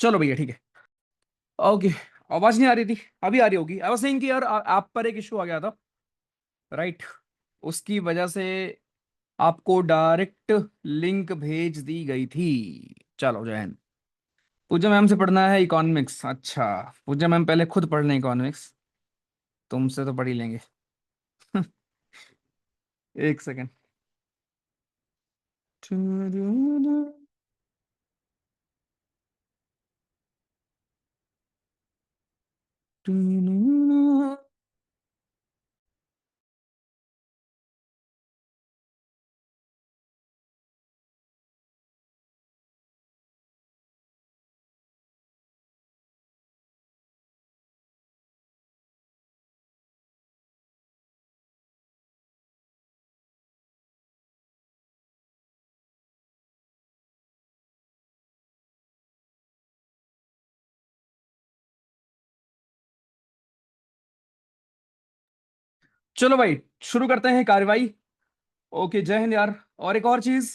चलो भैया ठीक है। ओके। आवाज नहीं आ रही थी, अभी आ रही होगी। आई वाज सेइंग कि यार आप पर एक इशू आ गया था, राइट? उसकी वजह से आपको डायरेक्ट लिंक भेज दी गई थी। चलो जय हिंद। पूजा मैम से पढ़ना है इकोनॉमिक्स? अच्छा, पूजा मैम पहले खुद पढ़ लें इकोनॉमिक्स, तुमसे तो पढ़ ही लेंगे। एक सेकेंड। चलो भाई, शुरू करते हैं कार्यवाही। ओके जय हिंद यार। और एक और चीज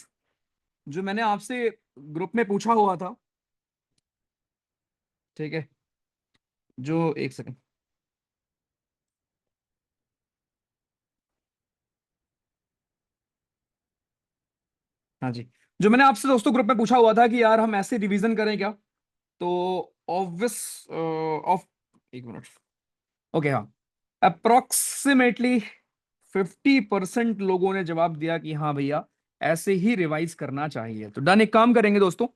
जो मैंने आपसे ग्रुप में पूछा हुआ था, ठीक है? जो एक सेकंड। हाँ जी। जो मैंने आपसे दोस्तों ग्रुप में पूछा हुआ था कि यार हम ऐसे रिवीजन करें क्या, तो ऑब्वियस ऑफ एक मिनट। ओके हाँ, अप्रोक्सीमेटली 50% लोगों ने जवाब दिया कि हाँ भैया ऐसे ही रिवाइज करना चाहिए। तो डन, एक काम करेंगे दोस्तों।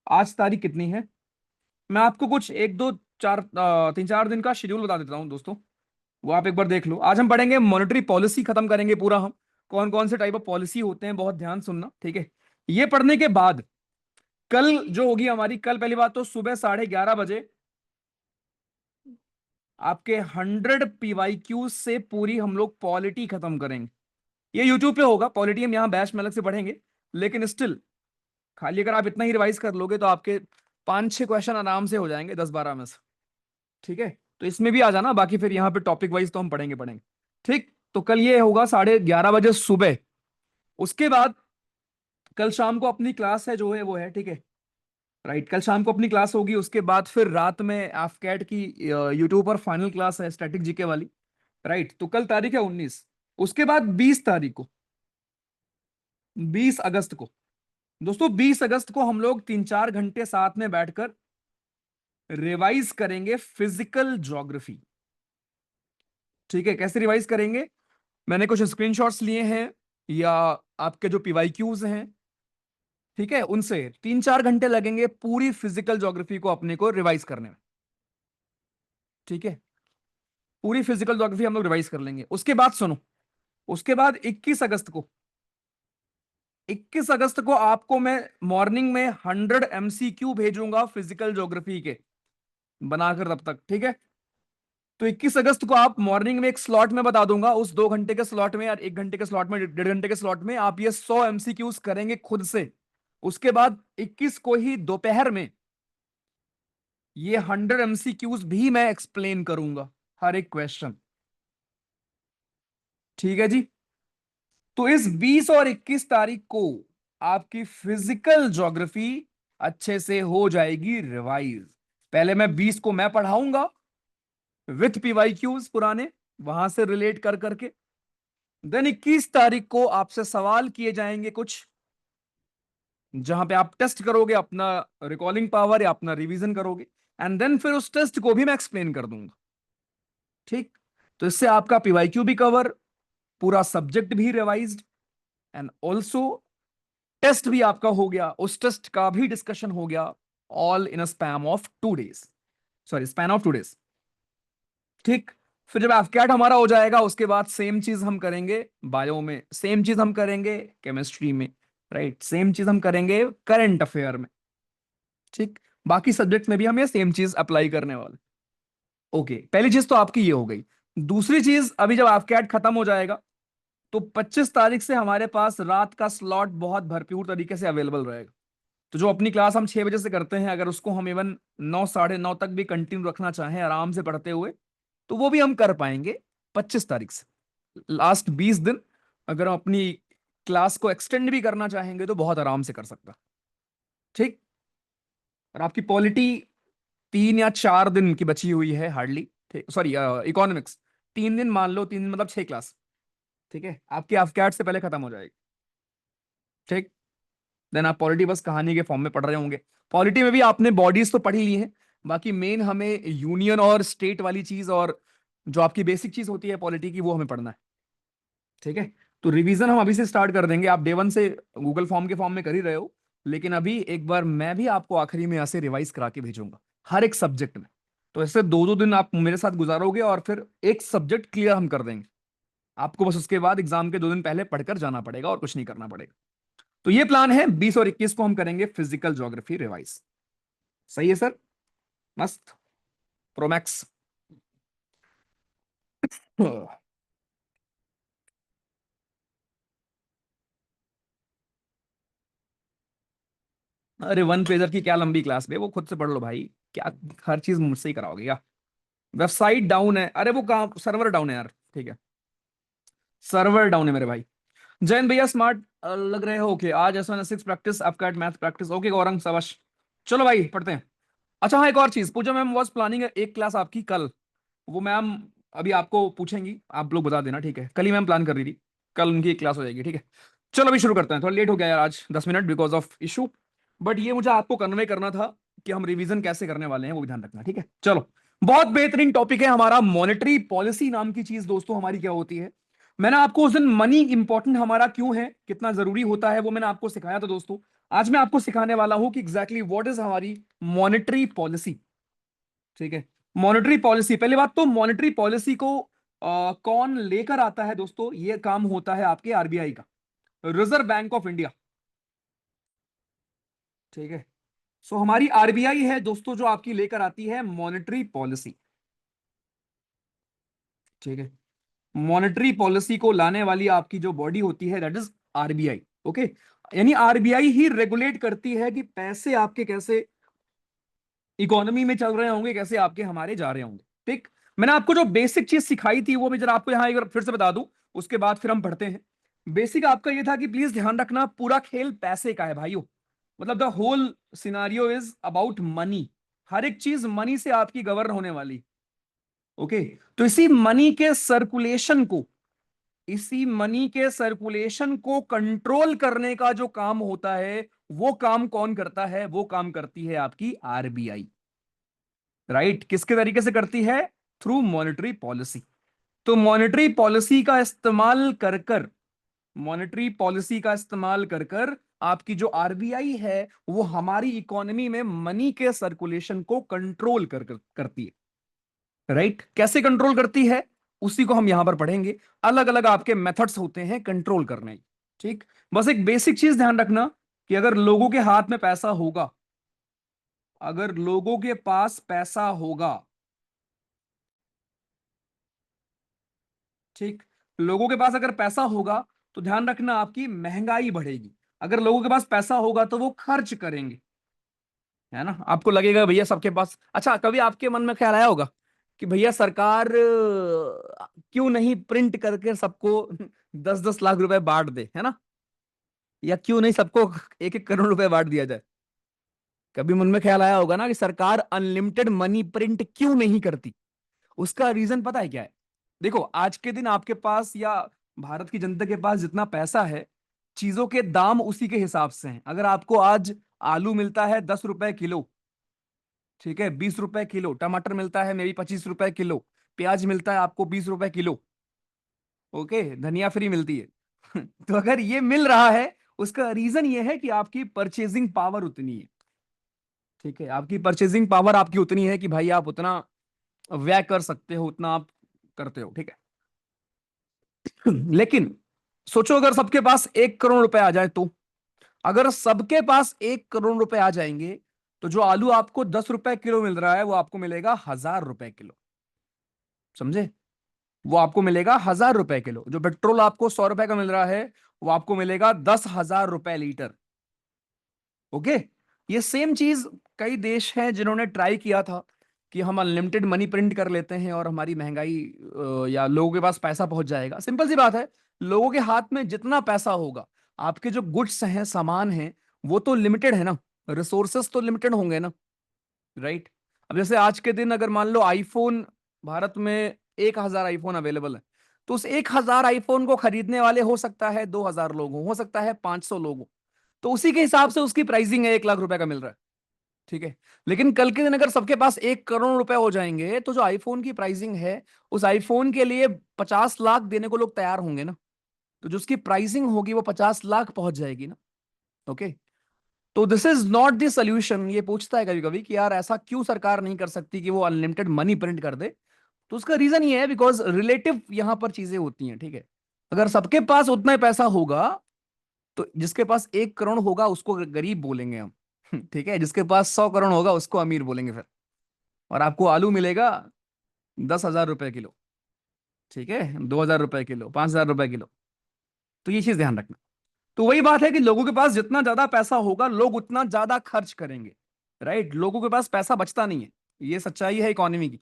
आज तारीख कितनी है? मैं आपको कुछ एक दो चार 3-4 दिन का शेड्यूल बता देता हूँ दोस्तों, वो आप एक बार देख लो। आज हम पढ़ेंगे मॉनेटरी पॉलिसी, खत्म करेंगे पूरा हम। कौन कौन से टाइप ऑफ पॉलिसी होते हैं, बहुत ध्यान सुनना, ठीक है? ये पढ़ने के बाद कल जो होगी हमारी, कल पहली बात तो सुबह 11:30 बजे आपके 100 PYQ से पूरी हम लोग पॉलिटी खत्म करेंगे। ये यूट्यूब पे होगा पॉलिटी, हम यहाँ बैच में अलग से पढ़ेंगे, लेकिन स्टिल खाली अगर आप इतना ही रिवाइज कर लोगे तो आपके 5-6 क्वेश्चन आराम से हो जाएंगे 10-12 में से, ठीक है? तो इसमें भी आ जाना, बाकी फिर यहाँ पे टॉपिक वाइज तो हम पढ़ेंगे पढ़ेंगे, ठीक? तो कल ये होगा 11:30 बजे सुबह। उसके बाद कल शाम को अपनी क्लास है, जो है वो है, ठीक है? राइट, कल शाम को अपनी क्लास होगी। उसके बाद फिर रात में एफकेट की यूट्यूब पर फाइनल क्लास है, स्टैटिक जीके वाली। राइट, तो कल तारीख है 19। उसके बाद 20 तारीख को, 20 अगस्त को दोस्तों, 20 अगस्त को हम लोग 3-4 घंटे साथ में बैठकर रिवाइज करेंगे फिजिकल ज्योग्राफी। ठीक है, कैसे रिवाइज करेंगे? मैंने कुछ स्क्रीनशॉट्स लिए हैं, या आपके जो पीवाईक्यूज हैं, ठीक है, उनसे 3-4 घंटे लगेंगे पूरी फिजिकल ज्योग्राफी को अपने को रिवाइज करने में। ठीक है, पूरी फिजिकल ज्योग्राफी हम लोग रिवाइज कर लेंगे। उसके बाद सुनो, उसके बाद 21 अगस्त को आपको मैं मॉर्निंग में 100 MCQ भेजूंगा फिजिकल ज्योग्राफी के, बनाकर तब तक, ठीक है? तो 21 अगस्त को आप मॉर्निंग में एक स्लॉट में बता दूंगा, उस 2 घंटे के स्लॉट में, यार 1 घंटे के स्लॉट में, 1.5 घंटे के स्लॉट में आप ये 100 MCQs करेंगे खुद से। उसके बाद 21 को ही दोपहर में ये 100 MCQs भी मैं एक्सप्लेन करूंगा, हर एक क्वेश्चन। ठीक है जी। तो इस 20 और 21 तारीख को आपकी फिजिकल ज्योग्राफी अच्छे से हो जाएगी रिवाइज। पहले मैं 20 को मैं पढ़ाऊंगा विथ पीवाईक्यूज पुराने, वहां से रिलेट कर करके। देन 21 तारीख को आपसे सवाल किए जाएंगे कुछ, जहां पे आप टेस्ट करोगे अपना रिकॉलिंग पावर या अपना रिवीजन करोगे, एंड देन फिर उस टेस्ट को भी मैं एक्सप्लेन कर दूंगा। ठीक, तो इससे आपका पीवाईक्यू भी कवर, पूरा सब्जेक्ट भी रिवाइज्ड, एंड ऑल्सो टेस्ट भी आपका हो गया, उस टेस्ट का भी डिस्कशन हो गया, all in a span of 2 days, sorry span of 2 days. ठीक, फिर जब एफकैट हमारा हो जाएगा, उसके बाद सेम चीज हम करेंगे बायो में, सेम चीज हम करेंगे केमिस्ट्री में, राइट, सेम चीज हम करेंगे करंट अफेयर में। ठीक, बाकी सब्जेक्ट में भी हम ये सेम चीज अप्लाई करने वाले। ओके, पहली चीज तो आपकी ये हो गई। दूसरी चीज, अभी जब एफकैट खत्म हो जाएगा तो 25 तारीख से हमारे पास रात का स्लॉट बहुत भरपूर तरीके से अवेलेबल रहेगा। तो जो अपनी क्लास हम 6 बजे से करते हैं, अगर उसको हम इवन 9, 9:30 तक भी कंटिन्यू रखना चाहें आराम से पढ़ते हुए, तो वो भी हम कर पाएंगे 25 तारीख से। लास्ट 20 दिन अगर हम अपनी क्लास को एक्सटेंड भी करना चाहेंगे तो बहुत आराम से कर सकता। ठीक, और आपकी पॉलिटी 3 या 4 दिन की बची हुई है हार्डली, ठीक, सॉरी, इकोनॉमिक्स 3 दिन मान लो, 3 दिन मतलब 6 क्लास, ठीक है, आपकी AFCAT से पहले खत्म हो जाएगी, ठीक। देन आप पॉलिटी बस कहानी के फॉर्म में पढ़ रहे होंगे। पॉलिटी में भी आपने बॉडीज तो पढ़ी ली हैं, बाकी मेन हमें यूनियन और स्टेट वाली चीज और जो आपकी बेसिक चीज होती है पॉलिटी की, वो हमें पढ़ना है, ठीक है। तो रिवीजन हम अभी से स्टार्ट कर देंगे, आप डे 1 से गूगल फॉर्म के फॉर्म में कर ही रहे हो, लेकिन अभी एक बार मैं भी आपको आखिरी में ऐसे रिवाइज करा के भेजूंगा हर एक सब्जेक्ट में। तो ऐसे 2-2 दिन आप मेरे साथ गुजारोगे और फिर एक सब्जेक्ट क्लियर हम कर देंगे। आपको बस उसके बाद एग्जाम के 2 दिन पहले पढ़कर जाना पड़ेगा और कुछ नहीं करना पड़ेगा। तो ये प्लान है, 20 और 21 को हम करेंगे फिजिकल ज्योग्राफी रिवाइज। सही है सर? मस्त। प्रोमैक्स। अरे 1 पेजर की क्या लंबी क्लास बे, वो खुद से पढ़ लो भाई। क्या हर चीज मुझसे ही कराओगे क्या? वेबसाइट डाउन है, अरे वो काम सर्वर डाउन है यार, ठीक है, सर्वर डाउन है मेरे भाई। जैन भैया स्मार्ट लग रहे हो, ओके। आज S1 S6 प्रैक्टिस, आपका मैथ प्रैक्टिस, ओके गौरंग शाबाश। चलो भाई पढ़ते हैं। अच्छा हाँ, एक और चीज, पूजा मैम वाज प्लानिंग एक क्लास आपकी कल, वो मैम अभी आपको पूछेंगी, आप लोग बता देना, ठीक है। कल ही मैम प्लान कर रही थी, कल उनकी एक क्लास हो जाएगी, ठीक है। चलो अभी शुरू करते हैं, थोड़ा लेट हो गया यार आज 10 minute because of issue, but ये मुझे आपको कन्वे करना था कि हम रिवीजन कैसे करने वाले हैं, वो भी ध्यान रखना, ठीक है। चलो, बहुत बेहतरीन टॉपिक है हमारा, मॉनेटरी पॉलिसी नाम की चीज दोस्तों हमारी क्या होती है। मैंने आपको उस दिन मनी इंपॉर्टेंट हमारा क्यों है, कितना जरूरी होता है, वो मैंने आपको सिखाया था दोस्तों। आज मैं आपको सिखाने वाला हूं कि एग्जैक्टली व्हाट इज हमारी मॉनेटरी पॉलिसी, ठीक है। मॉनेटरी पॉलिसी, पहली बात तो मॉनेटरी पॉलिसी को कौन लेकर आता है दोस्तों, ये काम होता है आपके RBI का, रिजर्व बैंक ऑफ इंडिया, ठीक है। सो हमारी RBI है दोस्तों जो आपकी लेकर आती है मॉनेटरी पॉलिसी, ठीक है। मॉनेटरी पॉलिसी को लाने वाली आपकी जो बॉडी होती है दैट इज RBI, ओके। यानी RBI ही रेगुलेट करती है कि पैसे आपके कैसे इकोनॉमी में चल रहे होंगे, कैसे आपके हमारे जा रहे होंगे, ठीक। मैंने आपको जो बेसिक चीज सिखाई थी वो मैं जरा आपको यहां एक बार फिर से बता दूं, उसके बाद फिर हम पढ़ते हैं। बेसिक आपका ये था कि प्लीज ध्यान रखना, पूरा खेल पैसे का है भाइयों, मतलब the whole scenario is about money, हर एक चीज मनी से आपकी गवर्न होने वाली, ओके। तो इसी मनी के सर्कुलेशन को कंट्रोल करने का जो काम होता है, वो काम कौन करता है, वो काम करती है आपकी RBI, राइट। किसके तरीके से करती है? Through monetary policy. तो मॉनेटरी पॉलिसी का इस्तेमाल कर कर आपकी जो RBI है वो हमारी इकोनॉमी में मनी के सर्कुलेशन को कंट्रोल करती है, राइट। कैसे कंट्रोल करती है, उसी को हम यहां पर पढ़ेंगे। अलग अलग आपके मेथड्स होते हैं कंट्रोल करने के, ठीक। बस एक बेसिक चीज ध्यान रखना कि अगर लोगों के हाथ में पैसा होगा, अगर लोगों के पास पैसा होगा, ठीक, लोगों के पास अगर पैसा होगा तो ध्यान रखना आपकी महंगाई बढ़ेगी। अगर लोगों के पास पैसा होगा तो वो खर्च करेंगे, है ना। आपको लगेगा भैया सबके पास, अच्छा कभी आपके मन में ख्याल आया होगा कि भैया सरकार क्यों नहीं प्रिंट करके सबको 10-10 लाख रुपए बांट दे, है ना, या क्यों नहीं सबको 1-1 करोड़ रुपए बांट दिया जाए। कभी मन में ख्याल आया होगा ना कि सरकार अनलिमिटेड मनी प्रिंट क्यों नहीं करती। उसका रीजन पता है क्या है? देखो, आज के दिन आपके पास या भारत की जनता के पास जितना पैसा है, चीजों के दाम उसी के हिसाब से हैं। अगर आपको आज आलू मिलता है 10 रुपए किलो, ठीक है, 20 रुपए किलो, टमाटर मिलता है मे बी 25 रुपए किलो, प्याज मिलता है आपको 20 रुपए किलो, ओके, धनिया फ्री मिलती है तो अगर ये मिल रहा है, उसका रीजन ये है कि आपकी परचेजिंग पावर उतनी है, ठीक है। आपकी परचेजिंग पावर आपकी उतनी है कि भाई आप उतना व्यय कर सकते हो, उतना आप करते हो, ठीक है लेकिन सोचो अगर सबके पास 1 करोड़ रुपए आ जाए तो, अगर सबके पास 1 करोड़ रुपए आ जाएंगे तो जो आलू आपको 10 रुपए किलो मिल रहा है वो आपको मिलेगा 1000 रुपए किलो, समझे। वो आपको मिलेगा 1000 रुपए किलो। जो पेट्रोल आपको 100 रुपए का मिल रहा है वो आपको मिलेगा 10,000 रुपए लीटर, ओके। ये सेम चीज कई देश हैं जिन्होंने ट्राई किया था कि हम अनलिमिटेड मनी प्रिंट कर लेते हैं और हमारी महंगाई या लोगों के पास पैसा पहुंच जाएगा। सिंपल सी बात है, लोगों के हाथ में जितना पैसा होगा, आपके जो गुड्स हैं, सामान हैं, वो तो लिमिटेड है ना। रिसोर्सेस तो लिमिटेड होंगे ना, राइट। अब जैसे आज के दिन अगर मान लो आईफोन, भारत में 1,000 आईफोन अवेलेबल है, तो उस 1,000 आईफोन को खरीदने वाले हो सकता है 2,000 लोग हो सकता है 500 लोग हो, तो उसी के हिसाब से उसकी प्राइसिंग है 1 लाख रुपए का मिल रहा है, ठीक है। लेकिन कल के दिन अगर सबके पास 1 करोड़ रुपए हो जाएंगे, तो जो आईफोन की प्राइसिंग है, उस आईफोन के लिए 50 लाख देने को लोग तैयार होंगे ना, तो जो उसकी प्राइसिंग होगी वो 50 लाख पहुंच जाएगी ना। ओके, तो this is not the solution. ये पूछता है कभी कभी कि यार ऐसा क्यों सरकार नहीं कर सकती कि वो अनलिमिटेड मनी प्रिंट कर दे। तो उसका रीजन ये है, बिकॉज रिलेटिव यहां पर चीजें होती हैं, ठीक है। अगर सबके पास उतना ही पैसा होगा, तो जिसके पास 1 करोड़ होगा उसको गरीब बोलेंगे हम ठीक है, जिसके पास 100 करोड़ होगा उसको अमीर बोलेंगे फिर। और आपको आलू मिलेगा 10,000 रुपए किलो, ठीक है, 2,000 रुपए किलो, 5,000 रुपए किलो। तो ये चीज ध्यान रखना। तो वही बात है कि लोगों के पास जितना ज्यादा पैसा होगा लोग उतना ज्यादा खर्च करेंगे, राइट। लोगों के पास पैसा बचता नहीं है, ये सच्चाई है इकोनॉमी की।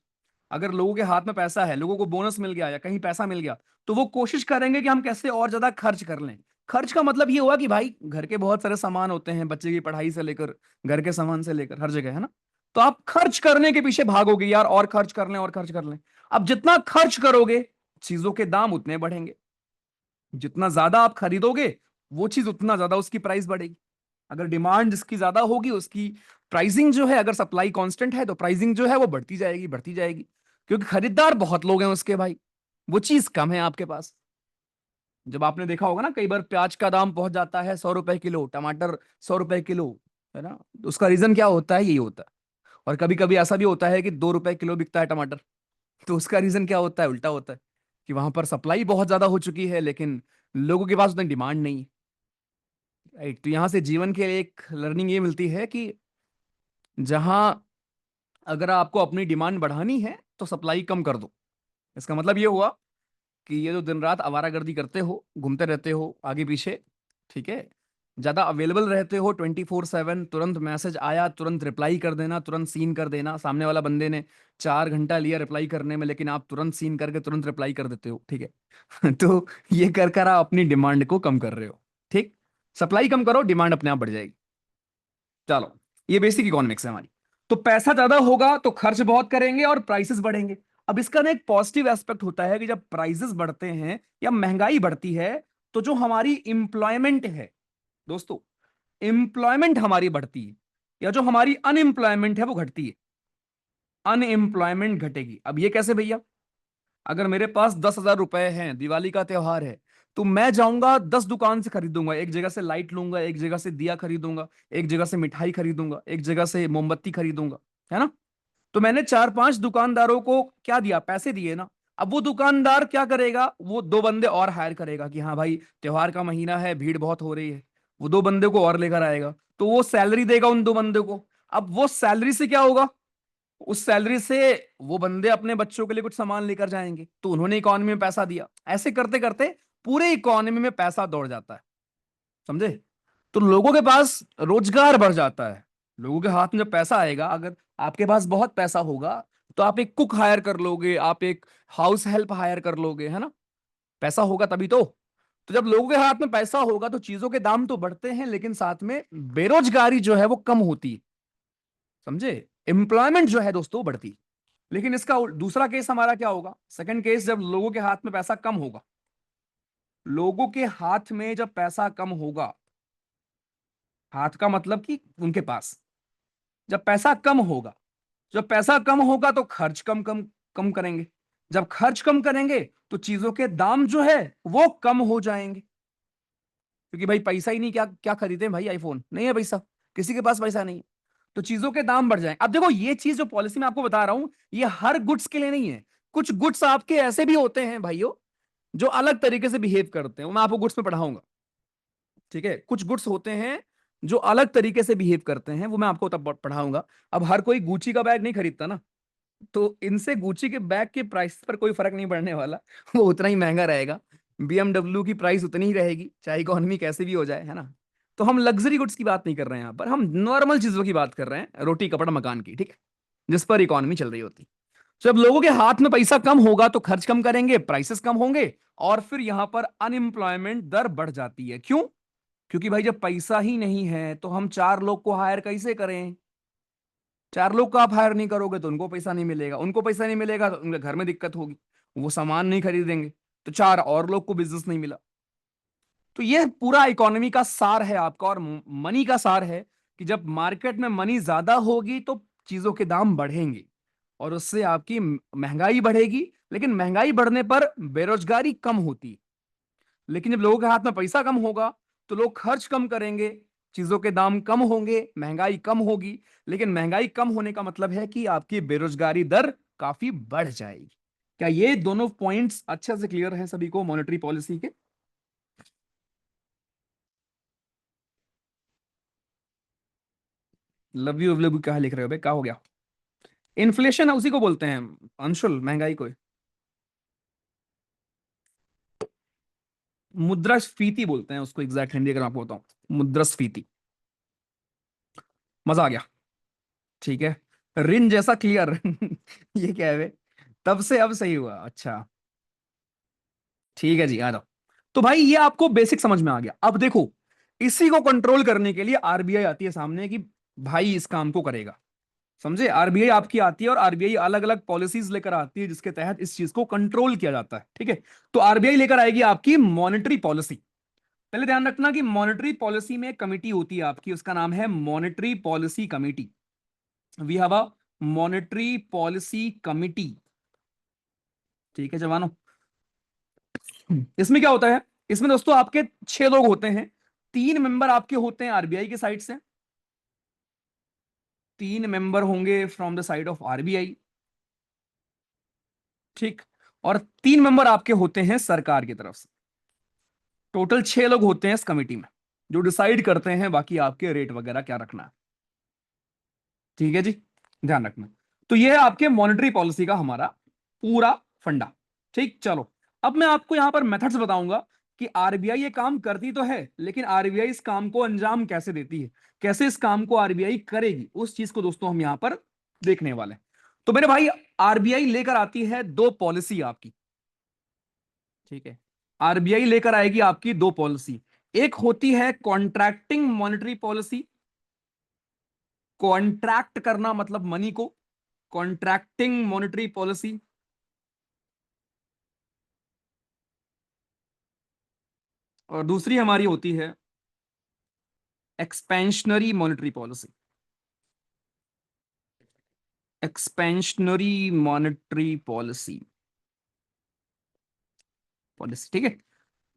अगर लोगों के हाथ में पैसा है, लोगों को बोनस मिल गया या कहीं पैसा मिल गया, तो वो कोशिश करेंगे कि हम कैसे और ज्यादा खर्च कर लें। खर्च का मतलब ये हुआ कि भाई घर के बहुत सारे सामान होते हैं, बच्चे की पढ़ाई से लेकर घर के सामान से लेकर हर जगह, है ना। तो आप खर्च करने के पीछे भागोगे यार, और खर्च कर लें और खर्च कर लें। अब जितना खर्च करोगे चीजों के दाम उतने बढ़ेंगे, जितना ज्यादा आप खरीदोगे वो चीज उतना ज्यादा उसकी प्राइस बढ़ेगी। अगर डिमांड जिसकी ज्यादा होगी उसकी प्राइसिंग जो है, अगर सप्लाई कांस्टेंट है तो प्राइसिंग जो है वो बढ़ती जाएगी बढ़ती जाएगी, क्योंकि खरीदार बहुत लोग हैं उसके भाई, वो चीज कम है आपके पास। जब आपने देखा होगा ना, कई बार प्याज का दाम पहुंच जाता है 100 रुपए किलो, टमाटर 100 रुपए किलो, है ना। तो उसका रीजन क्या होता है, यही होता है। और कभी कभी ऐसा भी होता है कि 2 रुपए किलो बिकता है टमाटर, तो उसका रीजन क्या होता है, उल्टा होता है, कि वहां पर सप्लाई बहुत ज्यादा हो चुकी है लेकिन लोगों के पास उतनी डिमांड नहीं है, राइट। तो यहां से जीवन के लिए एक लर्निंग ये मिलती है कि जहां अगर आपको अपनी डिमांड बढ़ानी है तो सप्लाई कम कर दो। इसका मतलब ये हुआ कि ये जो दिन रात आवारागर्दी करते हो, घूमते रहते हो आगे पीछे, ठीक है, ज्यादा अवेलेबल रहते हो 24/7, तुरंत मैसेज आया तुरंत रिप्लाई कर देना, तुरंत सीन कर देना, सामने वाला बंदे ने 4 घंटा लिया रिप्लाई करने में, लेकिन आप तुरंत सीन करके तुरंत रिप्लाई कर देते हो, ठीक है तो ये कर आप अपनी डिमांड को कम कर रहे हो, ठीक। सप्लाई कम करो, डिमांड अपने आप बढ़ जाएगी। चलो, ये बेसिक इकोनॉमिक्स है हमारी। तो पैसा ज्यादा होगा तो खर्च बहुत करेंगे और प्राइसेस बढ़ेंगे। अब इसका ना एक पॉजिटिव एस्पेक्ट होता है कि जब प्राइसेस बढ़ते हैं या महंगाई बढ़ती है, तो जो हमारी इंप्लॉयमेंट है दोस्तों, एम्प्लॉयमेंट हमारी बढ़ती है, या जो हमारी अनएम्प्लॉयमेंट है वो घटती है। अनएम्प्लॉयमेंट घटेगी। अब ये कैसे भैया, अगर मेरे पास 10,000 रुपए हैं, दिवाली का त्योहार है, तो मैं जाऊंगा 10 दुकान से खरीदूंगा, एक जगह से लाइट लूंगा, एक जगह से दिया खरीदूंगा, एक जगह से मिठाई खरीदूंगा, एक जगह से मोमबत्ती खरीदूंगा, है ना। तो मैंने 4-5 दुकानदारों को क्या दिया, पैसे दिए ना। अब वो दुकानदार क्या करेगा, वो 2 बंदे और हायर करेगा कि हाँ भाई त्योहार का महीना है, भीड़ बहुत हो रही है, वो 2 बंदे को और लेकर आएगा, तो वो सैलरी देगा उन 2 बंदे को। अब वो सैलरी से क्या होगा, उस सैलरी से वो बंदे अपने बच्चों के लिए कुछ सामान लेकर जाएंगे, तो उन्होंने इकोनॉमी में पैसा दिया। ऐसे करते करते पूरे इकोनॉमी में पैसा दौड़ जाता है, समझे। तो लोगों के पास रोजगार बढ़ जाता है। लोगों के हाथ में जब पैसा आएगा, अगर आपके पास बहुत पैसा होगा, तो आप एक कुक हायर कर लोगे, आप एक हाउस हेल्प हायर कर लोगे, है ना। पैसा होगा तभी तो जब लोगों के हाथ में पैसा होगा तो चीजों के दाम तो बढ़ते हैं, लेकिन साथ में बेरोजगारी जो है वो कम होती है, समझे। एम्प्लॉयमेंट जो है दोस्तों बढ़ती है। लेकिन इसका दूसरा केस हमारा क्या होगा, सेकंड केस, जब लोगों के हाथ में पैसा कम होगा। लोगों के हाथ में जब पैसा कम होगा, हाथ का मतलब कि उनके पास, जब पैसा कम होगा, जब पैसा कम होगा तो खर्च कम कम कम करेंगे। जब खर्च कम करेंगे तो चीजों के दाम जो है वो कम हो जाएंगे, क्योंकि भाई पैसा ही नहीं, क्या क्या खरीदे भाई, आईफोन नहीं है पैसा, किसी के पास पैसा नहीं है, तो चीजों के दाम बढ़ जाएंगे। अब देखो ये चीज जो पॉलिसी मैं आपको बता रहा हूं, ये हर गुड्स के लिए नहीं है। कुछ गुड्स आपके ऐसे भी होते हैं भाइयों जो अलग तरीके से बिहेव करते हैं, वो मैं आपको गुड्स में पढ़ाऊंगा, ठीक है। कुछ गुड्स होते हैं जो अलग तरीके से बिहेव करते हैं, वो मैं आपको तब पढ़ाऊंगा। अब हर कोई गुची का बैग नहीं खरीदता ना, तो इनसे गुची के बैग के प्राइस पर कोई फर्क नहीं पड़ने वाला वो उतना ही महंगा रहेगा। बीएमडब्ल्यू की प्राइस उतनी ही रहेगी चाहे इकोनॉमी कैसे भी हो जाए, है ना। तो हम लग्जरी गुड्स की बात नहीं कर रहे हैं यहाँ पर, हम नॉर्मल चीजों की बात कर रहे हैं, रोटी कपड़ा मकान की, ठीक है, जिस पर इकोनॉमी चल रही होती। जब लोगों के हाथ में पैसा कम होगा तो खर्च कम करेंगे, प्राइसेस कम होंगे, और फिर यहां पर अनएम्प्लॉयमेंट दर बढ़ जाती है। क्यों, क्योंकि भाई जब पैसा ही नहीं है तो हम चार लोग को हायर कैसे करें? चार लोग को आप हायर नहीं करोगे तो उनको पैसा नहीं मिलेगा, उनको पैसा नहीं मिलेगा तो उनके घर में दिक्कत होगी, वो सामान नहीं खरीदेंगे, तो चार और लोग को बिजनेस नहीं मिला। तो ये पूरा इकोनॉमी का सार है आपका, और मनी का सार है कि जब मार्केट में मनी ज्यादा होगी तो चीजों के दाम बढ़ेंगे और उससे आपकी महंगाई बढ़ेगी। लेकिन महंगाई बढ़ने पर बेरोजगारी कम होती है। लेकिन जब लोगों के हाथ में पैसा कम होगा तो लोग खर्च कम करेंगे, चीजों के दाम कम होंगे, महंगाई कम होगी। लेकिन महंगाई कम होने का मतलब है कि आपकी बेरोजगारी दर काफी बढ़ जाएगी। क्या ये दोनों पॉइंट्स अच्छे से क्लियर हैं सभी को मॉनेटरी पॉलिसी के? लव यू क्या लिख रहे हो भाई, क्या हो गया? इन्फ्लेशन उसी को बोलते हैं अंशुल, महंगाई को। मुद्रास्फीति बोलते हैं उसको, एग्जैक्ट हिंदी अगर मैं आपको बताऊं, मुद्रास्फीति। मजा आ गया। ठीक है। ऋण जैसा क्लियर ये क्या है बे? तब से अब सही हुआ, अच्छा। ठीक है जी, आ जाओ। तो भाई ये आपको बेसिक समझ में आ गया। अब देखो, इसी को कंट्रोल करने के लिए आरबीआई आती है सामने कि भाई इस काम को करेगा। समझे? आरबीआई आपकी आती है और आरबीआई अलग अलग पॉलिसीज लेकर आती है जिसके तहत इस चीज को कंट्रोल किया जाता है। ठीक है। तो आरबीआई लेकर आएगी आपकी मॉनेटरी पॉलिसी। पहले ध्यान रखना कि मॉनेटरी पॉलिसी में एक कमिटी होती है आपकी, उसका नाम है monetary policy committee. We have a monetary policy committee. ठीक है जवानों। इसमें क्या होता है? इसमें दोस्तों आपके छह लोग होते हैं। तीन मेंबर आपके होते हैं आरबीआई के साइड से, तीन मेंबर होंगे from the side of RBI. ठीक। और तीन मेंबर आपके होते हैं सरकार की तरफ से। टोटल छह लोग होते हैं इस कमिटी में, जो डिसाइड करते हैं बाकी आपके रेट वगैरह क्या रखना है। ठीक है जी, ध्यान रखना। तो ये है आपके मॉनेटरी पॉलिसी का हमारा पूरा फंडा। ठीक, चलो। अब मैं आपको यहां पर मेथड्स बताऊंगा कि आरबीआई ये काम करती तो है, लेकिन आरबीआई इस काम को अंजाम कैसे देती है, कैसे इस काम को आरबीआई करेगी, उस चीज को दोस्तों हम यहां पर देखने वाले हैं। तो मेरे भाई, आरबीआई लेकर आती है दो पॉलिसी आपकी। ठीक है। आरबीआई लेकर आएगी आपकी दो पॉलिसी। एक होती है कॉन्ट्रैक्टिंग मॉनेटरी पॉलिसी। कॉन्ट्रैक्ट करना मतलब मनी को, कॉन्ट्रैक्टिंग मॉनेटरी पॉलिसी। और दूसरी हमारी होती है expansionary monetary policy. Expansionary monetary policy policy ठीक है।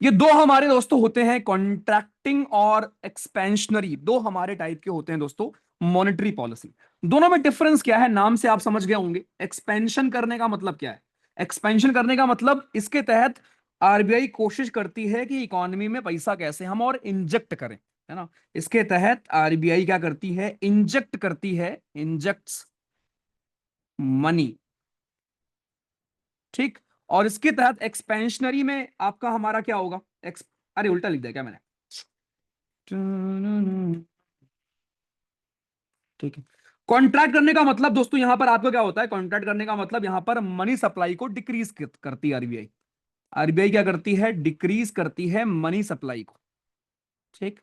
ये दो हमारे दोस्तों होते हैं, कॉन्ट्रैक्टिंग और एक्सपेंशनरी, दो हमारे टाइप के होते हैं दोस्तों मॉनेटरी पॉलिसी। दोनों में डिफरेंस क्या है, नाम से आप समझ गए होंगे। एक्सपेंशन करने का मतलब क्या है? एक्सपेंशन करने का मतलब इसके तहत आरबीआई कोशिश करती है कि इकोनॉमी में पैसा कैसे हम और इंजेक्ट करें, है ना। इसके तहत आरबीआई क्या करती है? इंजेक्ट करती है, इंजेक्ट्स मनी। ठीक। और इसके तहत एक्सपेंशनरी में आपका हमारा क्या होगा? अरे उल्टा लिख दिया क्या मैंने? ठीक है। कॉन्ट्रैक्ट करने का मतलब दोस्तों यहां पर आपको क्या होता है? कॉन्ट्रैक्ट करने का मतलब यहां पर मनी सप्लाई को डिक्रीज करती है आरबीआई। आरबीआई क्या करती है? डिक्रीज करती है मनी सप्लाई को। ठीक।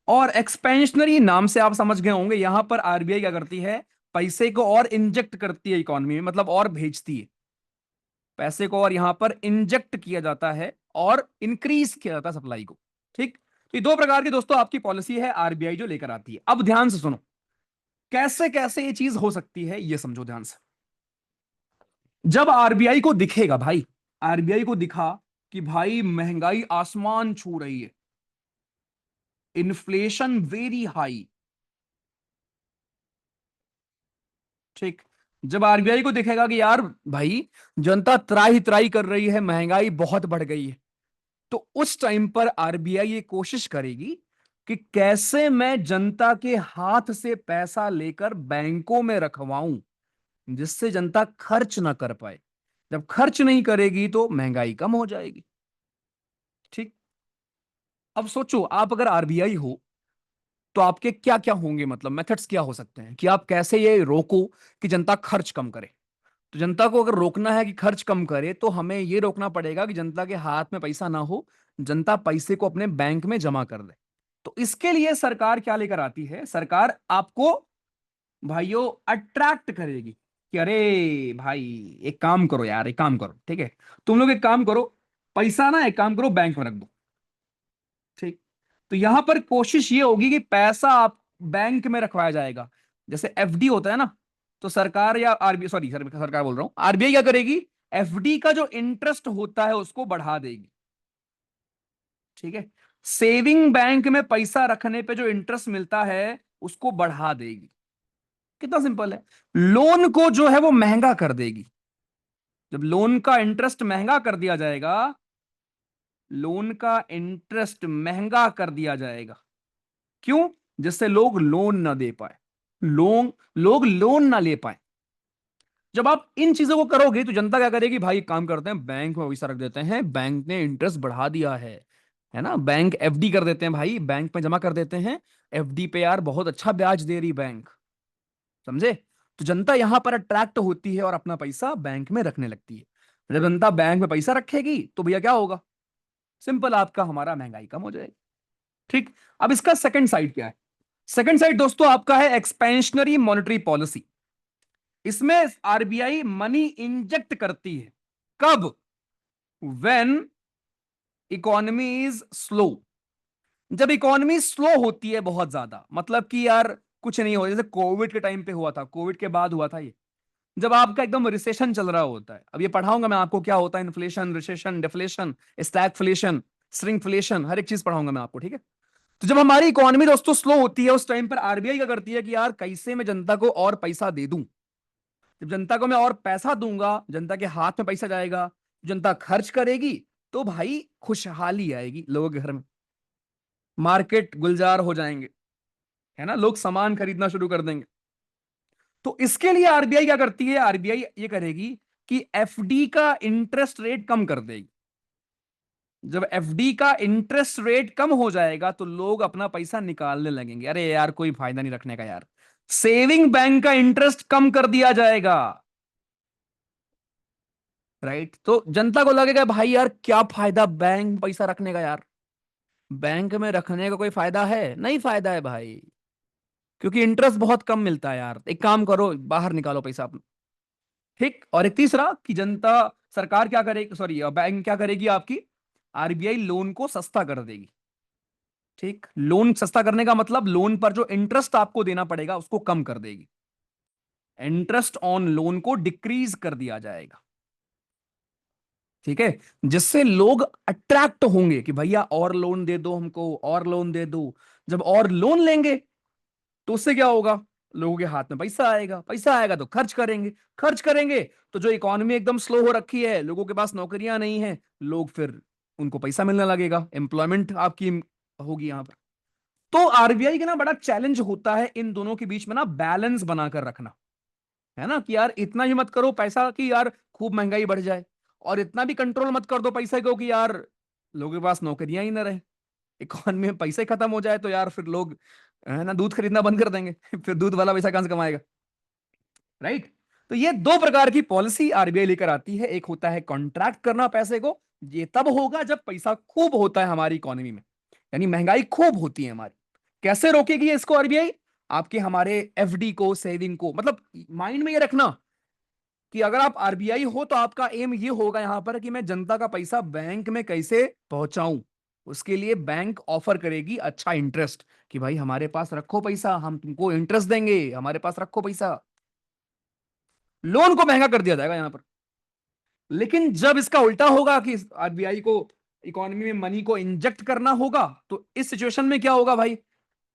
और एक्सपेंशनरी नाम से आप समझ गए होंगे, यहां पर आरबीआई क्या करती है? पैसे को और इंजेक्ट करती है इकोनॉमी में, मतलब और भेजती है पैसे को, और यहां पर इंजेक्ट किया जाता है और इंक्रीज किया जाता है सप्लाई को। ठीक। तो ये दो प्रकार की दोस्तों आपकी पॉलिसी है आरबीआई जो लेकर आती है। अब ध्यान से सुनो, कैसे कैसे ये चीज हो सकती है ये समझो ध्यान से। जब आरबीआई को दिखेगा भाई, आरबीआई को दिखा कि भाई महंगाई आसमान छू रही है, इन्फ्लेशन वेरी हाई। ठीक। जब आरबीआई को दिखेगा कि यार भाई जनता त्राही त्राही कर रही है, महंगाई बहुत बढ़ गई है, तो उस टाइम पर आरबीआई ये कोशिश करेगी कि कैसे मैं जनता के हाथ से पैसा लेकर बैंकों में रखवाऊं, जिससे जनता खर्च ना कर पाए। जब खर्च नहीं करेगी तो महंगाई कम हो जाएगी। ठीक। अब सोचो, आप अगर आरबीआई हो तो आपके क्या क्या होंगे, मतलब मेथड्स क्या हो सकते हैं कि आप कैसे ये रोको कि जनता खर्च कम करे। तो जनता को अगर रोकना है कि खर्च कम करे, तो हमें ये रोकना पड़ेगा कि जनता के हाथ में पैसा ना हो, जनता पैसे को अपने बैंक में जमा कर दे। तो इसके लिए सरकार क्या लेकर आती है, सरकार आपको भाइयों अट्रैक्ट करेगी कि अरे भाई एक काम करो यार, एक काम करो, ठीक है, तुम लोग एक काम करो, पैसा ना एक काम करो बैंक में रख दो। ठीक। तो यहां पर कोशिश ये होगी कि पैसा आप बैंक में रखवाया जाएगा। जैसे एफडी होता है ना, तो सरकार या आरबीआई, सॉरी सरकार बोल रहा हूं, आरबीआई क्या करेगी, एफडी का जो इंटरेस्ट होता है उसको बढ़ा देगी। ठीक है। सेविंग बैंक में पैसा रखने पे जो इंटरेस्ट मिलता है उसको बढ़ा देगी। कितना सिंपल है। लोन को जो है वो महंगा कर देगी। जब लोन का इंटरेस्ट महंगा कर दिया जाएगा, लोन का इंटरेस्ट महंगा कर दिया जाएगा, क्यों? जिससे लोग लोन ना दे पाए, लोग लोन ना ले पाए। जब आप इन चीजों को करोगे तो जनता क्या करेगी, भाई एक काम करते हैं बैंक में पैसा रख देते हैं, बैंक ने इंटरेस्ट बढ़ा दिया है ना, बैंक एफडी कर देते हैं, भाई बैंक में जमा कर देते हैं, एफडी पे यार बहुत अच्छा ब्याज दे रही बैंक। समझे? तो जनता यहां पर अट्रैक्ट होती है और अपना पैसा बैंक में रखने लगती है। जब जनता बैंक में पैसा रखेगी तो भैया क्या होगा, सिंपल, आपका हमारा महंगाई कम हो जाएगी। ठीक। अब इसका सेकंड साइड क्या है? सेकंड साइड दोस्तों आपका है एक्सपेंशनरी मॉनेटरी पॉलिसी। इसमें आरबीआई मनी इंजेक्ट करती है। कब? When economy is slow. जब इकोनॉमी स्लो होती है बहुत ज्यादा, मतलब कि यार कुछ नहीं हो, जैसे कोविड के टाइम पे हुआ था, कोविड के बाद हुआ था ये, जब आपका एकदम रिसेशन चल रहा होता है। अब ये पढ़ाऊंगा मैं आपको क्या होता है inflation, recession, deflation, stagflation, shrinkflation, हर एक चीज पढ़ाऊंगा मैं आपको, ठीक है। तो जब हमारी इकोनॉमी दोस्तों स्लो होती है उस टाइम पर आरबीआई क्या करती है कि यार कैसे मैं जनता को और पैसा दे दूं। जब जनता को मैं और पैसा दूंगा, जनता के हाथ में पैसा जाएगा, जनता खर्च करेगी, तो भाई खुशहाली आएगी लोगों के घर में, मार्केट गुलजार हो जाएंगे, है ना, लोग सामान खरीदना शुरू कर देंगे। तो इसके लिए आरबीआई क्या करती है, आरबीआई ये करेगी कि एफडी का इंटरेस्ट रेट कम कर देगी। जब एफडी का इंटरेस्ट रेट कम हो जाएगा तो लोग अपना पैसा निकालने लगेंगे, अरे यार कोई फायदा नहीं रखने का यार, सेविंग बैंक का इंटरेस्ट कम कर दिया जाएगा। राइट। तो जनता को लगेगा भाई यार क्या फायदा बैंक में पैसा रखने का यार, बैंक में रखने का कोई फायदा है नहीं, फायदा है भाई, क्योंकि इंटरेस्ट बहुत कम मिलता है यार, एक काम करो बाहर निकालो पैसा अपना। ठीक। और एक तीसरा कि जनता, सरकार क्या करेगी, सॉरी बैंक क्या करेगी आपकी, आरबीआई लोन को सस्ता कर देगी। ठीक। लोन सस्ता करने का मतलब लोन पर जो इंटरेस्ट आपको देना पड़ेगा उसको कम कर देगी, इंटरेस्ट ऑन लोन को डिक्रीज कर दिया जाएगा। ठीक है। जिससे लोग अट्रैक्ट होंगे कि भैया और लोन दे दो हमको, और लोन दे दो। जब और लोन लेंगे तो उससे क्या होगा, लोगों के हाथ में पैसा आएगा, पैसा आएगा तो खर्च करेंगे, खर्च करेंगे तो जो इकोनॉमी एकदम स्लो हो रखी है, लोगों के पास नौकरियां नहीं है, लोग फिर उनको पैसा मिलने लगेगा, एम्प्लॉयमेंट आपकी होगी यहां पर। तो आरबीआई का ना बड़ा चैलेंज होता है इन दोनों के बीच में ना बैलेंस बनाकर रखना, है ना, कि यार इतना ही मत करो पैसा कि यार खूब महंगाई बढ़ जाए, और इतना भी कंट्रोल मत कर दो पैसे को कि यार लोगों के पास नौकरियां ही ना रहे, इकोनॉमी में पैसे खत्म हो जाए तो यार फिर लोग, है ना, दूध खरीदना बंद कर देंगे फिर दूध वाला पैसा कहां से कमाएगा। राइट। तो ये दो प्रकार की पॉलिसी आरबीआई लेकर आती है। एक होता है कॉन्ट्रैक्ट करना पैसे को, ये तब होगा जब पैसा खूब होता है हमारी इकोनॉमी में, यानी महंगाई खूब होती है हमारी। कैसे रोकेगी इसको आरबीआई? आपके हमारे एफडी को, सेविंग को, मतलब माइंड में ये रखना कि अगर आप आरबीआई हो तो आपका एम ये होगा यहां पर कि मैं जनता का पैसा बैंक में कैसे पहुंचाऊं। उसके लिए बैंक ऑफर करेगी अच्छा इंटरेस्ट, कि भाई हमारे पास रखो पैसा, हम तुमको इंटरेस्ट देंगे, हमारे पास रखो पैसा। लोन को महंगा कर दिया जाएगा यहां पर। लेकिन जब इसका उल्टा होगा कि आरबीआई को इकोनॉमी में मनी को इंजेक्ट करना होगा, तो इस सिचुएशन में क्या होगा भाई,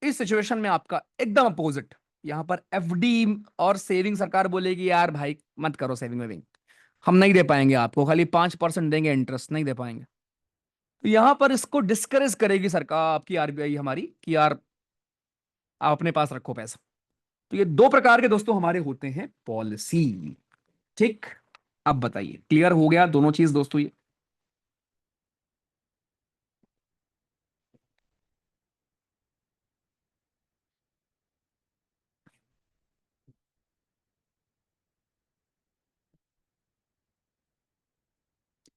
इस सिचुएशन में आपका एकदम अपोजिट, यहां पर एफडी और सेविंग, सरकार बोलेगी यार भाई मत करो सेविंग वेविंग, हम नहीं दे पाएंगे आपको, खाली 5% देंगे इंटरेस्ट, नहीं दे पाएंगे। तो यहां पर इसको डिस्करेज करेगी सरकार आपकी, आरबीआई हमारी, कि यार आप अपने पास रखो पैसा। तो ये दो प्रकार के दोस्तों हमारे होते हैं पॉलिसी। ठीक। अब बताइए क्लियर हो गया दोनों चीज दोस्तों ये?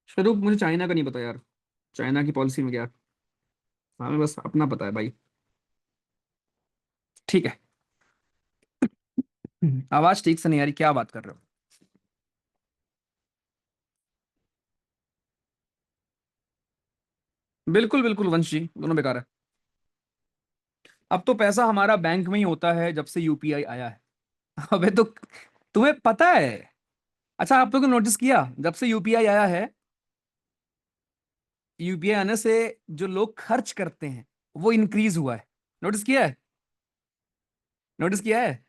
शुरू मुझे चाइना का नहीं पता यार, चाइना की पॉलिसी में क्या, हमें बस अपना पता है भाई। ठीक है। आवाज ठीक से नहीं आ रही, क्या बात कर रहे हो? बिल्कुल बिल्कुल वंश जी, दोनों बेकार है। अब तो पैसा हमारा बैंक में ही होता है जब से यूपीआई आया है। अबे तो तुम्हें पता है? अच्छा, आप लोगों ने नोटिस किया जब से यूपीआई आया है, यूपीआई आने से जो लोग खर्च करते हैं वो इंक्रीज हुआ है। नोटिस किया है? नोटिस किया है?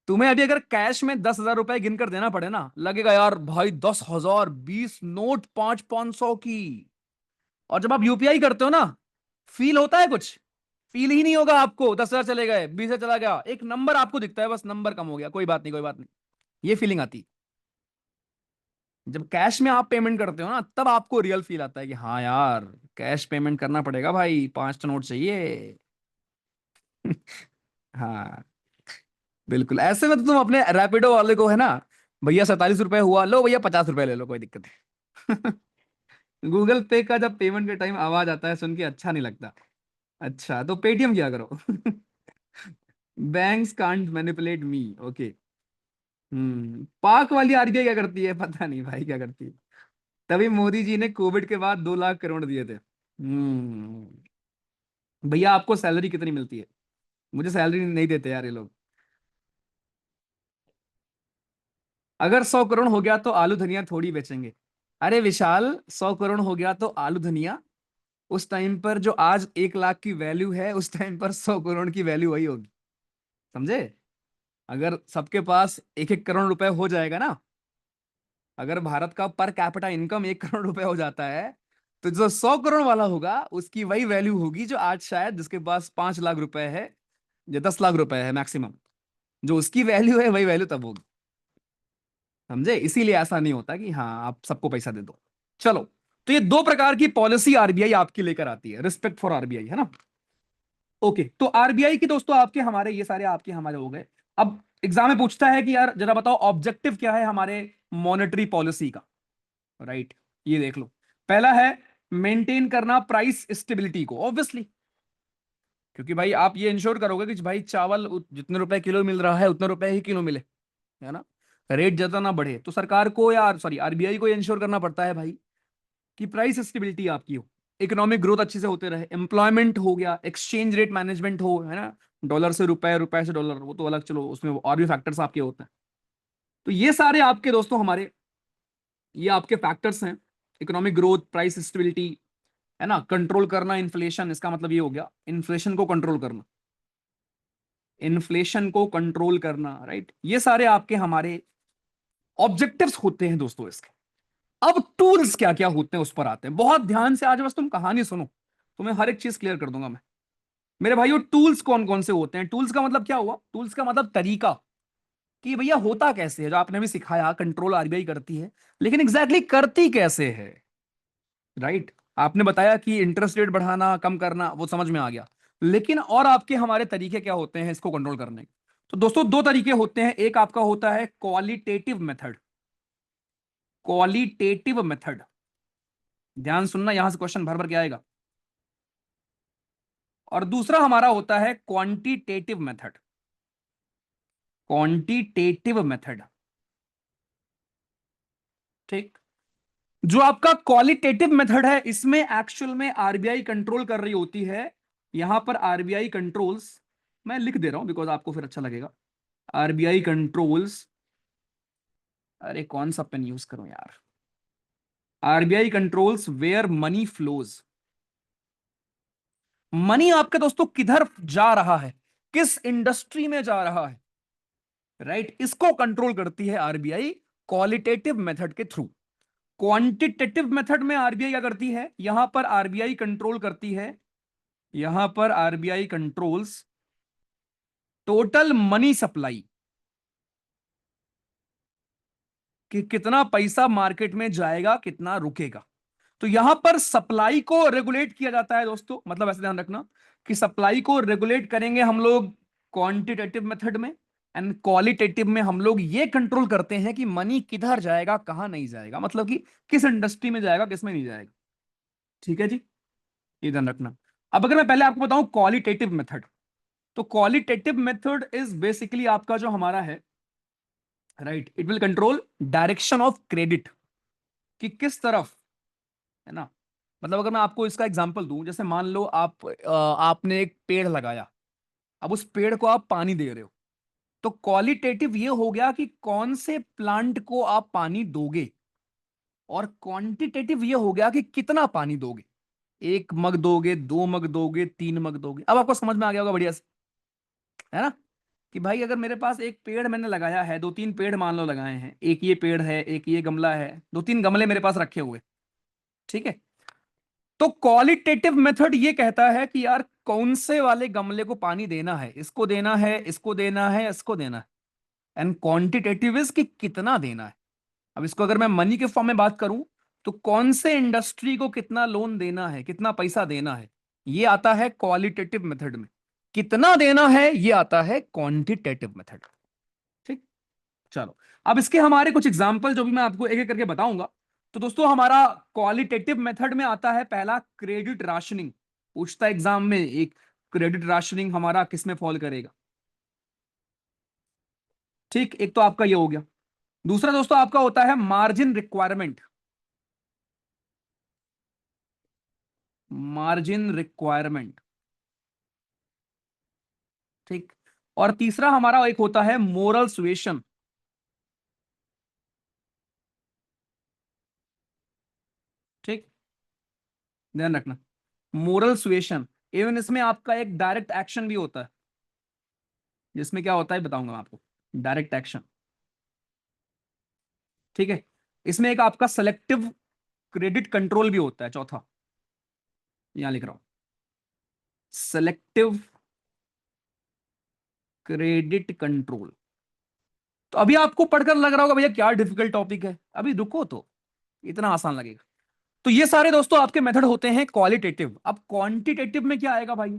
तुम्हें अभी अगर कैश में 10,000 रुपए गिन कर देना पड़े ना, लगेगा यार भाई 10,000, 20 नोट, 500 500 की। और जब आप यूपीआई करते हो ना, फील होता है कुछ? फील ही नहीं होगा आपको। 10,000 चले गए, 20,000 चला गया, एक नंबर आपको दिखता है, बस नंबर कम हो गया, कोई बात नहीं कोई बात नहीं। ये फीलिंग आती है। जब कैश में आप पेमेंट करते हो ना, तब आपको रियल फील आता है कि हाँ यार, कैश पेमेंट करना पड़ेगा भाई, 5 नोट चाहिए। हाँ, बिल्कुल। ऐसे में तो तुम अपने रैपिडो वाले को है ना, भैया 47 रुपए हुआ, लो भैया 50 रुपए ले लो, कोई दिक्कत नहीं। गूगल पे का जब पेमेंट के टाइम आवाज आता है, सुन के अच्छा नहीं लगता। अच्छा, तो पेटीएम किया करो। Banks can't manipulate me, okay. पाक वाली आरबीआई क्या करती है, पता नहीं भाई क्या करती है। तभी मोदी जी ने कोविड के बाद 2 लाख करोड़ दिए थे। भैया आपको सैलरी कितनी मिलती है? मुझे सैलरी नहीं देते यार ये लोग। अगर 100 करोड़ हो गया तो आलू धनिया थोड़ी बेचेंगे। अरे विशाल, 100 करोड़ हो गया तो आलू धनिया, उस टाइम पर जो आज 1 लाख की वैल्यू है, उस टाइम पर 100 करोड़ की वैल्यू वही होगी। समझे? अगर सबके पास 1 1 करोड़ रुपए हो जाएगा ना, अगर भारत का पर कैपिटा इनकम 1 करोड़ रुपए हो जाता है, तो जो 100 करोड़ वाला होगा उसकी वही वैल्यू होगी जो आज शायद जिसके पास 5 लाख रुपए है या 10 लाख रुपए है मैक्सिमम, जो उसकी वैल्यू है वही वैल्यू तब होगी। समझे? इसीलिए ऐसा नहीं होता कि हाँ आप सबको पैसा दे दो। चलो, तो ये 2 प्रकार की पॉलिसी आरबीआई आपकी लेकर आती है। रिस्पेक्ट फॉर आरबीआई, है ना? ओके, तो आरबीआई की दोस्तों आपके हमारे ये सारे आपके हमारे हो गए। अब एग्जाम में पूछता है कि यार जरा बताओ ऑब्जेक्टिव क्या है हमारे मॉनेटरी पॉलिसी का। राइट, ये देख लो। पहला है मेंटेन करना प्राइस स्टेबिलिटी को, ऑब्वियसली। क्योंकि भाई आप ये इंश्योर करोगे कि भाई चावल जितने रुपए किलो मिल रहा है उतने रुपए ही किलो मिले, है ना? रेट ज्यादा ना बढ़े, तो सरकार को या सॉरी आरबीआई को इंश्योर करना पड़ता है भाई कि प्राइस स्टेबिलिटी आपकी हो, इकोनॉमिक ग्रोथ अच्छे से होते रहे, एम्प्लॉयमेंट हो गया, एक्सचेंज रेट मैनेजमेंट हो, है ना? डॉलर से रुपए, रुपए से डॉलर, वो तो अलग, चलो उसमें और भी फैक्टर्स आपके होते हैं। तो ये सारे आपके दोस्तों हमारे, ये आपके फैक्टर्स हैं। इकोनॉमिक ग्रोथ, प्राइस स्टेबिलिटी, है ना? कंट्रोल करना इन्फ्लेशन, इसका मतलब ये हो गया इन्फ्लेशन को कंट्रोल करना, इन्फ्लेशन को कंट्रोल करना, राइट? ये सारे आपके हमारे ऑब्जेक्टिव्स होते हैं दोस्तों इसके। अब टूल्स क्या क्या होते हैं उस पर आते हैं। बहुत ध्यान से आज बस तुम कहानी सुनो, तुम्हें हर एक चीज क्लियर कर दूंगा मैं। मेरे भाइयों, टूल्स कौन कौन से होते हैं? टूल्स का मतलब क्या हुआ? टूल्स का मतलब तरीका, कि भैया होता कैसे है, जो आपने भी सिखाया कंट्रोल आरबीआई करती है, लेकिन एग्जैक्टली करती कैसे है? राइट, आपने बताया कि इंटरेस्ट रेट बढ़ाना, कम करना, वो समझ में आ गया, लेकिन और आपके हमारे तरीके क्या होते हैं इसको कंट्रोल करने के? तो दोस्तों 2 तरीके होते हैं। एक आपका होता है क्वालिटेटिव मेथड, क्वालिटेटिव मेथड, ध्यान सुनना, यहां से क्वेश्चन भर भर के आएगा। और दूसरा हमारा होता है क्वांटिटेटिव मेथड, क्वांटिटेटिव मेथड। ठीक। जो आपका क्वालिटेटिव मेथड है, इसमें एक्चुअल में आरबीआई कंट्रोल कर रही होती है। यहां पर आरबीआई कंट्रोल्स, मैं लिख दे रहा हूं बिकॉज आपको फिर अच्छा लगेगा। आरबीआई कंट्रोल्स, अरे कौन सा पेन यूज करूं यार? RBI controls where money flows, money आपके दोस्तों किधर जा रहा है, किस इंडस्ट्री में जा रहा है, राइट? इसको कंट्रोल करती है आरबीआई क्वालिटेटिव मेथड के थ्रू। क्वांटिटेटिव मेथड में आरबीआई क्या करती है? यहां पर आरबीआई कंट्रोल करती है, यहां पर RBI controls total money supply, कि कितना पैसा मार्केट में जाएगा, कितना रुकेगा। तो यहां पर सप्लाई को रेगुलेट किया जाता है दोस्तों, मतलब ऐसे ध्यान रखना कि सप्लाई को रेगुलेट करेंगे हम लोग क्वांटिटेटिव मेथड में, एंड क्वालिटेटिव में हम लोग ये कंट्रोल करते हैं कि मनी किधर जाएगा, कहां नहीं जाएगा, मतलब कि किस इंडस्ट्री में जाएगा, किस में नहीं जाएगा। ठीक है जी, ये ध्यान रखना। अब अगर मैं पहले आपको बताऊं क्वालिटेटिव मेथड, तो क्वालिटेटिव मेथड इज बेसिकली आपका जो हमारा है, right, it will control direction of credit, कि किस तरफ, है ना। मतलब अगर मैं आपको इसका एग्जांपल दूं, जैसे मान लो आपने एक पेड़ लगाया, अब उस पेड़ को आप पानी दे रहे हो, तो क्वालिटेटिव ये हो गया कि कौन से प्लांट को आप पानी दोगे, और क्वांटिटेटिव ये हो गया कि कितना पानी दोगे। 1 मग दोगे, 2 मग दोगे, 3 मग दोगे। अब आपको समझ में आ गया होगा बढ़िया से, है ना, कि भाई अगर मेरे पास एक पेड़ मैंने लगाया है, 2-3 पेड़ मान लो लगाए हैं, एक ये पेड़ है, एक ये गमला है, 2-3 गमले मेरे पास रखे हुए, ठीक है। तो क्वालिटेटिव मेथड ये कहता है कि यार कौन से वाले गमले को पानी देना है, इसको देना है, इसको देना है, इसको देना है। एंड क्वांटिटेटिव इज कि कितना देना है। अब इसको अगर मैं मनी के फॉर्म में बात करूं, तो कौन से इंडस्ट्री को कितना लोन देना है, कितना पैसा देना है, ये आता है क्वालिटेटिव मेथड में। कितना देना है ये आता है क्वांटिटेटिव मेथड। ठीक, चलो। अब इसके हमारे कुछ एग्जांपल जो भी मैं आपको एक एक करके बताऊंगा। तो दोस्तों हमारा क्वालिटेटिव मेथड में आता है पहला क्रेडिट राशनिंग। पूछता एग्जाम में एक, क्रेडिट राशनिंग हमारा किस में फॉल करेगा। ठीक, एक तो आपका ये हो गया। दूसरा दोस्तों आपका होता है मार्जिन रिक्वायरमेंट। मार्जिन रिक्वायरमेंट, ठीक। और तीसरा हमारा एक होता है मोरल सुएशन। ठीक, ध्यान रखना, मोरल सुएशन। इवन इसमें आपका एक डायरेक्ट एक्शन भी होता है, जिसमें क्या होता है बताऊंगा मैं आपको, डायरेक्ट एक्शन। ठीक है, इसमें एक आपका सेलेक्टिव क्रेडिट कंट्रोल भी होता है, चौथा, यहां लिख रहा हूं, सेलेक्टिव क्रेडिट कंट्रोल। तो अभी आपको पढ़कर लग रहा होगा भैया क्या डिफिकल्ट टॉपिक है, अभी रुको तो, इतना आसान लगेगा। तो ये सारे दोस्तों आपके मेथड होते हैं क्वालिटेटिव। अब क्वांटिटेटिव में क्या आएगा भाई,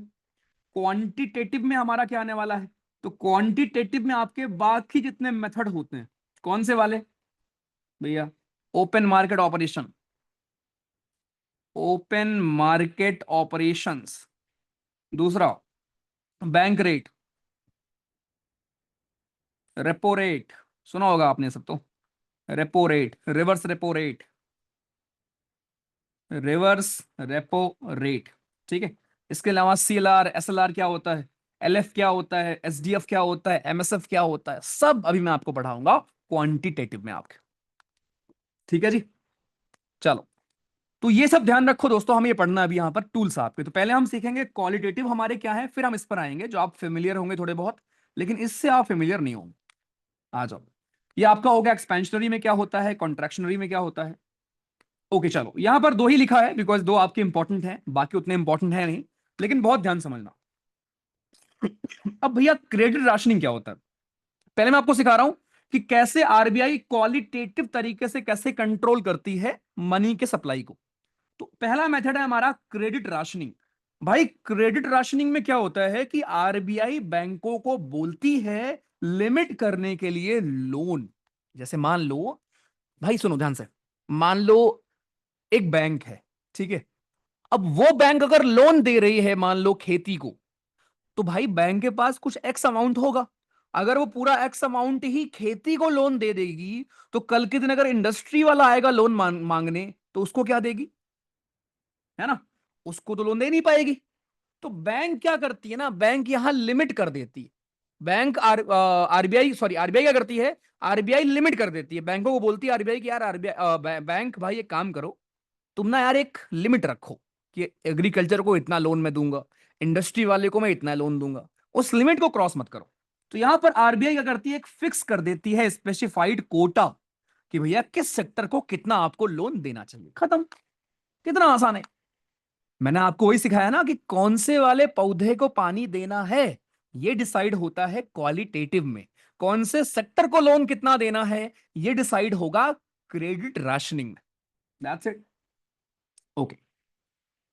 क्वांटिटेटिव में हमारा क्या आने वाला है। तो क्वांटिटेटिव में आपके बाकी जितने मेथड होते हैं, कौन से वाले भैया, open market operation, open market operations. दूसरा बैंक रेट, रेपो रेट, सुना होगा आपने सब तो, repo rate, reverse repo rate, reverse repo rate. ठीक है, इसके अलावा सीएलआर, एसएलआर क्या होता है, एलएफ क्या होता है, एसडीएफ क्या होता है, एमएसएफ क्या होता है, सब अभी मैं आपको पढ़ाऊंगा क्वांटिटेटिव में आपके। ठीक है जी, चलो। तो ये सब ध्यान रखो दोस्तों, हमें ये पढ़ना है अभी यहाँ पर टूल्स आपके। तो पहले हम सीखेंगे क्वालिटेटिव हमारे क्या है, फिर हम इस पर आएंगे जो आप फेमिलियर होंगे थोड़े बहुत, लेकिन इससे आप फेमिलियर नहीं होंगे। आ जाओ, ये आपका हो गया एक्सपेंशनरी में क्या होता है, कॉन्ट्रैक्शनरी में क्या होता है। ओके चलो, यहां पर दो ही लिखा है बिकॉज दो आपके इंपॉर्टेंट हैं, बाकी उतने इंपॉर्टेंट है नहीं, लेकिन बहुत ध्यान समझना। अब भैया क्रेडिट राशनिंग क्या होता है, पहले मैं आपको सिखा रहा हूं कि कैसे आरबीआई क्वालिटेटिव तरीके से कैसे कंट्रोल करती है मनी के सप्लाई को। तो पहला मेथड है हमारा क्रेडिट राशनिंग। भाई क्रेडिट राशनिंग में क्या होता है कि आरबीआई बैंकों को बोलती है लिमिट करने के लिए लोन। जैसे मान लो, भाई सुनो ध्यान से, मान लो एक बैंक है, ठीक है। अब वो बैंक अगर लोन दे रही है मान लो खेती को, तो भाई बैंक के पास कुछ एक्स अमाउंट होगा। अगर वो पूरा एक्स अमाउंट ही खेती को लोन दे देगी, तो कल के दिन अगर इंडस्ट्री वाला आएगा लोन मांगने, तो उसको क्या देगी, है ना, उसको तो लोन दे नहीं पाएगी। तो बैंक क्या करती है ना, बैंक यहां लिमिट कर देती है। बैंक आरबीआई सॉरी आरबीआई क्या करती है, आरबीआई लिमिट कर देती है, बैंकों को बोलती है आरबीआई की यार आरबीआई बैंक भाई एक काम करो, तुम ना यार एक लिमिट रखो कि एग्रीकल्चर को इतना लोन मैं दूंगा, इंडस्ट्री वाले को मैं इतना लोन दूंगा, उस लिमिट को क्रॉस मत करो। तो यहां पर आरबीआई क्या करती है, एक फिक्स कर देती है स्पेसिफाइड कोटा, कि भैया किस सेक्टर को कितना आपको लोन देना चाहिए, खत्म। कितना आसान है। मैंने आपको वही सिखाया ना कि कौन से वाले पौधे को पानी देना है, ये डिसाइड होता है क्वालिटेटिव में। कौन से सेक्टर को लोन कितना देना है, ये डिसाइड होगा क्रेडिट राशनिंग में। That's it. ओके,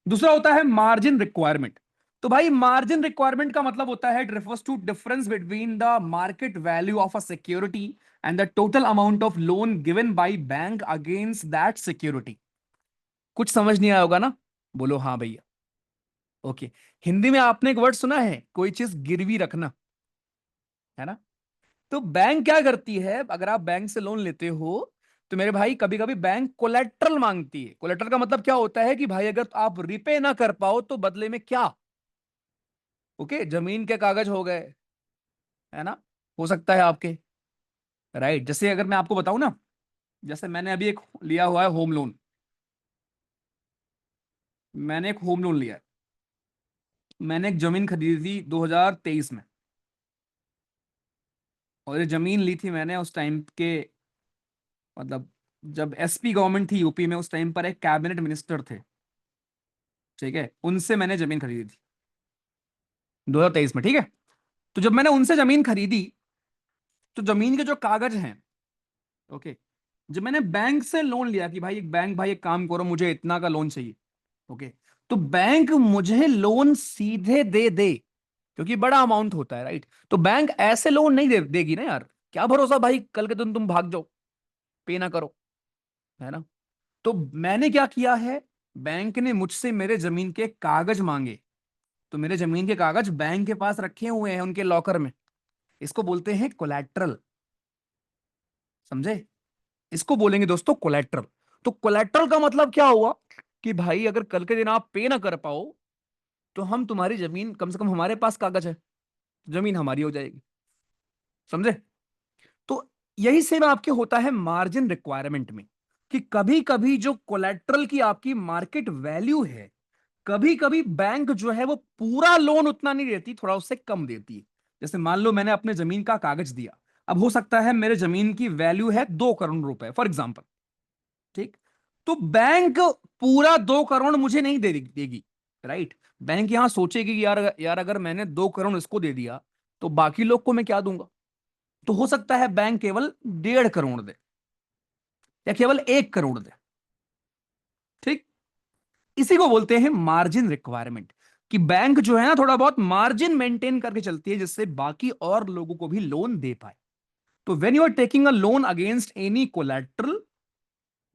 दूसरा होता है मार्जिन रिक्वायरमेंट। तो भाई मार्जिन रिक्वायरमेंट का मतलब होता है, it refers to difference between the market value of a security and the total amount of loan given by bank against that security. कुछ समझ नहीं आया होगा ना, बोलो हाँ भैया। ओके। हिंदी में आपने एक वर्ड सुना है, कोई चीज गिरवी रखना, है ना? तो बैंक क्या करती है, अगर आप बैंक से लोन लेते हो तो मेरे भाई कभी कभी बैंक कोलेट्रल मांगती है। कोलेट्रल का मतलब क्या होता है कि भाई अगर आप रिपे ना कर पाओ तो बदले में क्या, ओके, जमीन के कागज हो गए, है ना, हो सकता है आपके, राइट। जैसे अगर मैं आपको बताऊं ना, जैसे मैंने अभी एक लिया हुआ है होम लोन, मैंने एक होम लोन लिया है, मैंने एक जमीन खरीदी थी 2023 में, और ये जमीन ली थी मैंने उस टाइम के, मतलब जब एसपी गवर्नमेंट थी यूपी में, उस टाइम पर एक कैबिनेट मिनिस्टर थे, ठीक है, उनसे मैंने जमीन खरीदी थी 2023 में, ठीक है। तो जब मैंने उनसे जमीन खरीदी, तो जमीन के जो कागज हैं, ओके, जब मैंने बैंक से लोन लिया कि भाई, एक बैंक, भाई एक काम करो, मुझे इतना का लोन चाहिए, ओके, तो बैंक मुझे लोन सीधे दे दे, क्योंकि बड़ा अमाउंट होता है, राइट। तो बैंक ऐसे लोन नहीं देगी ना यार, क्या भरोसा भाई कल के दिन तुम भाग जाओ, पे ना करो, है ना। तो मैंने क्या किया है, बैंक ने मुझसे मेरे जमीन के कागज मांगे, तो मेरे जमीन के कागज बैंक के पास रखे हुए हैं उनके लॉकर में, इसको बोलते हैं कोलैटरल, समझे? इसको बोलेंगे दोस्तों कोलैटरल। तो कोलैटरल का मतलब क्या हुआ कि भाई अगर कल के दिन आप पे ना कर पाओ, तो हम तुम्हारी जमीन, कम से कम हमारे पास कागज है, जमीन हमारी हो जाएगी, समझे? तो यही सेम आपके होता है मार्जिन रिक्वायरमेंट में, कि कभी कभी जो कोलैटरल की आपकी मार्केट वैल्यू है, कभी कभी बैंक जो है वो पूरा लोन उतना नहीं देती, थोड़ा उससे कम देती है। जैसे मान लो मैंने अपने जमीन का कागज दिया, अब हो सकता है मेरे जमीन की वैल्यू है 2 करोड़ रुपए फॉर एग्जाम्पल, ठीक। तो बैंक पूरा 2 करोड़ मुझे नहीं देगी, राइट। बैंक यहां सोचेगी कि यार यार अगर मैंने 2 करोड़ इसको दे दिया, तो बाकी लोग को मैं क्या दूंगा। तो हो सकता है बैंक केवल 1.5 करोड़ दे, या केवल 1 करोड़ दे, ठीक। इसी को बोलते हैं मार्जिन रिक्वायरमेंट, कि बैंक जो है ना थोड़ा बहुत मार्जिन मेंटेन करके चलती है, जिससे बाकी और लोगों को भी लोन दे पाए। तो when you are taking a loan against any collateral,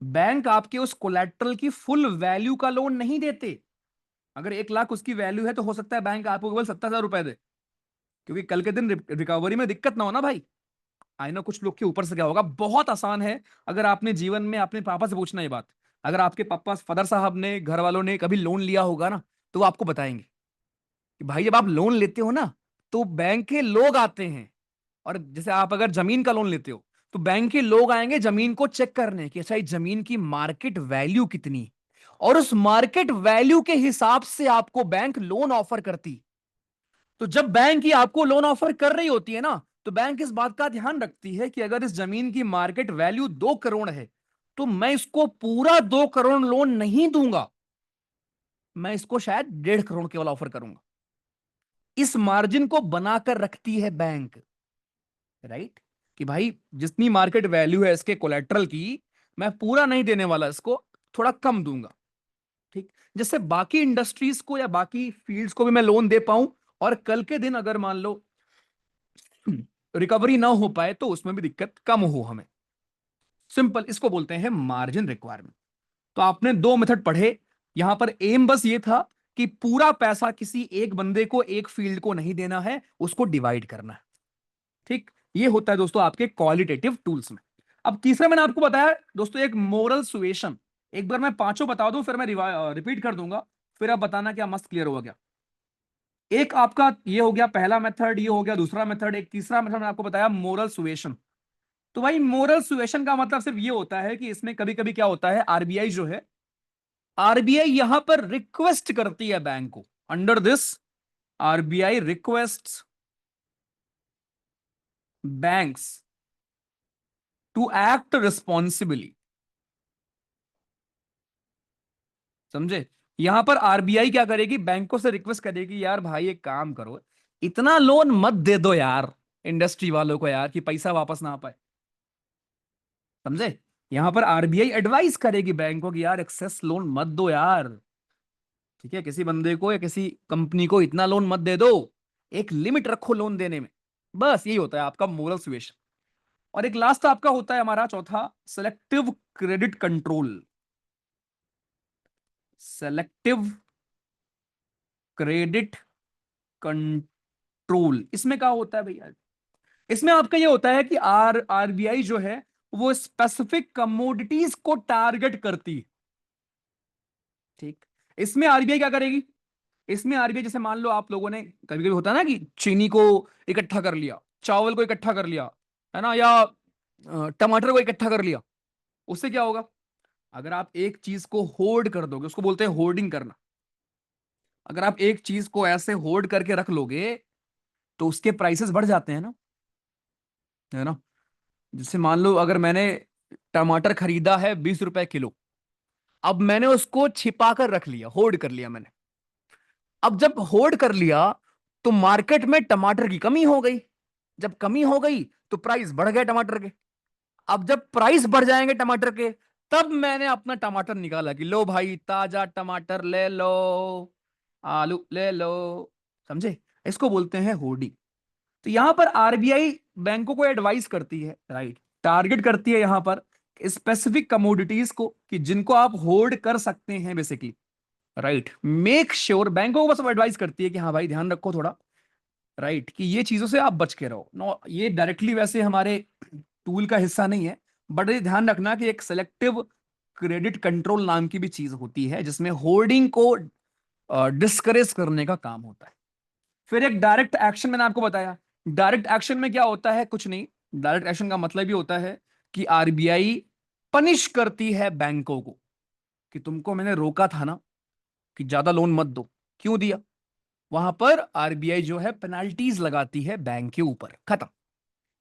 bank आपके उस कोलैटरल की फुल वैल्यू का लोन नहीं देते। अगर 1 लाख उसकी वैल्यू है, तो हो सकता है बैंक आपको केवल 70,000 रुपए दे, क्योंकि कल के दिन रिकवरी में दिक्कत ना हो ना भाई। आई नो कुछ लोग के ऊपर से क्या होगा, बहुत आसान है। अगर आपने जीवन में अपने पापा से पूछना ये बात, अगर आपके पापा फादर साहब ने, घर वालों ने कभी लोन लिया होगा ना, तो वो आपको बताएंगे कि भाई जब आप लोन लेते हो ना, तो बैंक के लोग आते हैं, और जैसे आप अगर जमीन का लोन लेते हो, तो बैंक के लोग आएंगे जमीन को चेक करने कि अच्छा इस जमीन की मार्केट वैल्यू कितनी है, और उस मार्केट वैल्यू के हिसाब से आपको बैंक लोन ऑफर करती। तो जब बैंक ही आपको लोन ऑफर कर रही होती है ना, तो बैंक इस बात का ध्यान रखती है कि अगर इस जमीन की मार्केट वैल्यू 2 करोड़ है, तो मैं इसको पूरा 2 करोड़ लोन नहीं दूंगा, मैं इसको शायद 1.5 करोड़ केवल ऑफर करूंगा। इस मार्जिन को बनाकर रखती है बैंक, राइट, कि भाई जितनी मार्केट वैल्यू है इसके कोलेट्रल की, मैं पूरा नहीं देने वाला, इसको थोड़ा कम दूंगा, ठीक। जिससे बाकी इंडस्ट्रीज को या बाकी फील्ड्स को भी मैं लोन दे पाऊं, और कल के दिन अगर मान लो रिकवरी ना हो पाए, तो उसमें भी दिक्कत कम हो हमें। सिंपल, इसको बोलते हैं मार्जिन रिक्वायरमेंट। तो आपने 2 मेथड पढ़े, यहां पर एम बस ये था कि पूरा पैसा किसी एक बंदे को, एक फील्ड को नहीं देना है, उसको डिवाइड करना है, ठीक। ये होता है दोस्तों आपके क्वालिटेटिव टूल्स में। अब तीसरा मैंने आपको बताया दोस्तों, एक मोरल सुएशन। एक बार मैं पांचों बता दूं, फिर मैं रिपीट कर दूंगा, फिर आप बताना क्या मस्त क्लियर हुआ क्या। एक आपका ये हो गया पहला मेथड, ये हो गया दूसरा मेथड, एक तीसरा मेथड मैंने आपको बताया मोरल सुएशन। तो भाई मोरल सुएशन का मतलब सिर्फ ये होता है कि इसमें कभी कभी क्या होता है, आरबीआई जो है, आरबीआई यहां पर रिक्वेस्ट करती है बैंक को, under this RBI request banks to act responsibly, समझे? यहां पर आरबीआई क्या करेगी, बैंकों से रिक्वेस्ट करेगी, यार भाई एक काम करो, इतना लोन मत दे दो यार इंडस्ट्री वालों को, यार कि पैसा वापस ना आ पाए, समझे? यहां पर आरबीआई एडवाइस करेगी बैंक को कि यार एक्सेस लोन मत दो यार, ठीक है, किसी बंदे को या किसी कंपनी को इतना लोन मत दे दो, एक लिमिट रखो लोन देने में। बस यही होता है आपका मोरल सुएशन। और एक लास्ट आपका होता है हमारा चौथा, selective credit control. Selective credit control. इसमें क्या होता है भैया? इसमें आपका ये होता है कि आरबीआई जो है वो स्पेसिफिक कमोडिटीज को टारगेट करती है। ठीक। इसमें आरबीआई क्या करेगी? इसमें आरबीआई जैसे मान लो आप लोगों ने, कभी कभी होता है ना कि चीनी को इकट्ठा कर लिया, चावल को इकट्ठा कर लिया, है ना, या टमाटर को इकट्ठा कर लिया। उससे क्या होगा? अगर आप एक चीज को होल्ड कर दोगे, उसको बोलते हैं होर्डिंग करना। अगर आप एक चीज को ऐसे होल्ड करके रख लोगे तो उसके प्राइसेस बढ़ जाते हैं ना, है ना। जैसे मान लो अगर मैंने टमाटर खरीदा है 20 रुपए किलो, अब मैंने उसको छिपा कर रख लिया, होल्ड कर लिया मैंने। अब जब होल्ड कर लिया तो मार्केट में टमाटर की कमी हो गई। जब कमी हो गई तो प्राइस बढ़ गए टमाटर के। अब जब प्राइस बढ़ जाएंगे टमाटर के, तब मैंने अपना टमाटर निकाला कि लो भाई ताजा टमाटर ले लो, आलू ले लो। समझे? इसको बोलते हैं होर्डिंग। तो यहां पर आरबीआई बैंकों को एडवाइस करती है, राइट, टारगेट करती है यहां पर स्पेसिफिक कमोडिटीज को कि जिनको आप होल्ड कर सकते हैं बेसिकली, राइट। मेक श्योर, बैंकों को बस एडवाइस करती है कि हाँ भाई ध्यान रखो थोड़ा, राइट, कि ये चीजों से आप बच के रहो। नो, ये डायरेक्टली वैसे हमारे टूल का हिस्सा नहीं है, बट ये ध्यान रखना कि एक सेलेक्टिव क्रेडिट कंट्रोल नाम की भी चीज होती है जिसमें होल्डिंग को डिस्करेज करने का काम होता है। फिर एक डायरेक्ट एक्शन मैंने आपको बताया। डायरेक्ट एक्शन में क्या होता है? कुछ नहीं। डायरेक्ट एक्शन का मतलब ही होता है कि आरबीआई पनिश करती है बैंकों को कि तुमको मैंने रोका था ना कि ज्यादा लोन मत दो, क्यों दिया? वहां पर आरबीआई जो है पेनाल्टीज लगाती है बैंक के ऊपर। खत्म।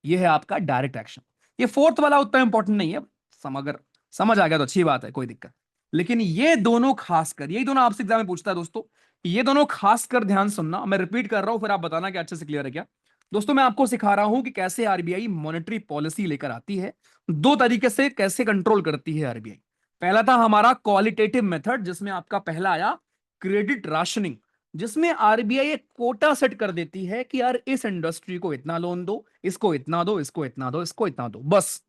ये है आपका डायरेक्ट एक्शन। ये फोर्थ वाला उतना इंपॉर्टेंट नहीं है। अगर समझ आ गया तो अच्छी बात है, कोई दिक्कत। लेकिन ये दोनों खासकर, यही दोनों आपसे एग्जाम में पूछता है दोस्तों, ये दोनों खासकर ध्यान सुनना। मैं रिपीट कर रहा हूं, फिर आप बताना कि अच्छे से क्लियर है क्या। दोस्तों मैं आपको सिखा रहा हूं कि कैसे आरबीआई मॉनेटरी पॉलिसी लेकर आती है। दो तरीके से कैसे कंट्रोल करती है आरबीआई। पहला था हमारा क्वालिटेटिव मेथड, जिसमें आपका पहला आया क्रेडिट राशनिंग, जिसमें आरबीआई एक कोटा सेट कर देती है कि यार इस इंडस्ट्री को इतना लोन दो, इसको इतना दो, इसको इतना दो, इसको इतना दो, बस।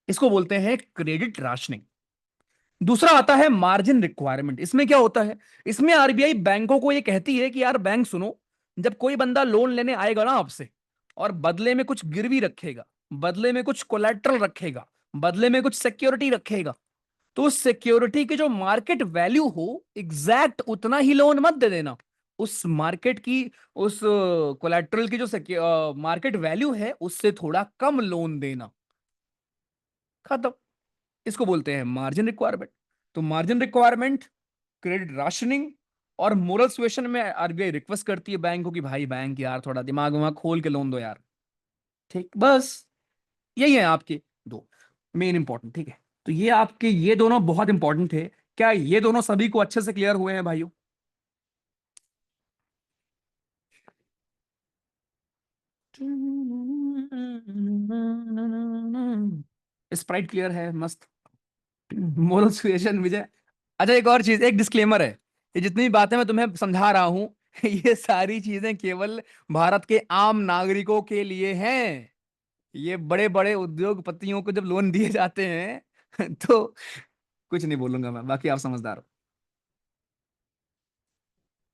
इसको बोलते हैं क्रेडिट राशनिंग। दूसरा आता है मार्जिन रिक्वायरमेंट। इसमें क्या होता है? इसमें आरबीआई बैंकों को यह कहती है कि यार बैंक सुनो, जब कोई बंदा लोन लेने आएगा ना आपसे और बदले में कुछ गिरवी रखेगा, बदले में कुछ कोलेट्रल रखेगा, बदले में कुछ सिक्योरिटी रखेगा, तो उस सिक्योरिटी की जो मार्केट वैल्यू हो एग्जैक्ट उतना ही लोन मत दे देना। उस मार्केट की, उस कोलेट्रल की जो मार्केट वैल्यू है उससे थोड़ा कम लोन देना। खत्म। इसको बोलते हैं मार्जिन रिक्वायरमेंट। तो मार्जिन रिक्वायरमेंट, क्रेडिट राशनिंग और मोरल सुएशन में आरबीआई रिक्वेस्ट करती है बैंक को कि भाई बैंक यार थोड़ा दिमाग वमाग खोल के लोन दो यार। ठीक, बस यही है आपके दो मेन इंपॉर्टेंट। ठीक है, तो ये आपके ये दोनों बहुत इंपॉर्टेंट थे। क्या ये दोनों सभी को अच्छे से क्लियर हुए हैं भाइयों? स्प्राइट क्लियर है, मस्त। मोरल सुएशन विजय। अच्छा एक और चीज, एक डिस्क्लेमर है, ये जितनी बातें मैं तुम्हें समझा रहा हूं ये सारी चीजें केवल भारत के आम नागरिकों के लिए हैं। ये बड़े बड़े उद्योगपतियों को जब लोन दिए जाते हैं तो कुछ नहीं बोलूंगा मैं, बाकी आप समझदार हो।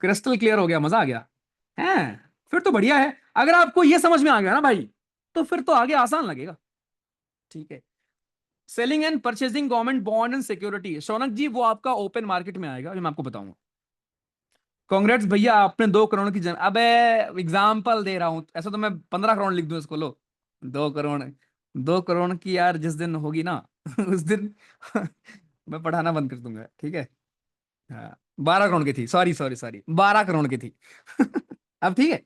क्रिस्टल क्लियर हो गया, मजा आ गया है। फिर तो बढ़िया है। अगर आपको ये समझ में आ गया ना भाई, तो फिर तो आगे आसान लगेगा। ठीक है। Selling and purchasing government bond and security, Shaunak ji वो आपका ओपन मार्केट में आएगा, अभी मैं आपको बताऊंगा। कांग्रेस भैया, आपने 2 करोड़ की अबे एग्जाम्पल दे रहा हूं, ऐसा तो मैं 15 करोड़ लिख दूं इसको, लो 2 करोड़। 2 करोड़ की यार जिस दिन होगी ना उस दिन मैं पढ़ाना बंद कर दूंगा, ठीक है। हाँ, 12 करोड़ की थी, सॉरी सॉरी सॉरी, 12 करोड़ की थी अब ठीक है,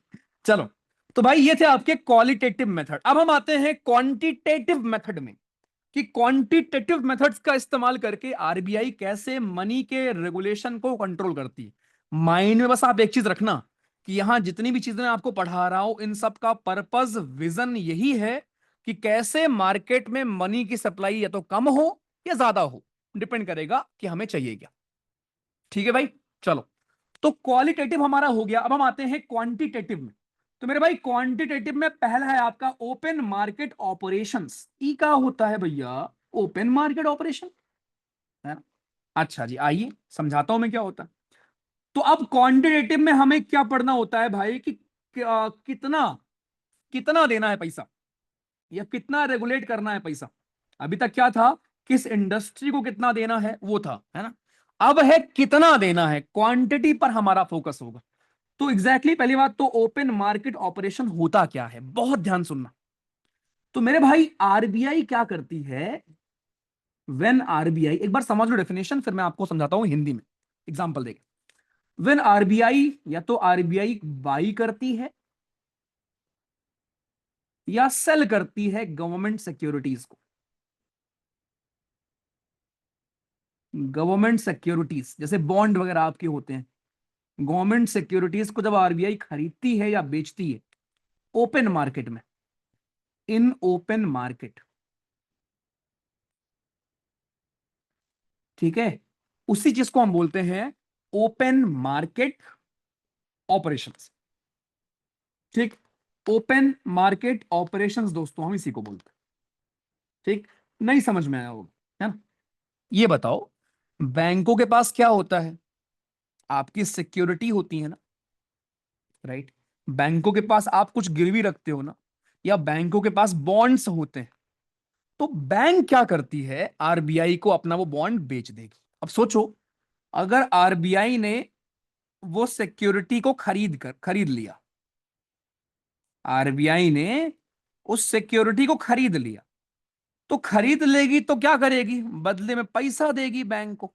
चलो। तो भाई ये थे आपके क्वालिटेटिव मेथड। अब हम आते हैं क्वांटिटेटिव मेथड में, कि क्वांटिटेटिव मेथड्स का इस्तेमाल करके आरबीआई कैसे मनी के रेगुलेशन को कंट्रोल करती है। माइंड में बस आप एक चीज रखना कि यहां जितनी भी चीजें मैं आपको पढ़ा रहा हूं इन सब का पर्पस, विजन यही है कि कैसे मार्केट में मनी की सप्लाई या तो कम हो या ज्यादा हो, डिपेंड करेगा कि हमें चाहिए क्या। ठीक है भाई, चलो। तो क्वालिटेटिव हमारा हो गया, अब हम आते हैं क्वांटिटेटिव में। तो मेरे भाई क्वांटिटेटिव में पहला है आपका ओपन मार्केट ऑपरेशंस। ई का होता है भैया ओपन मार्केट ऑपरेशन, है ना। अच्छा जी, आइए समझाता हूं मैं क्या होता है। तो अब क्वांटिटेटिव में हमें क्या पढ़ना होता है भाई कि कितना कितना देना है पैसा, या कितना रेगुलेट करना है पैसा। अभी तक क्या था, किस इंडस्ट्री को कितना देना है वो था, है ना। अब है कितना देना है, क्वांटिटी पर हमारा फोकस होगा। तो एग्जैक्टली पहली बात तो ओपन मार्केट ऑपरेशन होता क्या है, बहुत ध्यान सुनना। तो मेरे भाई आरबीआई क्या करती है, व्हेन आरबीआई, एक बार समझ लो डेफिनेशन, फिर मैं आपको समझाता हूं हिंदी में एग्जांपल देके। व्हेन आरबीआई, या तो आरबीआई बाई करती है या सेल करती है गवर्नमेंट सिक्योरिटीज को। गवर्नमेंट सिक्योरिटीज जैसे बॉन्ड वगैरह आपके होते हैं, गवर्नमेंट सिक्योरिटीज को जब आरबीआई खरीदती है या बेचती है ओपन मार्केट में, इन ओपन मार्केट, ठीक है, उसी चीज को हम बोलते हैं ओपन मार्केट ऑपरेशंस। ठीक, ओपन मार्केट ऑपरेशंस दोस्तों हम इसी को बोलते हैं। ठीक, नहीं समझ में आया होगा, है ना। ये बताओ, बैंकों के पास क्या होता है, आपकी सिक्योरिटी होती है ना, राइट। बैंकों के पास आप कुछ गिरवी रखते हो ना, या बैंकों के पास बॉन्ड्स होते हैं। तो बैंक क्या करती है, आरबीआई को अपना वो बॉन्ड बेच देगी। अब सोचो, अगर आरबीआई ने वो सिक्योरिटी को खरीद लिया, आरबीआई ने उस सिक्योरिटी को खरीद लिया, तो खरीद लेगी तो क्या करेगी, बदले में पैसा देगी बैंक को।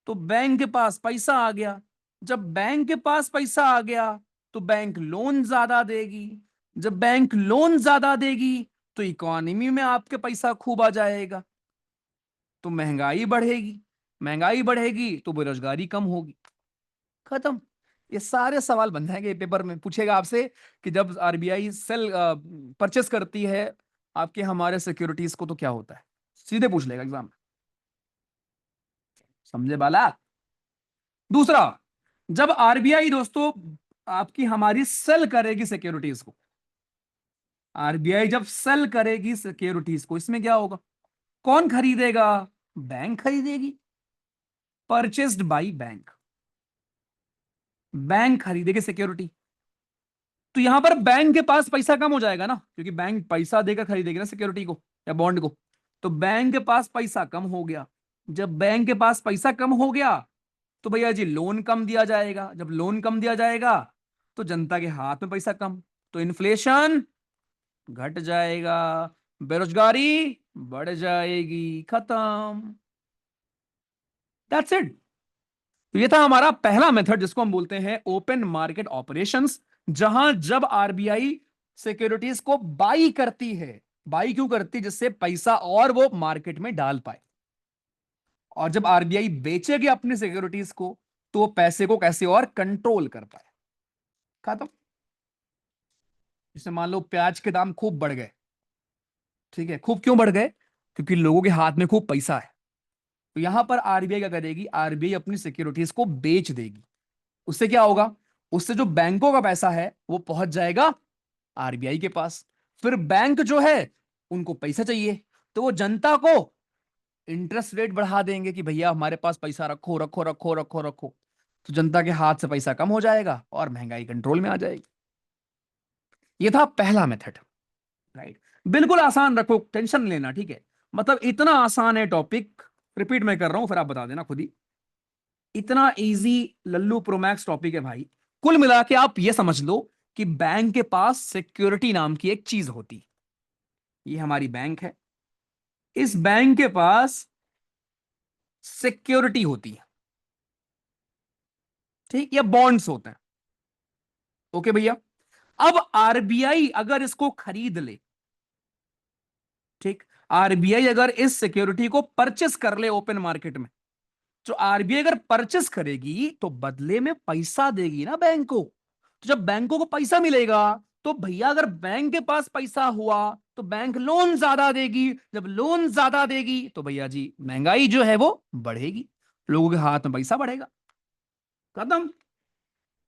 तो बैंक के पास पैसा आ गया, जब बैंक के पास पैसा आ गया तो बैंक लोन ज्यादा देगी, जब बैंक लोन ज्यादा देगी तो इकोनॉमी में आपके पैसा खूब आ जाएगा, तो महंगाई बढ़ेगी, महंगाई बढ़ेगी तो बेरोजगारी कम होगी। खत्म। ये सारे सवाल बन जाएंगे पेपर में, पूछेगा आपसे कि जब आरबीआई सेल परचेस करती है आपके हमारे सिक्योरिटीज को तो क्या होता है, सीधे पूछ लेगा एग्जाम में। समझे बाला। दूसरा, जब आरबीआई दोस्तों आपकी हमारी सेल करेगी सिक्योरिटीज को, आरबीआई जब सेल करेगी सिक्योरिटीज को, इसमें क्या होगा, कौन खरीदेगा, बैंक खरीदेगी, परचेस्ड बाई बैंक, बैंक खरीदेगी सिक्योरिटी। तो यहां पर बैंक के पास पैसा कम हो जाएगा ना, क्योंकि बैंक पैसा देकर खरीदेगी ना सिक्योरिटी को या बॉन्ड को। तो बैंक के पास पैसा कम हो गया, जब बैंक के पास पैसा कम हो गया तो भैया जी लोन कम दिया जाएगा, जब लोन कम दिया जाएगा तो जनता के हाथ में पैसा कम, तो इन्फ्लेशन घट जाएगा, बेरोजगारी बढ़ जाएगी, खत्म। That's it. तो ये था हमारा पहला मेथड जिसको हम बोलते हैं ओपन मार्केट ऑपरेशंस, जहां जब आरबीआई सिक्योरिटीज को बाई करती है, बाई क्यों करती, जिससे पैसा और वो मार्केट में डाल पाए, और जब आरबीआई बेचेगी अपनी सिक्योरिटीज को तो वो पैसे को कैसे और कंट्रोल कर पाए। खत्म। जैसे मान लो प्याज के दाम खूब बढ़ गए, ठीक है, खूब क्यों बढ़ गए, क्योंकि लोगों के हाथ में खूब पैसा है। तो यहां पर आरबीआई क्या करेगी, आरबीआई अपनी सिक्योरिटीज को बेच देगी। उससे क्या होगा, उससे जो बैंकों का पैसा है वो पहुंच जाएगा आरबीआई के पास। फिर बैंक जो है उनको पैसा चाहिए, तो वो जनता को इंटरेस्ट रेट बढ़ा देंगे कि भैया हमारे पास पैसा रखो रखो रखो रखो रखो। तो जनता के हाथ से पैसा कम हो जाएगा और महंगाई कंट्रोल में आ जाएगी। ये था पहला मेथड, राइट। बिल्कुल आसान रखो, टेंशन लेना, ठीक है। मतलब इतना आसान है टॉपिक, रिपीट मैं कर रहा हूं फिर आप बता देना खुद ही। इतना इजी लल्लू प्रोमैक्स टॉपिक है भाई। कुल मिला के आप ये समझ लो कि बैंक के पास सिक्योरिटी नाम की एक चीज होती है। ये हमारी बैंक है, इस बैंक के पास सिक्योरिटी होती है, ठीक, या बॉन्ड्स होते हैं। ओके भैया। अब आरबीआई अगर इसको खरीद ले, ठीक, आरबीआई अगर इस सिक्योरिटी को परचेस कर ले ओपन मार्केट में, तो आरबीआई अगर परचेस करेगी तो बदले में पैसा देगी ना बैंक को। तो जब बैंकों को पैसा मिलेगा तो भैया अगर बैंक के पास पैसा हुआ तो बैंक लोन ज्यादा देगी, जब लोन ज्यादा देगी तो भैया जी महंगाई जो है वो बढ़ेगी, लोगों के हाथ में पैसा बढ़ेगा। खत्म।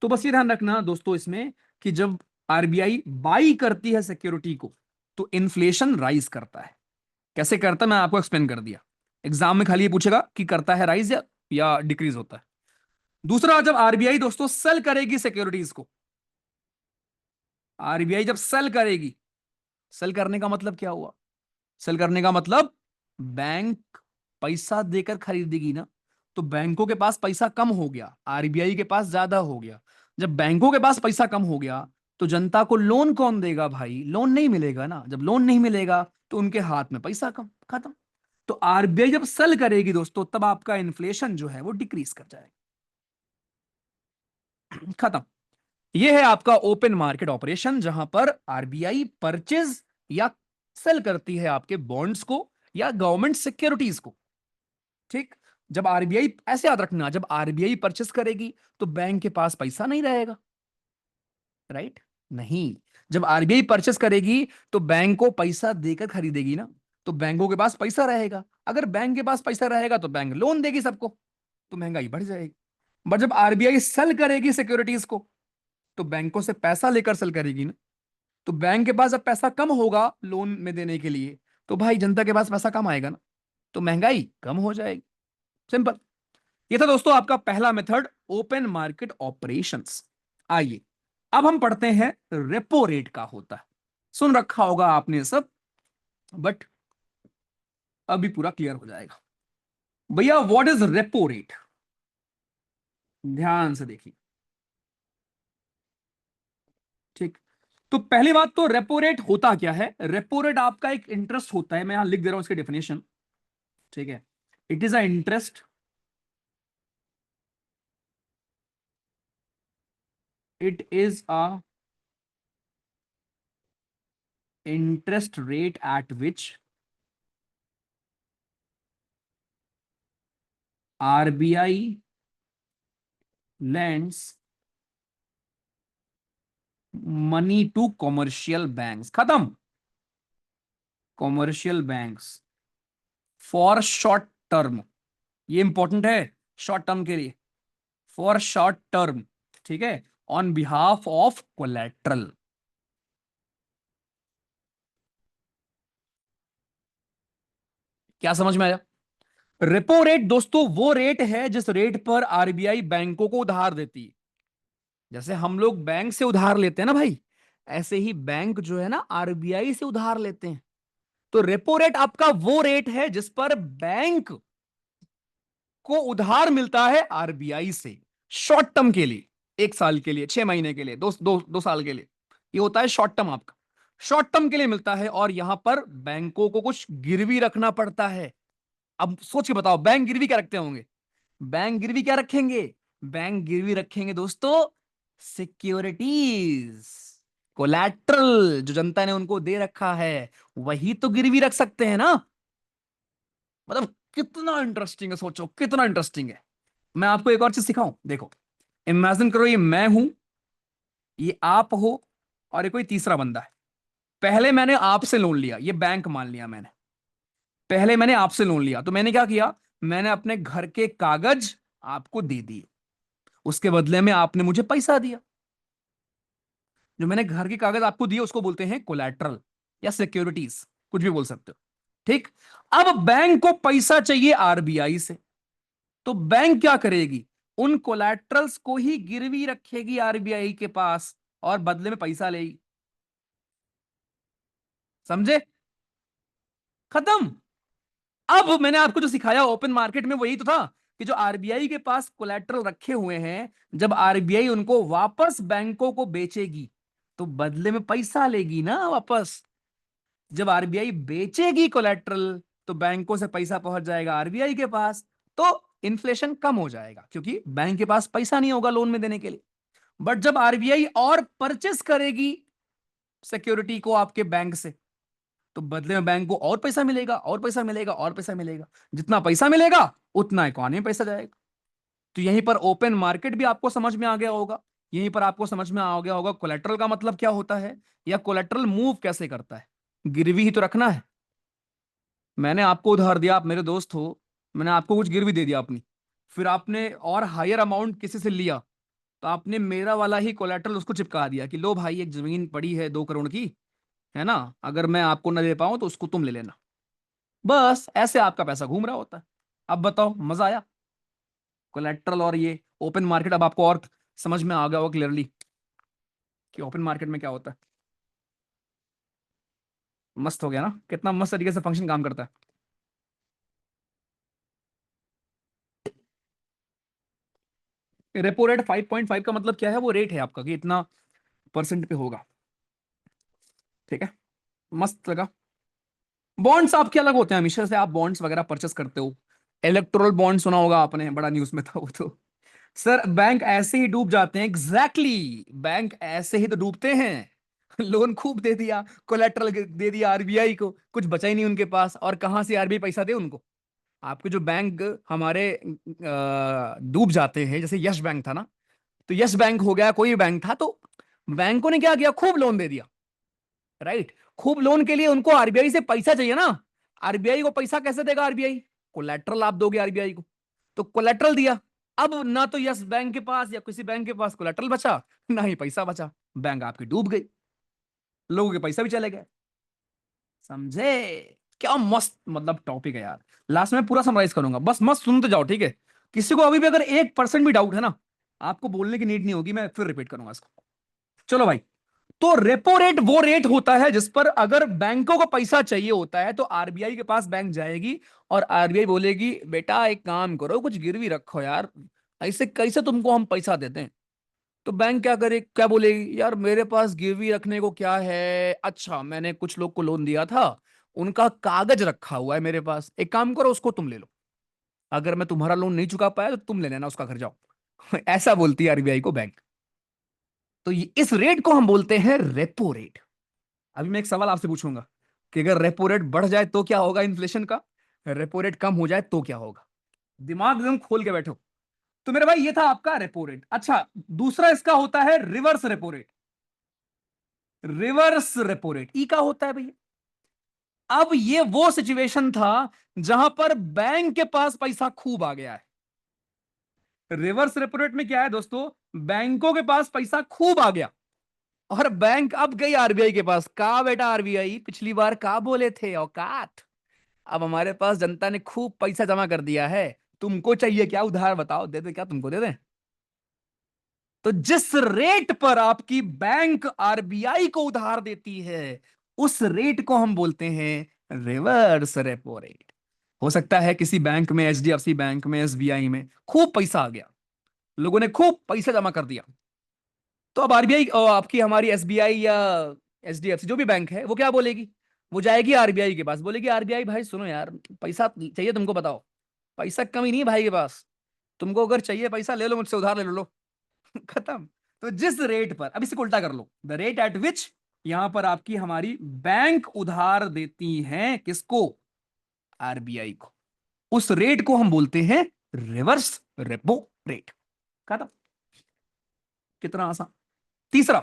तो बस ये ध्यान रखना दोस्तों इसमें कि जब आरबीआई बाई करती है सिक्योरिटी को तो इन्फ्लेशन राइज करता है। कैसे करता है मैं आपको एक्सप्लेन कर दिया। एग्जाम में खाली ये पूछेगा कि करता है राइज या डिक्रीज होता है। दूसरा, जब आरबीआई दोस्तों सेल करेगी सिक्योरिटीज को, आरबीआई जब सेल करेगी, सेल करने का मतलब क्या हुआ? सेल करने का मतलब बैंक पैसा देकर खरीदेगी ना, तो बैंकों के पास पैसा कम हो गया, आरबीआई के पास ज्यादा हो गया। जब बैंकों के पास पैसा कम हो गया तो जनता को लोन कौन देगा भाई? लोन नहीं मिलेगा ना, जब लोन नहीं मिलेगा तो उनके हाथ में पैसा कम, खत्म। तो आरबीआई जब सेल करेगी दोस्तों, तब आपका इन्फ्लेशन जो है वो डिक्रीज कर जाएगा, खत्म। यह है आपका ओपन मार्केट ऑपरेशन, जहां पर आरबीआई परचेज या सेल करती है आपके बॉन्ड्स को या गवर्नमेंट सिक्योरिटीज को। ठीक। जब आरबीआई, ऐसे याद रखना, जब आरबीआई परचेस करेगी तो बैंक के पास पैसा नहीं रहेगा, राइट? नहीं। जब आरबीआई परचेस करेगी तो बैंक को पैसा देकर खरीदेगी ना, तो बैंकों के पास पैसा रहेगा। अगर बैंक के पास पैसा रहेगा तो बैंक लोन देगी सबको, तो महंगाई बढ़ जाएगी। बट जब आरबीआई सेल करेगी सिक्योरिटीज को, तो बैंकों से पैसा लेकर सेल करेगी ना, तो बैंक के पास जब पैसा कम होगा लोन में देने के लिए, तो भाई जनता के पास पैसा कम आएगा ना, तो महंगाई कम हो जाएगी। सिंपल। ये था दोस्तों आपका पहला मेथड, ओपन मार्केट ऑपरेशंस। आइए अब हम पढ़ते हैं रेपो रेट का होता है। सुन रखा होगा आपने सब, बट अभी पूरा क्लियर हो जाएगा। भैया व्हाट इज रेपो रेट? ध्यान से देखिए। ठीक। तो पहली बात तो रेपो रेट होता क्या है? रेपो रेट आपका एक इंटरेस्ट होता है, मैं यहां लिख दे रहा हूं इसकी डेफिनेशन। ठीक है। It is a interest, it is a interest rate at which RBI lends money to commercial banks, खत्म। Commercial banks for short term, ये इंपॉर्टेंट है, शॉर्ट टर्म के लिए, फॉर शॉर्ट टर्म। ठीक है। On behalf of collateral. क्या समझ में आया? रेपो रेट दोस्तों वो रेट है जिस रेट पर आरबीआई बैंकों को उधार देती है। जैसे हम लोग बैंक से उधार लेते हैं ना भाई, ऐसे ही बैंक जो है ना आरबीआई से उधार लेते हैं। तो रेपो रेट आपका वो रेट है जिस पर बैंक को उधार मिलता है आरबीआई से, शॉर्ट टर्म के लिए, 1 साल के लिए, 6 महीने के लिए, 2 साल के लिए। ये होता है शॉर्ट टर्म आपका, शॉर्ट टर्म के लिए मिलता है, और यहां पर बैंकों को कुछ गिरवी रखना पड़ता है। अब सोच के बताओ, बैंक गिरवी क्या रखते होंगे? बैंक गिरवी क्या रखेंगे? बैंक गिरवी रखेंगे दोस्तों सिक्योरिटीज, कोलैटरल, जो जनता ने उनको दे रखा है, वही तो गिरवी रख सकते हैं ना। मतलब कितना इंटरेस्टिंग है, सोचो कितना इंटरेस्टिंग है। मैं आपको एक और चीज सिखाऊं, देखो। इमेजिन करो ये मैं हूं, ये आप हो, और ये कोई तीसरा बंदा है। पहले मैंने आपसे लोन लिया, ये बैंक मान लिया मैंने। पहले मैंने आपसे लोन लिया, तो मैंने क्या किया? मैंने अपने घर के कागज आपको दे दिए, उसके बदले में आपने मुझे पैसा दिया। जो मैंने घर के कागज आपको दिए उसको बोलते हैं कोलैटरल या सिक्योरिटीज, कुछ भी बोल सकते हो। ठीक। अब बैंक को पैसा चाहिए आरबीआई से, तो बैंक क्या करेगी? उन कोलैटरल्स को ही गिरवी रखेगी आरबीआई के पास, और बदले में पैसा लेगी। समझे? खत्म। अब मैंने आपको जो सिखाया ओपन मार्केट में वही तो था, कि जो आरबीआई के पास कोलैटरल रखे हुए हैं, जब आरबीआई उनको वापस बैंकों को बेचेगी, तो बदले में पैसा लेगी ना वापस। जब आरबीआई बेचेगी कोलैटरल, तो बैंकों से पैसा पहुंच जाएगा आरबीआई के पास, तो इन्फ्लेशन कम हो जाएगा, क्योंकि बैंक के पास पैसा नहीं होगा लोन में देने के लिए। बट जब आरबीआई और परचेस करेगी सिक्योरिटी को आपके बैंक से, तो बदले में बैंक को और पैसा मिलेगा, और पैसा मिलेगा, और पैसा मिलेगा। जितना पैसा मिलेगा उतना इकोनॉमी में पैसा जाएगा। तो यहीं पर ओपन मार्केट भी आपको समझ में आ गया होगा। यहीं पर आपको समझ में आ गया होगा कोलेट्रल का मतलब क्या होता है, या कोलेट्रल मूव कैसे करता है। गिरवी ही तो रखना है। मैंने आपको उधार दिया, आप मेरे दोस्त हो, मैंने आपको कुछ गिरवी दे दिया अपनी, फिर आपने और हायर अमाउंट किसी से लिया, तो आपने मेरा वाला ही कोलेट्रल उसको चिपका दिया कि लो भाई एक जमीन पड़ी है 2 करोड़ की, है ना, अगर मैं आपको ना दे पाऊं तो उसको तुम ले लेना। बस ऐसे आपका पैसा घूम रहा होता है। अब बताओ, मजा आया? कोलेट्रल और ये ओपन मार्केट अब आपको और समझ में आ गया होगा क्लियरली कि ओपन मार्केट में क्या होता है। मस्त हो गया ना, कितना मस्त तरीके से फंक्शन काम करता है। रेपो रेट 5.5 का मतलब क्या है, वो रेट है आपका कि इतना परसेंट पे होगा। ठीक है, मस्त लगा। बॉन्ड्स आपके अलग होते हैं, हमेशा से आप बॉन्ड्स वगैरह परचेस करते हो। इलेक्टोरल बॉन्ड सुना होगा आपने, बड़ा न्यूज में था वो तो। सर बैंक ऐसे ही डूब जाते हैं, एग्जैक्टली बैंक ऐसे ही तो डूबते हैं। लोन खूब दे दिया, कोलेटरल दे दिया आरबीआई को, कुछ बचा ही नहीं उनके पास, और कहां से आरबीआई पैसा दे उनको। आपके जो बैंक हमारे डूब जाते हैं, जैसे यस बैंक था ना, तो यस बैंक हो गया, कोई बैंक था, तो बैंकों ने क्या किया, खूब लोन दे दिया। राइट, खूब लोन के लिए उनको आरबीआई से पैसा चाहिए ना। आरबीआई को पैसा कैसे देगा आरबीआई, कोलेटरल आप दोगे आरबीआई को, तो कोलेटरल दिया। अब ना तो यस बैंक के पास या किसी बैंक के पास कोलेटरल बचा, ना ही पैसा बचा, बैंक आपकी डूब गई, लोगों के पैसा भी चले गए। समझे? क्या मस्त मतलब टॉपिक है यार। लास्ट में पूरा समराइज करूंगा, बस मस्त सुनते जाओ, ठीक है। किसी को अभी भी अगर 1% भी डाउट है ना, आपको बोलने की नीड नहीं होगी, मैं फिर रिपीट करूंगा इसको। चलो भाई, तो रेपो रेट वो रेट होता है जिस पर अगर बैंकों को पैसा चाहिए होता है तो आरबीआई के पास बैंक जाएगी, और आरबीआई बोलेगी बेटा एक काम करो, कुछ गिरवी रखो यार, ऐसे कैसे तुमको हम पैसा देते हैं। तो बैंक क्या करे, क्या बोलेगी, यार मेरे पास गिरवी रखने को क्या है, अच्छा मैंने कुछ लोग को लोन दिया था, उनका कागज रखा हुआ है मेरे पास, एक काम करो उसको तुम ले लो, अगर मैं तुम्हारा लोन नहीं चुका पाया तो तुम ले लेना उसका, घर जाओ। ऐसा बोलती है आरबीआई को बैंक। तो इस रेट को हम बोलते हैं रेपो रेट। अभी मैं एक सवाल आपसे पूछूंगा कि अगर रेपो रेट बढ़ जाए तो क्या होगा इन्फ्लेशन का, रेपो रेट कम हो जाए तो क्या होगा। दिमाग एकदम खोल के बैठो। तो मेरे भाई ये था आपका रेपो रेट। अच्छा, दूसरा इसका होता है reverse repo rate. Reverse repo rate ई का होता है भैया। अब ये वो सिचुएशन था जहां पर बैंक के पास पैसा खूब आ गया है। रिवर्स रेपो रेट में क्या है दोस्तों, बैंकों के पास पैसा खूब आ गया, और बैंक अब गई आरबीआई के पास, कहा बेटा आरबीआई पिछली बार कहा बोले थे औकात, अब हमारे पास जनता ने खूब पैसा जमा कर दिया है, तुमको चाहिए क्या उधार, बताओ दे दे क्या तुमको दे दें। तो जिस रेट पर आपकी बैंक आरबीआई को उधार देती है, उस रेट को हम बोलते हैं रिवर्स रेपो रेट। हो सकता है किसी बैंक में, एचडीएफसी बैंक में, एसबीआई में खूब पैसा आ गया, लोगों ने खूब पैसा जमा कर दिया, तो अब आरबीआई आपकी हमारी एसबीआई या एचडीएफसी जो भी बैंक है वो क्या बोलेगी, वो जाएगी आरबीआई के पास, बोलेगी आरबीआई भाई सुनो यार, पैसा चाहिए तुमको, बताओ, पैसा कमी नहीं है भाई के पास, तुमको अगर चाहिए पैसा ले लो मुझसे उधार ले लो। खत्म। तो जिस रेट पर, अब इसे उल्टा कर लो, द रेट एट विच, यहां पर आपकी हमारी बैंक उधार देती हैं किसको, आरबीआई को, उस रेट को हम बोलते हैं रिवर्स रेपो रेट। खत्म। कितना आसान। तीसरा,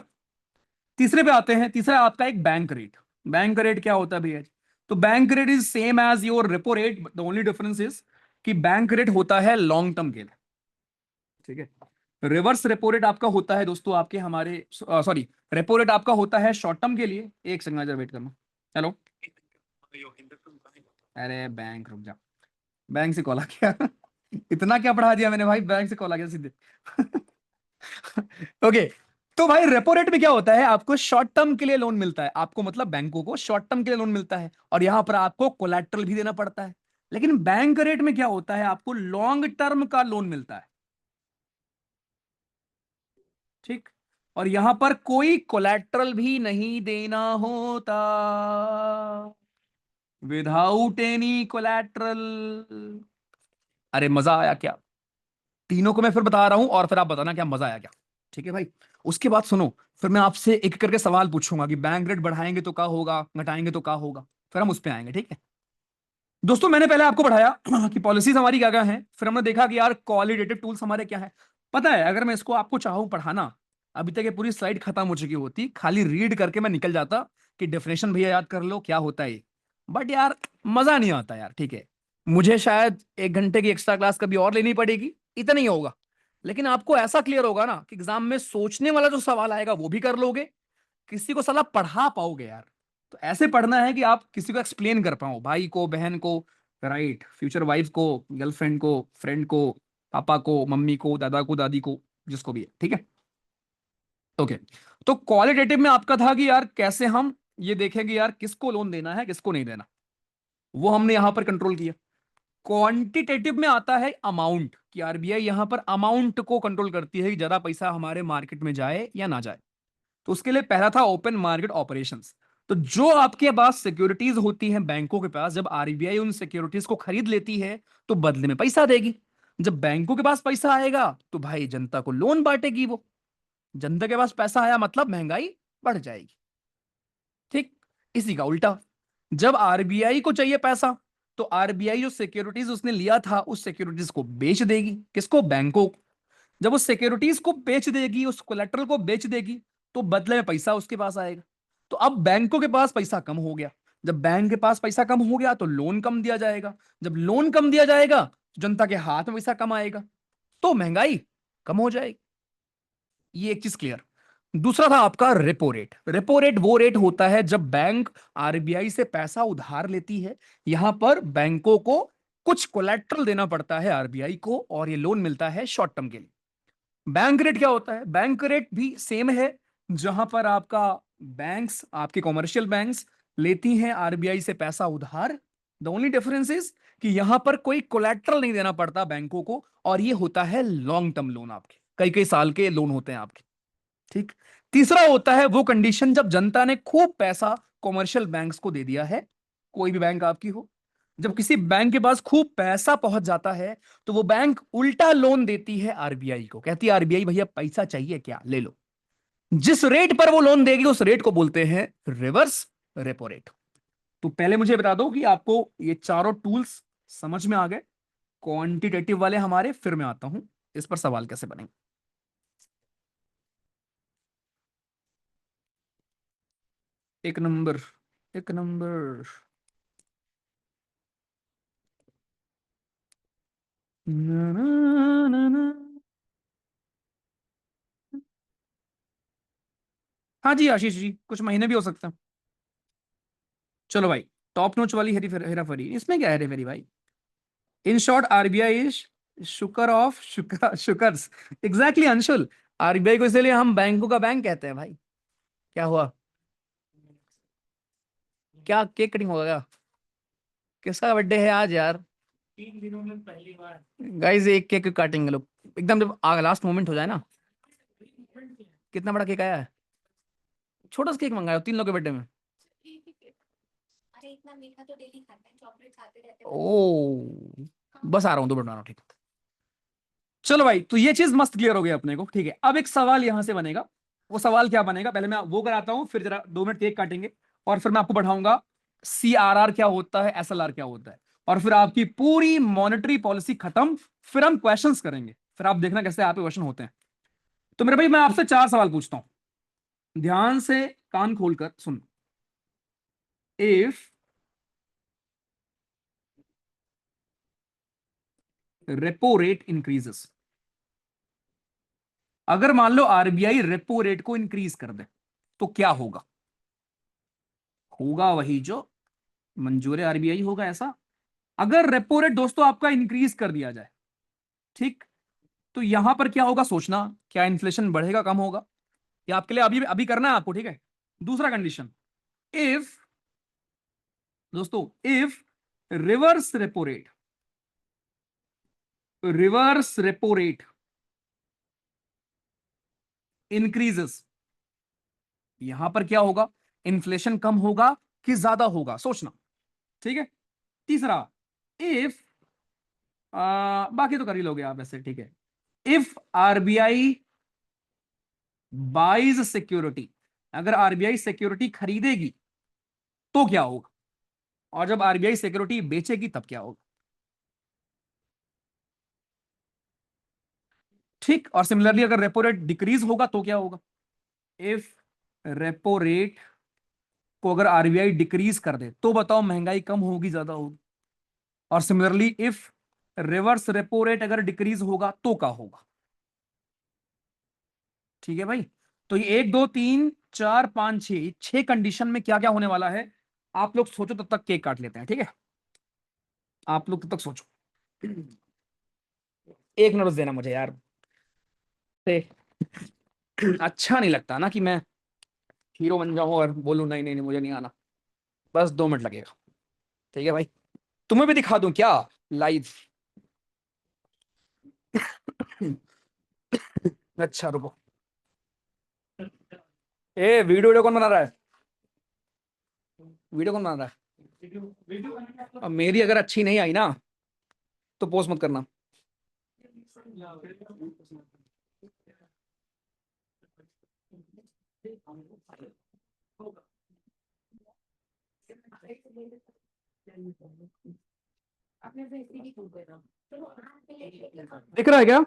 तीसरे पे आते हैं। तीसरा आपका एक बैंक रेट। बैंक रेट क्या होता है भैया, तो bank rate is same as your repo rate, the only difference is कि बैंक रेट होता है लॉन्ग टर्म के लिए, ठीक है। रिवर्स रेपो रेट आपका होता है दोस्तों आपके हमारे, सॉरी, रेपो रेट आपका होता है शॉर्ट टर्म के लिए। एक सेकंड वेट करना। हेलो, अरे बैंक रुक जा, बैंक से कॉल आ गया। इतना क्या पढ़ा दिया मैंने भाई, बैंक से कॉल आ गया सीधे। ओके, तो भाई रेपो रेट में क्या होता है, आपको शॉर्ट टर्म के लिए लोन मिलता है, आपको मतलब बैंकों को शॉर्ट टर्म के लिए लोन मिलता है, और यहां पर आपको कोलैटरल भी देना पड़ता है। लेकिन बैंक रेट में क्या होता है, आपको लॉन्ग टर्म का लोन मिलता है, ठीक, और यहां पर कोई कोलैटरल भी नहीं देना होता, विदाउट एनी कोलैटरल। अरे मजा आया क्या, तीनों को मैं फिर बता रहा हूं और फिर आप बताना क्या मजा आया क्या। ठीक है भाई, उसके बाद सुनो, फिर मैं आपसे एक एक करके सवाल पूछूंगा कि बैंक रेट बढ़ाएंगे तो क्या होगा, घटाएंगे तो क्या होगा, फिर हम उस पर आएंगे, ठीक है। दोस्तों मैंने पहले आपको बढ़ाया कि पॉलिसीज हमारी क्या क्या हैं, फिर हमने देखा कि यार क्वालिटेटिव टूल्स हमारे क्या है। पता है अगर मैं इसको आपको चाहूँ पढ़ाना, अभी तक ये पूरी स्लाइड खत्म हो चुकी होती, खाली रीड करके मैं निकल जाता कि डेफिनेशन भैया याद कर लो क्या होता है, बट यार मजा नहीं आता यार, ठीक है। मुझे शायद 1 घंटे की एक्स्ट्रा क्लास कभी और लेनी पड़ेगी, इतना ही होगा। लेकिन आपको ऐसा क्लियर होगा ना कि एग्जाम में सोचने वाला जो सवाल आएगा वो भी कर लोगे, किसी को सलाह पढ़ा पाओगे यार। तो ऐसे पढ़ना है कि आप किसी को एक्सप्लेन कर पाओ, भाई को, बहन को, राइट, फ्यूचर वाइफ को, गर्लफ्रेंड को, फ्रेंड को, पापा को, मम्मी को, दादा को, दादी को, जिसको भी है, ठीक है। ओके। तो क्वालिटेटिव में आपका था कि यार कैसे हम ये देखेंगे यार किसको लोन देना है किसको नहीं देना, वो हमने यहां पर कंट्रोल किया। क्वांटिटेटिव में आता है अमाउंट, कि आरबीआई यहां पर अमाउंट को कंट्रोल करती है कि ज्यादा पैसा हमारे मार्केट में जाए या ना जाए। तो उसके लिए पहला था ओपन मार्केट ऑपरेशंस। तो जो आपके पास सिक्योरिटीज होती हैं बैंकों के पास, जब आरबीआई उन सिक्योरिटीज को खरीद लेती है तो बदले में पैसा देगी। जब बैंकों के पास पैसा आएगा तो भाई जनता को लोन बांटेगी वो। जनता के पास पैसा आया मतलब महंगाई बढ़ जाएगी। ठीक। इसी का उल्टा, जब आरबीआई को चाहिए पैसा तो आरबीआई जो सिक्योरिटीज उसने लिया था उस सिक्योरिटीज को बेच देगी। किसको? बैंकों को। जब उस सिक्योरिटीज को बेच देगी, उस कोलेट्रल को बेच देगी, तो बदले में पैसा उसके पास आएगा। तो अब बैंकों के पास पैसा कम हो गया। जब बैंक के पास पैसा कम हो गया तो लोन कम दिया जाएगा। जब लोन कम दिया जाएगा तो जनता के हाथ में पैसा कम आएगा, तो महंगाई कम हो जाएगी। ये एक चीज क्लियर। दूसरा था आपका रेपो रेट। रेपो रेट वो रेट होता है जब बैंक आरबीआई से पैसा उधार लेती है। यहां पर बैंकों को कुछ कोलेट्रल देना पड़ता है आरबीआई को, और ये लोन मिलता है शॉर्ट टर्म के लिए। बैंक रेट क्या होता है? बैंक रेट भी सेम है, जहां पर आपका बैंक्स, आपके कॉमर्शियल बैंक्स लेती हैं आरबीआई से पैसा उधार। द ओनली डिफरेंस इज कि यहां पर कोई कोलेट्रल नहीं देना पड़ता बैंकों को, और ये होता है लॉन्ग टर्म लोन, आपके कई कई साल के लोन होते हैं आपके। ठीक। तीसरा होता है वो कंडीशन जब जनता ने खूब पैसा कॉमर्शियल बैंक्स को दे दिया है, कोई भी बैंक आपकी हो। जब किसी बैंक के पास खूब पैसा पहुंच जाता है तो वो बैंक उल्टा लोन देती है आरबीआई को, कहती है आरबीआई भैया पैसा चाहिए क्या, ले लो। जिस रेट पर वो लोन देगी उस रेट को बोलते हैं रिवर्स रेपो रेट। तो पहले मुझे बता दो कि आपको ये चारों टूल्स समझ में आ गए क्वांटिटेटिव वाले हमारे, फिर मैं आता हूं इस पर सवाल कैसे बनेंगे। एक नंबर, एक नंबर। ना, ना, ना, ना। हाँ जी आशीष जी, कुछ महीने भी हो सकते हैं। चलो भाई, टॉप नोच वाली हेरी हेरा फेरी, इसमें क्या है हेरी फेरी भाई? In short RBI is sucker of suckers. Exactly Anshul. RBI को इसलिए हम बैंकों का बैंक कहते हैं भाई। क्या हुआ? क्या केक कटिंग होगा क्या? किसका बर्थडे है आज यार? 3 दिनों में पहली बार। गाइस एक केक काटेंगे लोग, एकदम जब लास्ट मोमेंट हो जाए ना। कितना बड़ा केक आया है? छोटा सा केक मंगाया 3 लोग के बर्थडे में। अरे इतना मीठा तो डेली खाते हैं, चॉकलेट खाते रहते हैं। ओ, बस आ रहा हूँ, 2 मिनट आ रहा हूँ, ठीक। चलो भाई, तो ये चीज मस्त क्लियर हो गई अपने को, ठीक है। अब एक सवाल यहां से बनेगा। वो सवाल क्या बनेगा, पहले मैं वो कराता हूं, फिर जरा 2 मिनट केक काटेंगे, और फिर मैं आपको बढ़ाऊंगा सीआरआर क्या होता है, एसएलआर क्या होता है, और फिर आपकी पूरी मॉनेटरी पॉलिसी खत्म। फिर हम क्वेश्चंस करेंगे, फिर आप देखना कैसे आपके क्वेश्चन होते हैं। तो मेरे भाई मैं आपसे 4 सवाल पूछता हूं, ध्यान से कान खोलकर सुन। इफ रेपो रेट इंक्रीजेस, अगर मान लो आरबीआई रेपो रेट को इंक्रीज कर दे, तो क्या होगा? होगा वही जो मंजूर आरबीआई होगा, ऐसा। अगर रेपो रेट दोस्तों आपका इंक्रीज कर दिया जाए, ठीक, तो यहां पर क्या होगा सोचना, क्या इन्फ्लेशन बढ़ेगा कम होगा? ये आपके लिए अभी अभी करना है आपको, ठीक है। दूसरा कंडीशन, इफ दोस्तों, if reverse repo rate, reverse repo rate increases, यहां पर क्या होगा? इन्फ्लेशन कम होगा कि ज्यादा होगा, सोचना, ठीक है। तीसरा, इफ बाकी तो कर ही लोगे आप ऐसे, ठीक है। इफ आरबीआई बाइज सिक्योरिटी, अगर आरबीआई सिक्योरिटी खरीदेगी तो क्या होगा, और जब आरबीआई सिक्योरिटी बेचेगी तब क्या होगा? ठीक। और सिमिलरली अगर रेपो रेट डिक्रीज होगा तो क्या होगा? इफ रेपो रेट को अगर आरबीआई डिक्रीज कर दे तो बताओ महंगाई कम होगी ज्यादा होगी? और similarly if reverse repo rate अगर डिक्रीज होगा तो क्या होगा? ठीक है भाई। तो ये 1 2 3 4 5 6, 6 कंडीशन में क्या क्या होने वाला है, आप लोग सोचो, तब तक केक काट लेते हैं, ठीक है। आप लोग तब तक सोचो। एक मिनट बस देना मुझे यार। से अच्छा नहीं लगता ना कि मैं हीरो बन जाऊं और बोलूं नहीं नहीं नहीं मुझे नहीं आना। बस 2 मिनट लगेगा। ठीक है भाई, तुम्हें भी दिखा दूं क्या लाइव? अच्छा रुको। ए वीडियो वीडियो कौन बना रहा है? वीडियो कौन बना रहा है? अब मेरी अगर अच्छी नहीं आई ना तो पोस्ट मत करना। दिख रहा है क्या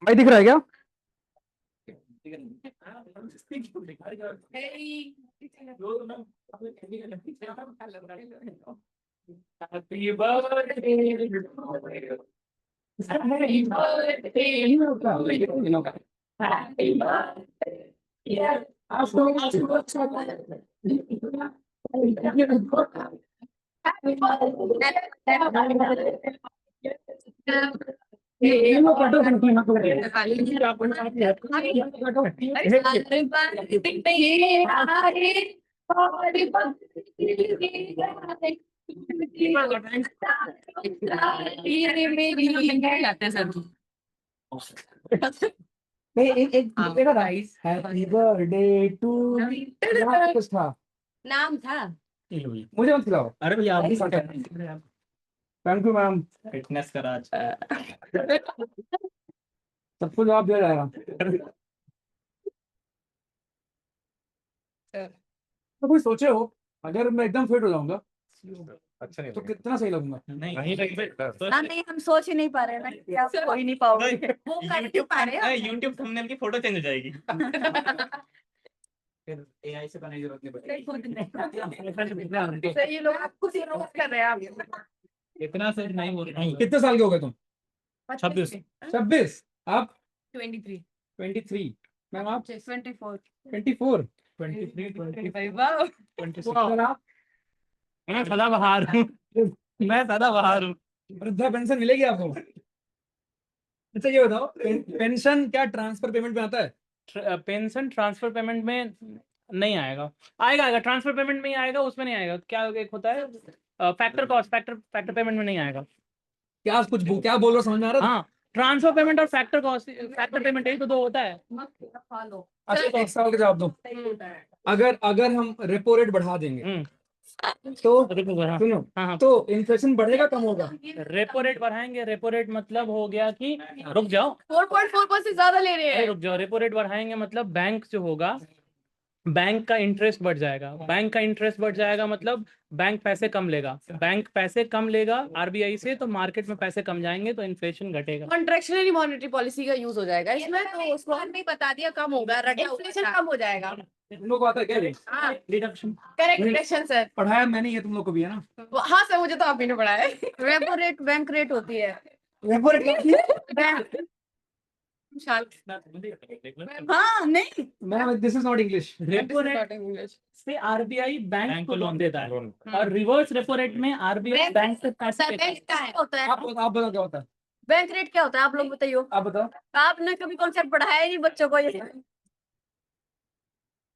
भाई? दिख रहा है क्या? Happy birthday. Happy birthday. Happy birthday. Yeah. एक हैप्पी बर्थडे टू कुछ था, नाम था। मुझे मत खिलाओ। अरे भैया आप भी थैंक यू मैम। फिटनेस का राज। सबको जवाब दिया जाएगा। तो कोई सोचे हो अगर मैं एकदम फिट हो जाऊंगा अच्छा नहीं तो कितना सही लगूंगा? नहीं ना नहीं, हम सोच ही नहीं पा रहे ना कि आप हो ही नहीं पाओगे। वो कर नहीं पा रहे हैं। YouTube थंबनेल की फोटो चेंज हो जाएगी। फिर एआई से बनाने की जरूरत नहीं पड़ेगी। खुद नहीं। तो ये लोग आपको रोज कर रहे हैं आप। इतना से नहीं बोल रहा हूँ। कितने साल के हो गए तुम? 26। 26। आप 23। 23। मैम आप 24। 24। 23 वाह। 26 और आप? मैं सदाबहार हूँ। मैं सदाबहार हूँ। वृद्धा पेंशन मिलेगी आपको? अच्छा ये बताओ पेंशन क्या ट्रांसफर पेमेंट में आता है? पेंशन ट्रांसफर पेमेंट में नहीं आएगा। आएगा आएगा ट्रांसफर पेमेंट में ही आएगा, उसमें नहीं आएगा। क्या एक होता है फैक्टर कॉस्ट, फैक्टर पेमेंट में नहीं आएगा। क्या कुछ क्या बोल रहे हो समझ में आ रहा है? हाँ, ट्रांसफर पेमेंट और फैक्टर कॉस्ट, फैक्टर पेमेंट यही तो दो होता है। अच्छा तो एक सवाल का जवाब दो। अगर अगर हम रेपो रेट बढ़ा देंगे तो सुनो हाँ। तो इन्फ्लेशन बढ़ेगा कम होगा? रेपो रेट बढ़ाएंगे, रेपो रेट मतलब हो गया कि रुक जाओ 4.4% ज्यादा ले रहे हैं। रुक जाओ। रेपो रेट बढ़ाएंगे मतलब बैंक जो होगा, बैंक का इंटरेस्ट बढ़ जाएगा। बैंक का इंटरेस्ट बढ़ जाएगा मतलब बैंक पैसे कम लेगा। बैंक पैसे कम लेगा आरबीआई से, तो मार्केट में पैसे कम जाएंगे तो इन्फ्लेशन घटेगा। कॉन्ट्रेक्शनरी मॉनेटरी पॉलिसी का यूज हो जाएगा इसमें, तो उसको भी बता दिया कम होगा, इन्फ्लेशन कम हो जाएगा। तुम लोग को आता है क्या ये? हाँ डिडक्शन करेक्ट डिडक्शन सर। पढ़ाया मैंने, ये तुम लोग को भी है ना? हाँ सर, मुझे तो आप ही ने पढ़ाया है। रेपो रेट बैंक रेट होती है। रेपो रेट क्या होती है? हाँ नहीं, ma'am this is not English. Repo rate से आरबीआई बैंक को लोन देता है और रिवर्स रेपो रेट में आरबीआई बैंक से पैसे लेता है। बैंक क्या होता है? आप बताओ क्या होता है? बैंक रेट क्या होता है, आप लोग बताइए। आप बताओ। आपने कभी कॉन्सेप्ट पढ़ाया ही नहीं बच्चों को, ये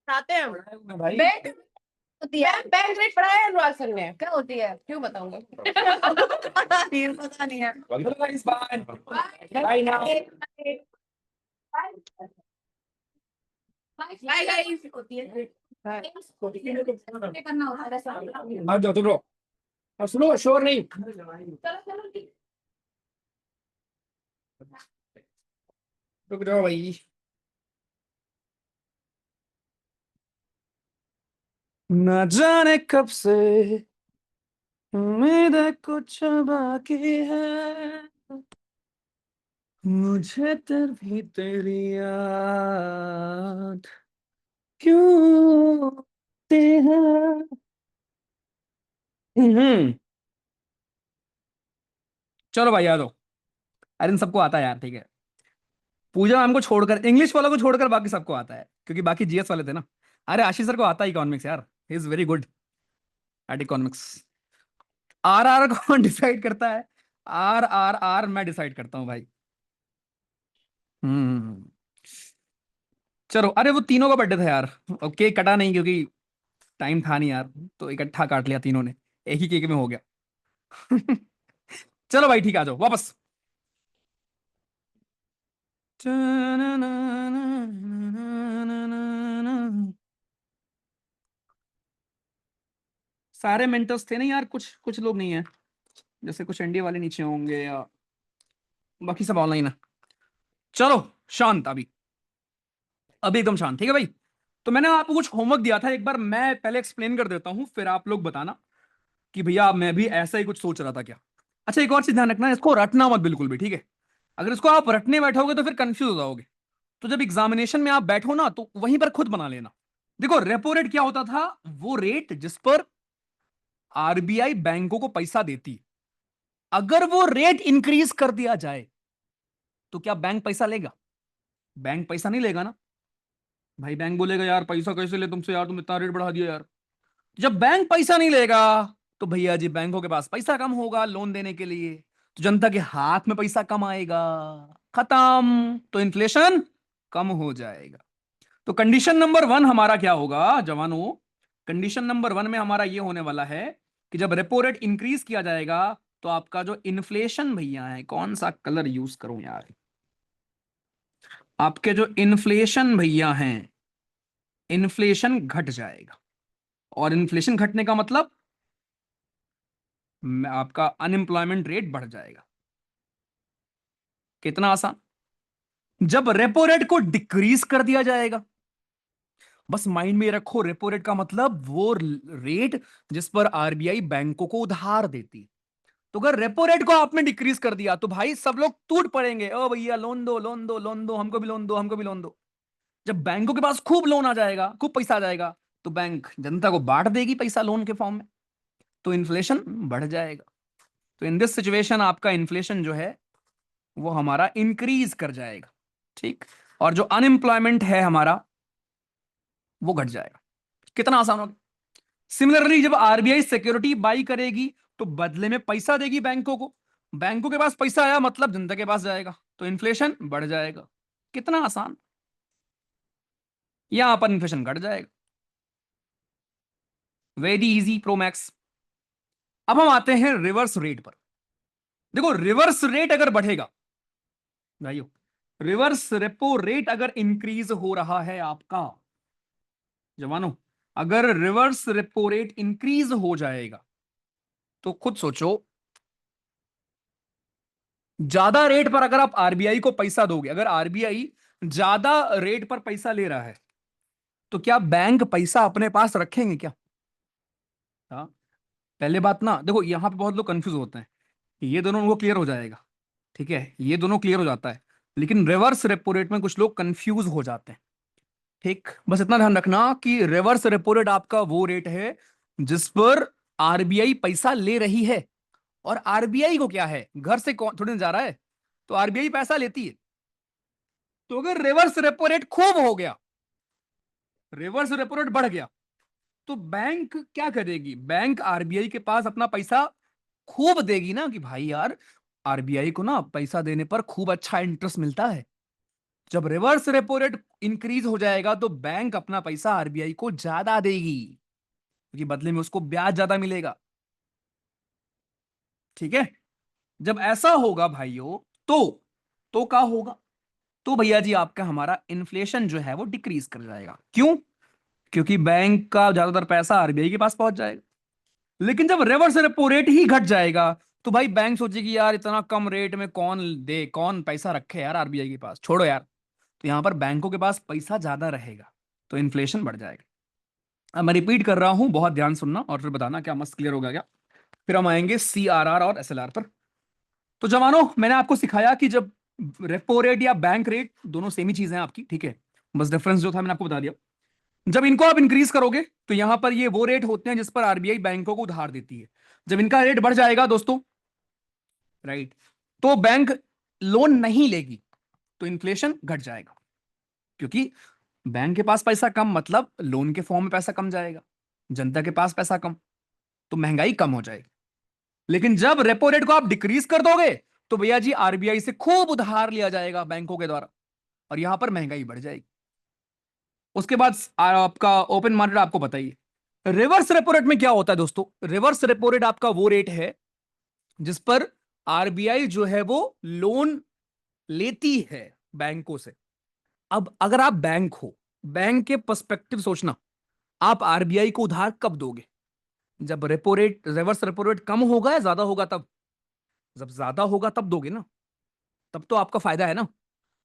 खाते हैं हम। भाई बैंक होती है, बैंक रेट पढ़ाया है अनुराग सर ने, क्या होती है क्यों बताऊंगा। पता नहीं है। Otherwise, bye. Bye now. Bye guys होती है। करना होता है ऐसा। आ जाओ तुम लोग। अब सुनो शोर नहीं। चलो चलो ठीक। रुक जाओ भाई। न जाने कब से उम्मीद कुछ बाकी है, मुझे भी तेरी याद क्यों आती है। चलो भाई आ जाओ। अरे इन सबको आता है यार, ठीक है। पूजा मैम को छोड़कर, इंग्लिश वालों को छोड़कर बाकी सबको आता है क्योंकि बाकी जीएस वाले थे ना। अरे आशीष सर को आता है इकोनॉमिक्स यार, he is very good at economics. R कौन डिसाइड करता है? आर मैं डिसाइड करता हूं भाई। हम्म। चलो, अरे वो तीनों का बर्थडे था यार। और केक कटा नहीं क्योंकि टाइम था नहीं यार, तो इकट्ठा काट लिया तीनों ने, एक ही केक में हो गया। चलो भाई ठीक है, आ जाओ वापस। सारे मेंटर्स थे नहीं यार, कुछ कुछ लोग नहीं है, जैसे कुछ एनडीए वाले नीचे होंगे या बाकी सब ऑनलाइन है। चलो शांत, अभी एकदम शांत, ठीक है भाई। तो मैंने आपको कुछ होमवर्क दिया था, एक बार मैं पहले एक्सप्लेन कर देता हूं, फिर आप लोग बताना कि भैया मैं भी ऐसा ही कुछ सोच रहा था क्या। अच्छा, एक और चीज ध्यान रखना, इसको रटना मत बिल्कुल भी, ठीक है? अगर इसको आप रटने बैठोगे तो फिर कंफ्यूज हो जाओगे। तो जब एग्जामिनेशन में आप बैठो ना, तो वहीं पर खुद बना लेना। देखो, रेपो रेट क्या होता था? वो रेट जिस पर आरबीआई बैंकों को पैसा देती। अगर वो रेट इंक्रीज कर दिया जाए तो क्या बैंक पैसा लेगा? बैंक पैसा नहीं लेगा ना भाई। बैंक बोलेगा यार पैसा कैसे ले तुमसे यार, तुम इतना रेट बढ़ा दिया यार। जब बैंक पैसा नहीं लेगा तो भैया जी बैंकों के पास पैसा कम होगा लोन देने के लिए, तो जनता के हाथ में पैसा कम आएगा, खत्म, तो इन्फ्लेशन कम हो जाएगा। तो कंडीशन नंबर वन हमारा क्या होगा जवानों? कंडीशन नंबर वन में हमारा ये होने वाला है कि जब रेपो रेट इंक्रीज किया जाएगा तो आपका जो इन्फ्लेशन भैया है, कौन सा कलर यूज करूं यार, आपके जो इन्फ्लेशन भैया हैं, इन्फ्लेशन घट जाएगा। और इन्फ्लेशन घटने का मतलब आपका अनएम्प्लॉयमेंट रेट बढ़ जाएगा। कितना आसान। जब रेपो रेट को डिक्रीज कर दिया जाएगा, बस माइंड में रखो, रेपो रेट का मतलब वो रेट जिस पर आरबीआई बैंकों को उधार देती। तो अगर रेपो रेट को आपने डिक्रीज कर दिया तो भाई सब लोग टूट पड़ेंगे, ओ भैया लोन दो लोन दो लोन दो, हमको भी लोन दो हमको भी लोन दो। जब बैंकों के पास खूब लोन आ जाएगा, खूब पैसा आ जाएगा, तो बैंक जनता को बांट देगी पैसा लोन के फॉर्म में, तो इन्फ्लेशन बढ़ जाएगा। तो इन दिस सिचुएशन आपका इन्फ्लेशन जो है वो हमारा इंक्रीज कर जाएगा, ठीक। और जो अनएम्प्लॉयमेंट है हमारा वो घट जाएगा। कितना आसान होगा। सिमिलरली जब आरबीआई सिक्योरिटी बाई करेगी तो बदले में पैसा देगी बैंकों को, बैंकों के पास पैसा आया मतलब जनता के पास जाएगा, तो इन्फ्लेशन बढ़ जाएगा। कितना आसान। यहां पर इन्फ्लेशन घट जाएगा। Very easy pro max. अब हम आते हैं रिवर्स रेट पर। देखो, रिवर्स रेट अगर बढ़ेगा भाइयों, रिवर्स रेपो रेट अगर इंक्रीज हो रहा है आपका जवानों, अगर रिवर्स रेपो रेट इंक्रीज हो जाएगा तो खुद सोचो, ज्यादा रेट पर अगर आप आरबीआई को पैसा दोगे, अगर आरबीआई ज्यादा रेट पर पैसा ले रहा है तो क्या बैंक पैसा अपने पास रखेंगे क्या? हाँ। पहले बात ना, देखो यहां पे बहुत लोग कंफ्यूज होते हैं, ये दोनों उनको क्लियर हो जाएगा, ठीक है, ये दोनों क्लियर हो जाता है। लेकिन रिवर्स रेपो रेट में कुछ लोग कंफ्यूज हो जाते हैं, ठीक। बस इतना ध्यान रखना कि रिवर्स रेपो रेट आपका वो रेट है जिस पर आरबीआई पैसा ले रही है। और आरबीआई को क्या है, घर से कौन थोड़ी ना जा रहा है, तो आरबीआई पैसा लेती है। तो अगर रिवर्स रेपो रेट खूब हो गया, रिवर्स रेपो रेट बढ़ गया, तो बैंक क्या करेगी, बैंक आरबीआई के पास अपना पैसा खूब देगी ना, कि भाई यार आरबीआई को ना पैसा देने पर खूब अच्छा इंटरेस्ट मिलता है। जब रिवर्स रेपो रेट इंक्रीज हो जाएगा तो बैंक अपना पैसा आरबीआई को ज्यादा देगी, क्योंकि बदले में उसको ब्याज ज्यादा मिलेगा, ठीक है। जब ऐसा होगा भाइयों, तो क्या होगा? तो भैया जी आपका हमारा इन्फ्लेशन जो है वो डिक्रीज कर जाएगा। क्यों? क्योंकि बैंक का ज्यादातर पैसा आरबीआई के पास पहुंच जाएगा। लेकिन जब रिवर्स रेपो रेट ही घट जाएगा तो भाई बैंक सोचेगी यार इतना कम रेट में कौन दे, कौन पैसा रखे यार आरबीआई के पास, छोड़ो यार। तो यहां पर बैंकों के पास पैसा ज्यादा रहेगा, तो इन्फ्लेशन बढ़ जाएगा। अब मैं रिपीट कर रहा हूं, बहुत ध्यान सुनना और फिर बताना क्या मस्त क्लियर होगा क्या। फिर हम आएंगे सीआरआर और एसएलआर पर। तो जवानों, मैंने आपको सिखाया कि जब रेपो रेट या बैंक रेट दोनों सेम ही चीज है आपकी, ठीक है, बस डिफरेंस जो था मैंने आपको बता दिया। जब इनको आप इंक्रीज करोगे तो यहां पर ये वो रेट होते हैं जिस पर आरबीआई बैंकों को उधार देती है। जब इनका रेट बढ़ जाएगा दोस्तों, राइट, तो बैंक लोन नहीं लेगी, तो इन्फ्लेशन घट जाएगा। क्योंकि बैंक के पास पैसा कम मतलब लोन के फॉर्म में पैसा कम जाएगा, जनता के पास पैसा कम, तो महंगाई कम हो जाएगी। लेकिन जब रेपो रेट को आप डिक्रीज कर दोगे तो भैया जी आरबीआई से खूब उधार लिया जाएगा बैंकों के द्वारा, और यहां पर महंगाई बढ़ जाएगी। उसके बाद आपका ओपन मार्केट आपको बताइए। रिवर्स रेपो रेट में क्या होता है दोस्तों? रिवर्स रेपो रेट आपका वो रेट है जिस पर आरबीआई जो है वो लोन लेती है बैंकों से। अब अगर आप बैंक हो, बैंक के पर्सपेक्टिव सोचना, आप आरबीआई को उधार कब दोगे? जब repo rate, reverse repo rate कम होगा या ज्यादा होगा तब? जब ज्यादा होगा तब दोगे ना, तब तो आपका फायदा है ना।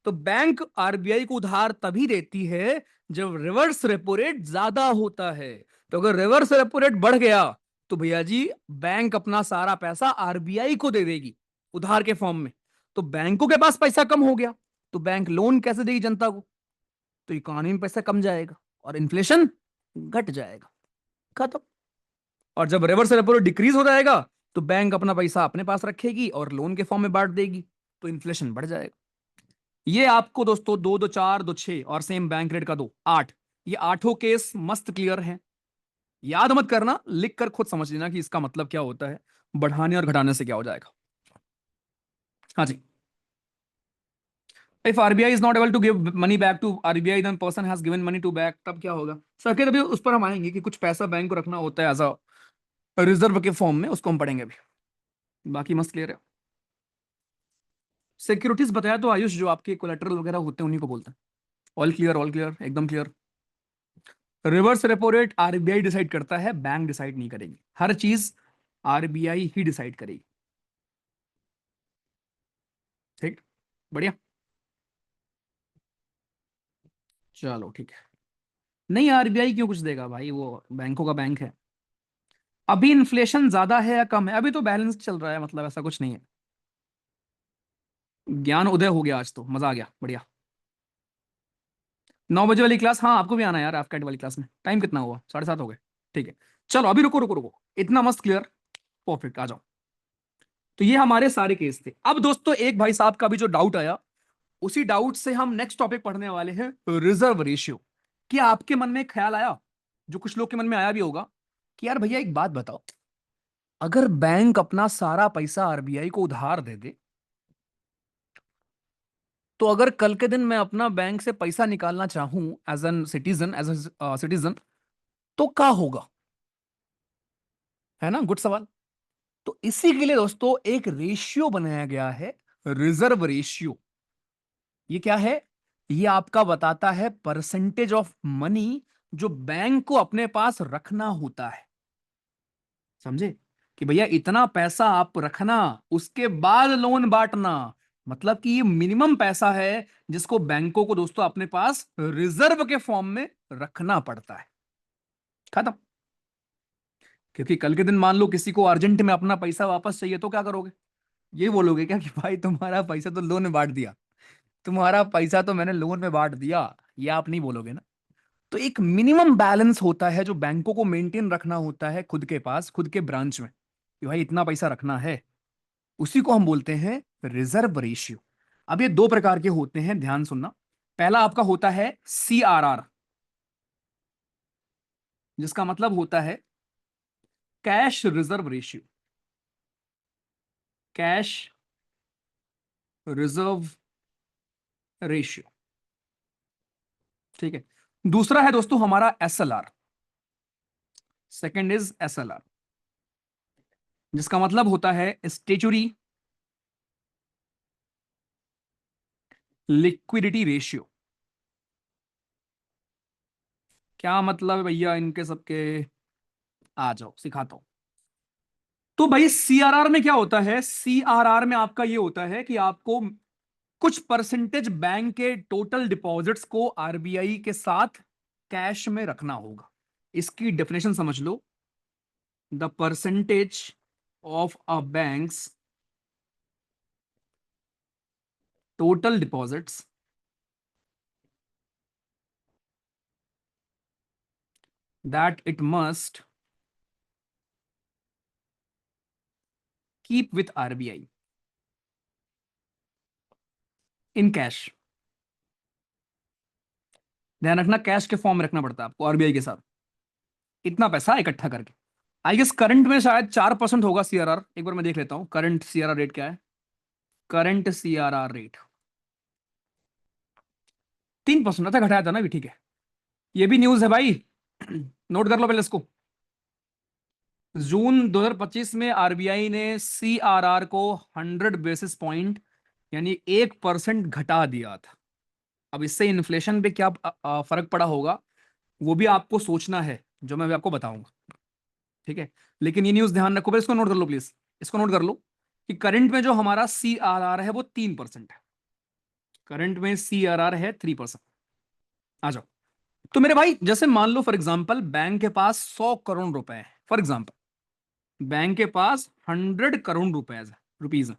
तो बैंक आरबीआई को उधार तभी देती है जब रिवर्स रेपो रेट ज्यादा होता है। तो अगर रिवर्स रेपो रेट बढ़ गया तो भैया जी बैंक अपना सारा पैसा आरबीआई को दे देगी उधार के फॉर्म में। तो बैंकों के पास पैसा कम हो गया तो बैंक लोन कैसे देगी जनता को? तो इकोनॉमी में पैसा कम जाएगा और इन्फ्लेशन घट जाएगा, खत्म। और जब रिवर्स रेपो रेट डिक्रीज हो जाएगा तो बैंक अपना पैसा अपने पास रखेगी और लोन के फॉर्म में बांट देगी, तो इन्फ्लेशन बढ़ जाएगा। ये आपको दोस्तों दो दो चार दो छह और सेम बैंक रेट का दो आठ, ये आठों केस मस्त क्लियर हैं। याद मत करना, लिख कर खुद समझ लेना कि इसका मतलब क्या होता है, बढ़ाने और घटाने से क्या हो जाएगा। हाँ जी। If RBI is not able to give money back to RBI then person has given money to back, तब क्या होगा? सर अभी उस पर हम आएंगे कि कुछ पैसा बैंक को रखना होता है एज अ रिजर्व के फॉर्म में, उसको हम पढ़ेंगे अभी। बाकी मस्त क्लियर है। सिक्योरिटीज बताया तो आयुष, जो आपके कोलेटरल वगैरह होते हैं उन्हीं को बोलते हैं। ऑल क्लियर, ऑल क्लियर, एकदम clear. Reverse repo rate RBI decide करता है, बैंक डिसाइड नहीं करेगी। हर चीज आरबीआई ही डिसाइड करेगी। ठीक, बढ़िया। चलो ठीक है। नहीं, आरबीआई क्यों कुछ देगा भाई, वो बैंकों का बैंक है। अभी इन्फ्लेशन ज्यादा है या कम है? अभी तो बैलेंस चल रहा है, मतलब ऐसा कुछ नहीं है। ज्ञान उदय हो गया आज, तो मजा आ गया, बढ़िया। 9 बजे वाली क्लास, हाँ आपको भी आना है यार, आप कैट वाली क्लास में। टाइम कितना हुआ? 7:30 हो गए। ठीक है, चलो अभी रुको रुको रुको, इतना मस्त क्लियर, परफेक्ट, आ जाओ। तो ये हमारे सारे केस थे। अब दोस्तों एक भाई साहब का भी जो डाउट आया, उसी डाउट से हम नेक्स्ट टॉपिक पढ़ने वाले हैं, रिजर्व रेशियो। क्या आपके मन में एक ख्याल आया, जो कुछ लोग के मन में आया भी होगा, कि यार भैया एक बात बताओ, अगर बैंक अपना सारा पैसा आरबीआई को उधार दे दे, तो अगर कल के दिन मैं अपना बैंक से पैसा निकालना चाहूं एज एन सिटीजन, सिटीजन, तो क्या होगा? है ना, गुड सवाल। तो इसी के लिए दोस्तों एक रेशियो बनाया गया है, रिजर्व रेशियो। ये क्या है? ये आपका बताता है परसेंटेज ऑफ मनी जो बैंक को अपने पास रखना होता है। समझे? कि भैया इतना पैसा आप रखना, उसके बाद लोन बांटना। मतलब कि ये मिनिमम पैसा है जिसको बैंकों को दोस्तों अपने पास रिजर्व के फॉर्म में रखना पड़ता है, खत्म। क्योंकि कल के दिन मान लो किसी को अर्जेंट में अपना पैसा वापस चाहिए, तो क्या करोगे? ये बोलोगे क्या कि भाई तुम्हारा पैसा तो लोन में बांट दिया, तुम्हारा पैसा तो मैंने लोन में बांट दिया? ये आप नहीं बोलोगे ना। तो एक मिनिमम बैलेंस होता है जो बैंकों को मेंटेन रखना होता है खुद के पास, खुद के ब्रांच में, कि भाई इतना पैसा रखना है। उसी को हम बोलते हैं रिजर्व रेशियो। अब ये दो प्रकार के होते हैं, ध्यान सुनना। पहला आपका होता है सीआरआर, जिसका मतलब होता है cash reserve ratio, cash reserve ratio. ठीक है। दूसरा है दोस्तों हमारा एसएलआर, सेकंड इज एसएलआर, जिसका मतलब होता है स्टेचुरी लिक्विडिटी रेशियो। क्या मतलब है भैया इनके सबके? आ जाओ सिखाता हूं। तो भाई सीआरआर में क्या होता है? सीआरआर में आपका ये होता है कि आपको कुछ परसेंटेज बैंक के टोटल डिपॉजिट्स को आरबीआई के साथ कैश में रखना होगा। इसकी डेफिनेशन समझ लो, the percentage of a bank's total deposits that it must keep with RBI in cash। ध्यान रखना, कैश के फॉर्म में रखना पड़ता है आपको आरबीआई के साथ, इतना पैसा इकट्ठा करके। आई गेस करंट में शायद 4% होगा सीआरआर। एक बार मैं देख लेता हूं करंट सीआरआर रेट क्या है। करंट सीआरआर रेट 3% था, घटाया था ना अभी, ठीक है। ये भी न्यूज है भाई, नोट कर लो पहले इसको। जून 2025 में आरबीआई ने सीआरआर को 100 बेसिस पॉइंट यानी 1% घटा दिया था। अब इससे इन्फ्लेशन पे क्या फर्क पड़ा होगा वो भी आपको सोचना है, जो मैं भी आपको बताऊंगा, ठीक है। लेकिन ये न्यूज ध्यान रखो, इसको नोट कर लो प्लीज। इसको नोट कर लो कि करंट में जो हमारा सीआरआर है वो 3% है। करंट में सीआरआर है 3%। आ जाओ। तो मेरे भाई जैसे मान लो फॉर एग्जांपल बैंक के पास 100 करोड़ रुपए है, फॉर एग्जांपल बैंक के पास 100 करोड़ रुपीज है।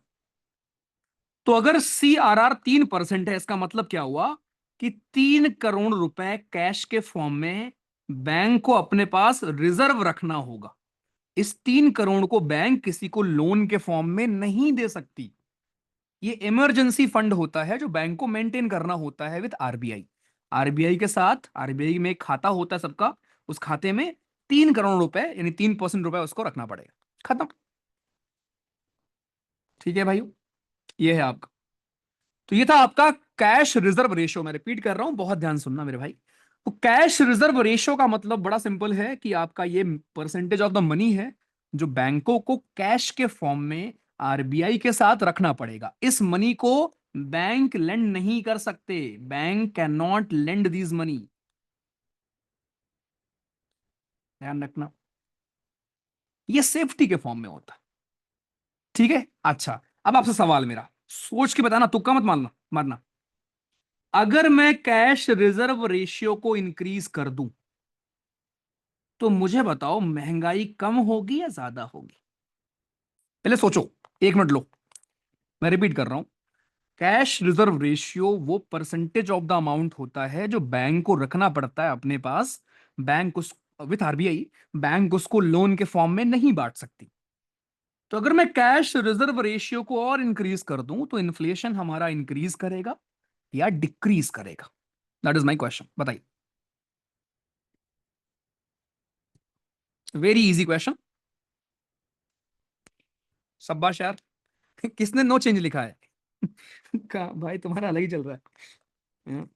तो अगर सीआरआर 3% है, इसका मतलब क्या हुआ कि 3 करोड़ रुपए कैश के फॉर्म में बैंक को अपने पास रिजर्व रखना होगा। इस 3 करोड़ को बैंक किसी को लोन के फॉर्म में नहीं दे सकती। ये इमरजेंसी फंड होता है जो बैंक को मेंटेन करना होता है विद आरबीआई। आरबीआई के साथ, आरबीआई में एक खाता होता है सबका, उस खाते में 3 करोड़ रुपए यानी 3% रुपए उसको रखना पड़ेगा। खत्म। ठीक है भाई, ये है आपका। तो ये था आपका कैश रिजर्व रेशियो। मैं रिपीट कर रहा हूं, बहुत ध्यान सुनना मेरे भाई। तो कैश रिजर्व रेशियो का मतलब बड़ा सिंपल है कि आपका ये परसेंटेज ऑफ द मनी है जो बैंकों को कैश के फॉर्म में आरबीआई के साथ रखना पड़ेगा। इस मनी को बैंक लेंड नहीं कर सकते। Bank can not lend this money, ध्यान रखना। ये सेफ्टी के फॉर्म में होता है, ठीक है। अच्छा, अब आपसे सवाल मेरा, सोच के बताना, तुक्का मत मारना मारना। अगर मैं कैश रिजर्व रेशियो को इंक्रीज कर दूं तो मुझे बताओ महंगाई कम होगी या ज्यादा होगी? पहले सोचो, 1 मिनट लो। मैं रिपीट कर रहा हूं, कैश रिजर्व रेशियो वो परसेंटेज ऑफ द अमाउंट होता है जो बैंक को रखना पड़ता है अपने पास। बैंक उस विथ आरबीआई बैंक उसको लोन के फॉर्म में नहीं बांट सकती। तो अगर मैं कैश रिजर्व रेशियो को और इंक्रीज कर दूं तो इन्फ्लेशन हमारा इंक्रीज करेगा या डिक्रीज करेगा? दैट इज माई क्वेश्चन, बताइए। Very easy question. शाबाश यार। किसने नो चेंज लिखा है? का भाई तुम्हारा अलग ही चल रहा है। हम्म।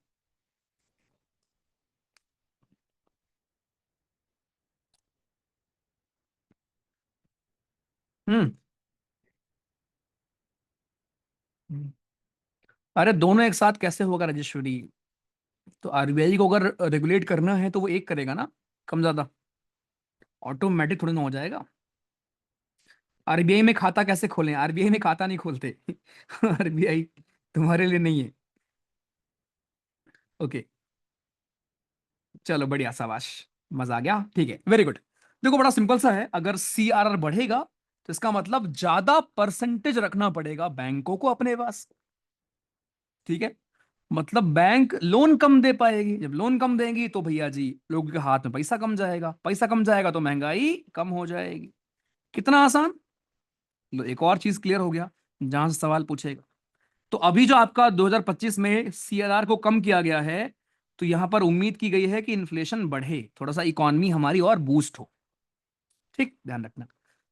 हम्म। अरे दोनों एक साथ कैसे होगा रजिस्ट्री? तो आरबीआई को अगर रेगुलेट करना है तो वो एक करेगा ना, कम ज्यादा। ऑटोमेटिक थोड़ी ना हो जाएगा। आरबीआई में खाता कैसे खोलें? आरबीआई में खाता नहीं खोलते। आरबीआई तुम्हारे लिए नहीं है। ओके, चलो बढ़िया, शाबाश, मजा आ गया, ठीक है, वेरी गुड। देखो बड़ा सिंपल सा है, अगर सीआरआर बढ़ेगा तो इसका मतलब ज्यादा परसेंटेज रखना पड़ेगा बैंकों को अपने पास, ठीक है। मतलब बैंक लोन कम दे पाएगी, जब लोन कम देंगी तो भैया जी लोगों के हाथ में पैसा कम जाएगा, पैसा कम जाएगा तो महंगाई कम हो जाएगी। कितना आसान। लो एक और चीज क्लियर हो गया जहां से सवाल पूछेगा। तो अभी जो आपका 2025 में सीआरआर को कम किया गया है, तो यहां पर उम्मीद की गई है कि इन्फ्लेशन बढ़े, थोड़ा सा इकोनॉमी हमारी और बूस्ट हो, ठीक, ध्यान रखना।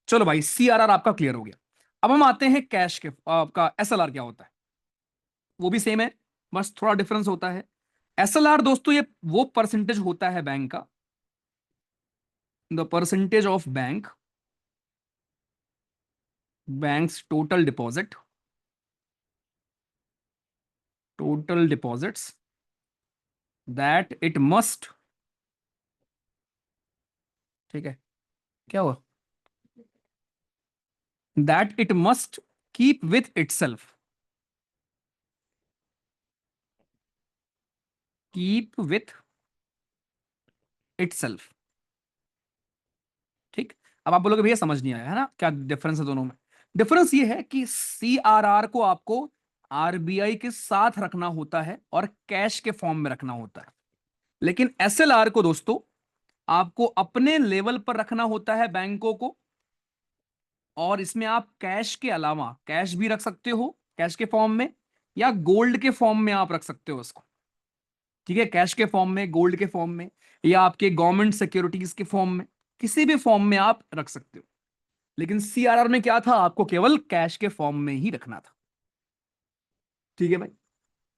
चलो भाई, सीआरआर आपका क्लियर हो गया। अब हम आते हैं कैश के, आपका एसएलआर क्या होता है? वो भी सेम है, बस थोड़ा डिफरेंस होता है। एसएलआर दोस्तों ये वो परसेंटेज होता है बैंक का, the percentage of banks total deposits that it must, ठीक है, क्या हुआ, that it must keep with itself, keep with itself, ठीक। अब आप बोलोगे भैया समझ नहीं आया है ना, क्या डिफरेंस है दोनों में? डिफरेंस ये है कि सीआरआर को आपको आरबीआई के साथ रखना होता है और कैश के फॉर्म में रखना होता है, लेकिन एसएलआर को दोस्तों आपको अपने लेवल पर रखना होता है बैंकों को। और इसमें आप कैश के अलावा कैश भी रख सकते हो कैश के फॉर्म में, या गोल्ड के फॉर्म में आप रख सकते हो उसको, ठीक है, कैश के फॉर्म में, गोल्ड के फॉर्म में, या आपके गवर्नमेंट सिक्योरिटीज के फॉर्म में। किसी भी फॉर्म में आप रख सकते हो, लेकिन सीआरआर में क्या था, आपको केवल कैश के फॉर्म में ही रखना था। ठीक है भाई,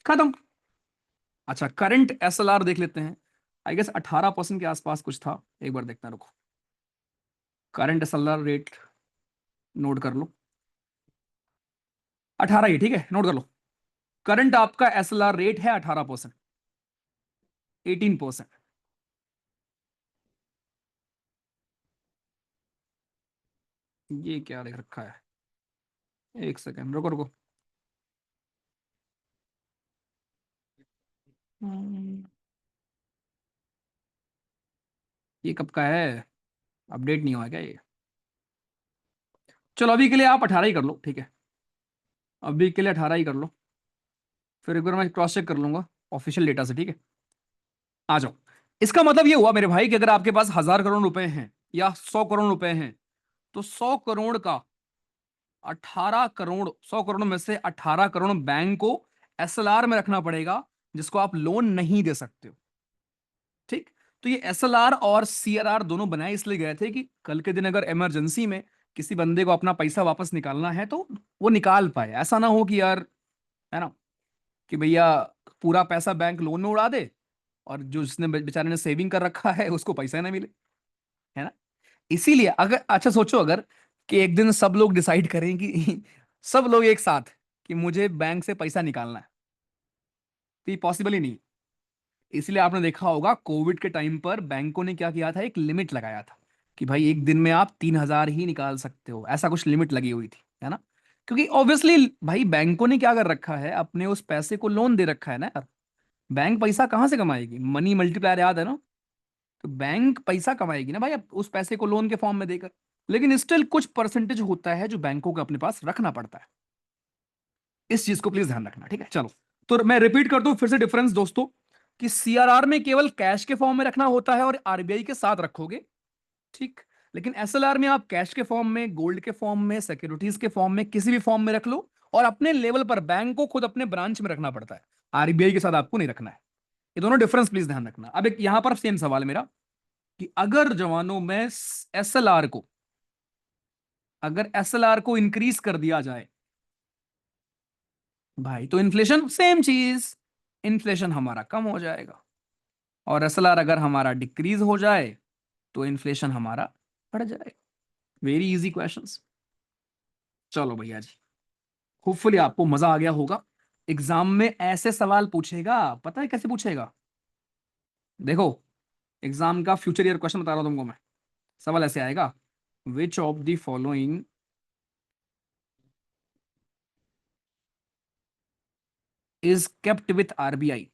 खत्म। अच्छा, करंट एसएलआर देख लेते हैं। आई गेस 18% के आसपास कुछ था, एक बार देखना, रुको। करंट एसएलआर रेट नोट कर लो, 18 ही, ठीक है, नोट कर लो। करंट आपका एसएलआर रेट है 18%, 18%। ये क्या लिख रखा है, एक सेकेंड रुको रुको। हम्म, ये कब का है, अपडेट नहीं हुआ क्या ये? चलो अभी के लिए आप 18 ही कर लो, ठीक है, अभी के लिए 18 ही कर लो, फिर एक बार मैं क्रॉस चेक कर लूंगा ऑफिशियल डेटा से, ठीक है। आ जाओ। इसका मतलब ये हुआ मेरे भाई कि अगर आपके पास 1,000 करोड़ रुपए हैं या 100 करोड़ रुपए हैं, तो 100 करोड़ का 18 करोड़, 100 करोड़ में से 18 करोड़ बैंक को एसएलआर में रखना पड़ेगा, जिसको आप लोन नहीं दे सकते हो। ठीक। तो ये एसएलआर और सीआरआर दोनों बनाए इसलिए गए थे कि कल के दिन अगर इमरजेंसी में किसी बंदे को अपना पैसा वापस निकालना है तो वो निकाल पाए। ऐसा ना हो कि यार, है ना, कि भैया पूरा पैसा बैंक लोन में उड़ा दे और जो जिसने बेचारे ने सेविंग कर रखा है उसको पैसा ही ना मिले, है ना। इसीलिए अगर, अच्छा सोचो, अगर कि एक दिन सब लोग डिसाइड करें कि सब लोग एक साथ कि मुझे बैंक से पैसा निकालना है, तो ये पॉसिबल ही नहीं। इसलिए आपने देखा होगा कोविड के टाइम पर बैंकों ने क्या किया था, एक लिमिट लगाया था कि भाई एक दिन में आप 3,000 ही निकाल सकते हो, ऐसा कुछ लिमिट लगी हुई थी, है ना। क्योंकि ऑब्वियसली भाई बैंकों ने क्या कर रखा है, अपने उस पैसे को लोन दे रखा है ना यार। बैंक पैसा कहाँ से कमाएगी, मनी मल्टीप्लायर याद है ना। तो बैंक पैसा कमाएगी ना भाई अब उस पैसे को लोन के फॉर्म में देकर, लेकिन स्टिल कुछ परसेंटेज होता है जो बैंकों को अपने पास रखना पड़ता है। इस चीज को प्लीज ध्यान रखना, ठीक है। चलो, तो मैं रिपीट कर दूं फिर से डिफरेंस दोस्तों, कि सीआरआर में केवल कैश के फॉर्म में रखना होता है और आरबीआई के साथ रखोगे, ठीक। लेकिन एसएलआर में आप कैश के फॉर्म में, गोल्ड के फॉर्म में, सिक्योरिटीज के फॉर्म में, किसी भी फॉर्म में रख लो, और अपने लेवल पर बैंक को खुद अपने ब्रांच में रखना पड़ता है, आरबीआई के साथ आपको नहीं रखना है। ये दोनों डिफरेंस प्लीज ध्यान रखना। अब एक यहां पर सेम सवाल मेरा, कि अगर जवानों में एसएलआर को, अगर एसएलआर को इंक्रीज कर दिया जाए भाई, तो इन्फ्लेशन, सेम चीज, इन्फ्लेशन हमारा कम हो जाएगा, और एसएलआर अगर हमारा डिक्रीज हो जाए तो इन्फ्लेशन हमारा बढ़ जाएगा। Very easy questions. चलो भैया जी, होपफुली आपको मजा आ गया होगा। एग्जाम में ऐसे सवाल पूछेगा, पता है कैसे पूछेगा, देखो, एग्जाम का फ्यूचर ईयर क्वेश्चन बता रहा हूं तुमको मैं। सवाल ऐसे आएगा, which of the following is kept with RBI.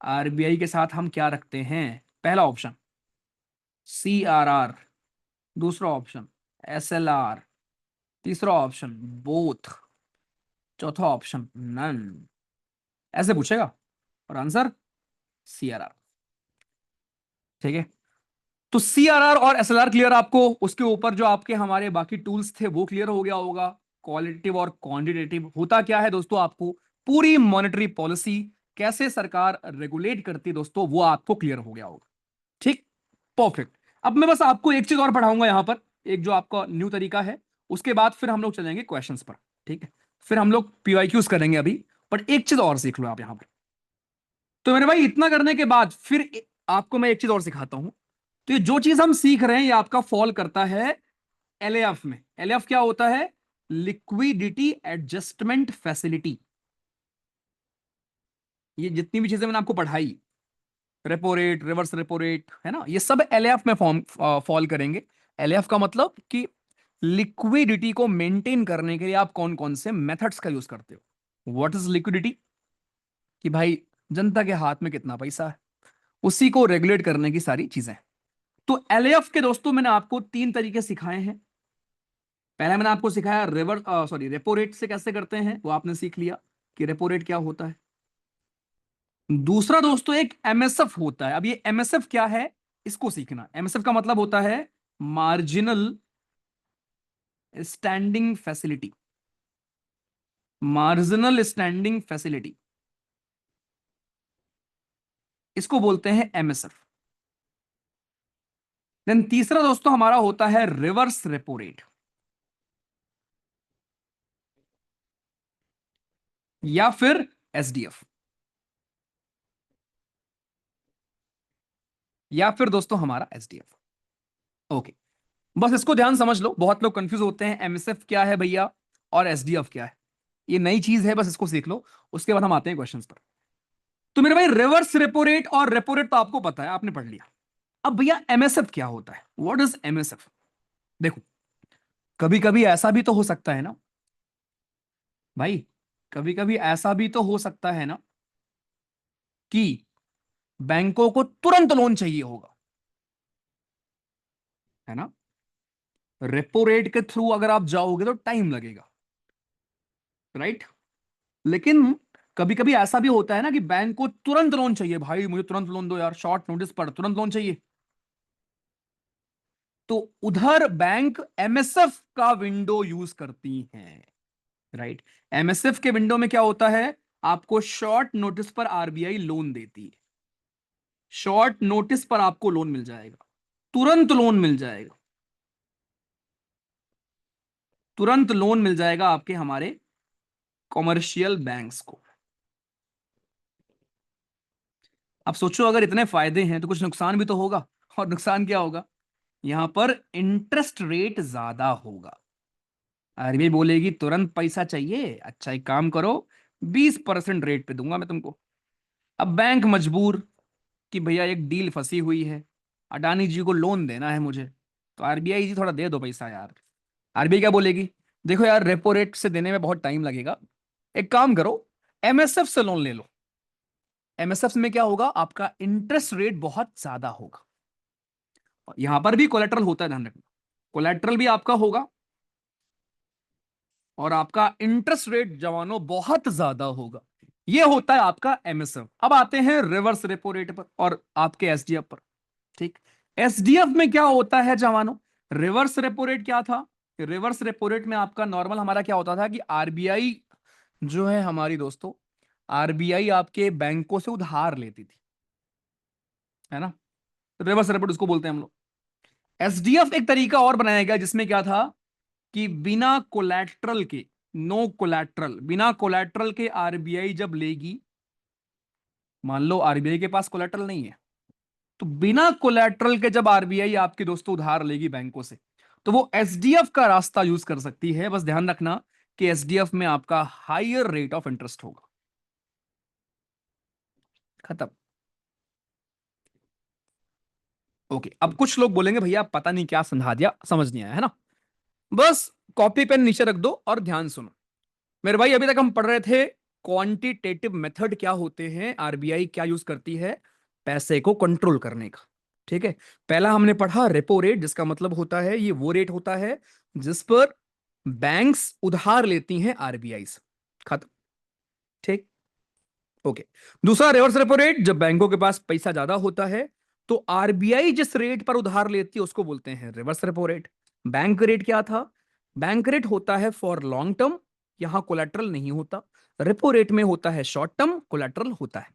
RBI के साथ हम क्या रखते हैं, पहला ऑप्शन सीआरआर, दूसरा ऑप्शन एसएलआर, तीसरा ऑप्शन बोथ, चौथा ऑप्शन नन। ऐसे पूछेगा, और आंसर सीआरआर, ठीक है। तो सीआरआर और एसएलआर क्लियर आपको, उसके ऊपर जो आपके हमारे बाकी टूल्स थे वो क्लियर हो गया होगा। क्वालिटेटिव और क्वांटिटेटिव होता क्या है दोस्तों, आपको पूरी मॉनेटरी पॉलिसी कैसे सरकार रेगुलेट करती है दोस्तों, वो आपको क्लियर हो गया होगा, ठीक। परफेक्ट। अब मैं बस आपको एक चीज और पढ़ाऊंगा यहां पर, एक जो आपका न्यू तरीका है, उसके बाद फिर हम लोग चलेंगे क्वेश्चंस पर, ठीक है। फिर हम लोग पीवाईक्यूज करेंगे अभी, बट एक चीज और सीख लो आप यहां पर। तो मेरे भाई इतना करने के बाद फिर आपको मैं एक चीज और सिखाता हूं। तो ये जो चीज हम सीख रहे हैं ये आपका फॉल करता है एलएएफ में। एलएएफ क्या होता है, लिक्विडिटी एडजस्टमेंट फैसिलिटी। ये जितनी भी चीजें मैंने आपको पढ़ाई, repo rate, reverse repo rate, है ना, ये सब एलएएफ में फॉर्म फॉल करेंगे। एलएएफ का मतलब कि लिक्विडिटी को मेंटेन करने के लिए आप कौन कौन से मेथड्स का यूज करते हो। व्हाट इज लिक्विडिटी, कि भाई जनता के हाथ में कितना पैसा है, उसी को रेगुलेट करने की सारी चीजें। तो एलएएफ के दोस्तों मैंने आपको तीन तरीके सिखाए हैं। पहले मैंने आपको सिखाया रिवर सॉरी रेपो रेट से कैसे करते हैं, वो आपने सीख लिया कि रेपो रेट क्या होता है। दूसरा दोस्तों एक एमएसएफ होता है। अब ये एमएसएफ क्या है, इसको सीखना। एमएसएफ का मतलब होता है marginal standing facility, marginal standing facility, इसको बोलते हैं एमएसएफ। देन तीसरा दोस्तों हमारा होता है रिवर्स रेपो रेट, या फिर एसडीएफ, या फिर दोस्तों हमारा एसडीएफ। ओके, बस इसको ध्यान समझ लो, बहुत लोग कंफ्यूज होते हैं एमएसएफ क्या है भैया और एसडीएफ क्या है। ये नई चीज है, बस इसको सीख लो, उसके बाद हम आते हैं क्वेश्चंस पर। तो मेरे भाई रिवर्स रेपो रेट और रेपो रेट तो आपको पता है, आपने पढ़ लिया। अब भैया एमएसएफ क्या होता है, व्हाट इज एमएसएफ? देखो, कभी कभी ऐसा भी तो हो सकता है ना भाई, कभी कभी ऐसा भी तो हो सकता है ना कि बैंकों को तुरंत लोन चाहिए होगा, है ना। रेपो रेट के थ्रू अगर आप जाओगे तो टाइम लगेगा, राइट। लेकिन कभी कभी ऐसा भी होता है ना कि बैंक को तुरंत लोन चाहिए, भाई मुझे तुरंत लोन दो यार, शॉर्ट नोटिस पर तुरंत लोन चाहिए। तो उधर बैंक एमएसएफ का विंडो यूज करती हैं, राइट। एमएसएफ के विंडो में क्या होता है, आपको शॉर्ट नोटिस पर आरबीआई लोन देती है, शॉर्ट नोटिस पर आपको लोन मिल जाएगा, तुरंत लोन मिल जाएगा, तुरंत लोन मिल जाएगा आपके हमारे कॉमर्शियल बैंक्स को। अब सोचो, अगर इतने फायदे हैं तो कुछ नुकसान भी तो होगा, और नुकसान क्या होगा, यहां पर इंटरेस्ट रेट ज्यादा होगा। आरबीआई बोलेगी तुरंत पैसा चाहिए, अच्छा एक काम करो, 20% रेट पे दूंगा मैं तुमको। अब बैंक मजबूर कि भैया एक डील फंसी हुई है, अडानी जी को लोन देना है मुझे, तो आरबीआई जी थोड़ा दे दो पैसा यार। आरबीआई क्या बोलेगी, देखो यार रेपो रेट से देने में बहुत टाइम लगेगा, एक काम करो एमएसएफ से लोन ले लो। एमएसएफ में क्या होगा, आपका इंटरेस्ट रेट बहुत ज्यादा होगा। यहां पर भी कोलेट्रल होता है, ध्यान रखना, कोलेट्रल भी आपका होगा और आपका इंटरेस्ट रेट जवानों बहुत ज्यादा होगा। ये होता है आपका एमएसएफ। अब आते हैं रिवर्स रेपो रेट पर और आपके एसडीएफ पर, ठीक। एसडीएफ में क्या होता है जवानों, रिवर्स रेपो रेट क्या था, रिवर्स रेपो रेट में आपका नॉर्मल हमारा क्या होता था कि आरबीआई जो है हमारी दोस्तों, आरबीआई आपके बैंकों से उधार लेती थी, है ना। रिवर्स रेपो उसको बोलते हैं हम लोग। एसडीएफ एक तरीका और बनाया गया जिसमें क्या था कि बिना कोलैटरल के, नो कोलैटरल, बिना कोलैटरल के आरबीआई जब लेगी, मान लो आरबीआई के पास कोलैटरल नहीं है, तो बिना कोलैटरल के जब आरबीआई आपके दोस्तों उधार लेगी बैंकों से, तो वो एसडीएफ का रास्ता यूज कर सकती है। बस ध्यान रखना कि एसडीएफ में आपका हायर रेट ऑफ इंटरेस्ट होगा। खत्म। ओके, अब कुछ लोग बोलेंगे भैया पता नहीं क्या समझा दिया, समझ नहीं आया, है ना। बस कॉपी पेन नीचे रख दो और ध्यान सुनो मेरे भाई। अभी तक हम पढ़ रहे थे क्वांटिटेटिव मेथड क्या होते हैं, आरबीआई क्या यूज करती है पैसे को कंट्रोल करने का, ठीक है। पहला हमने पढ़ा रेपो रेट, जिसका मतलब होता है ये वो रेट होता है जिस पर बैंक्स उधार लेती हैं आरबीआई से। खत्म, ठीक। ओके, दूसरा रिवर्स रेपो रेट, जब बैंकों के पास पैसा ज्यादा होता है तो आरबीआई जिस रेट पर उधार लेती है उसको बोलते हैं reverse repo rate. Bank rate क्या था, बैंक रेट होता है फॉर लॉन्ग टर्म, यहां कोलेट्रल नहीं होता। रेपो रेट में होता है शॉर्ट टर्म, कोलेट्रल होता है,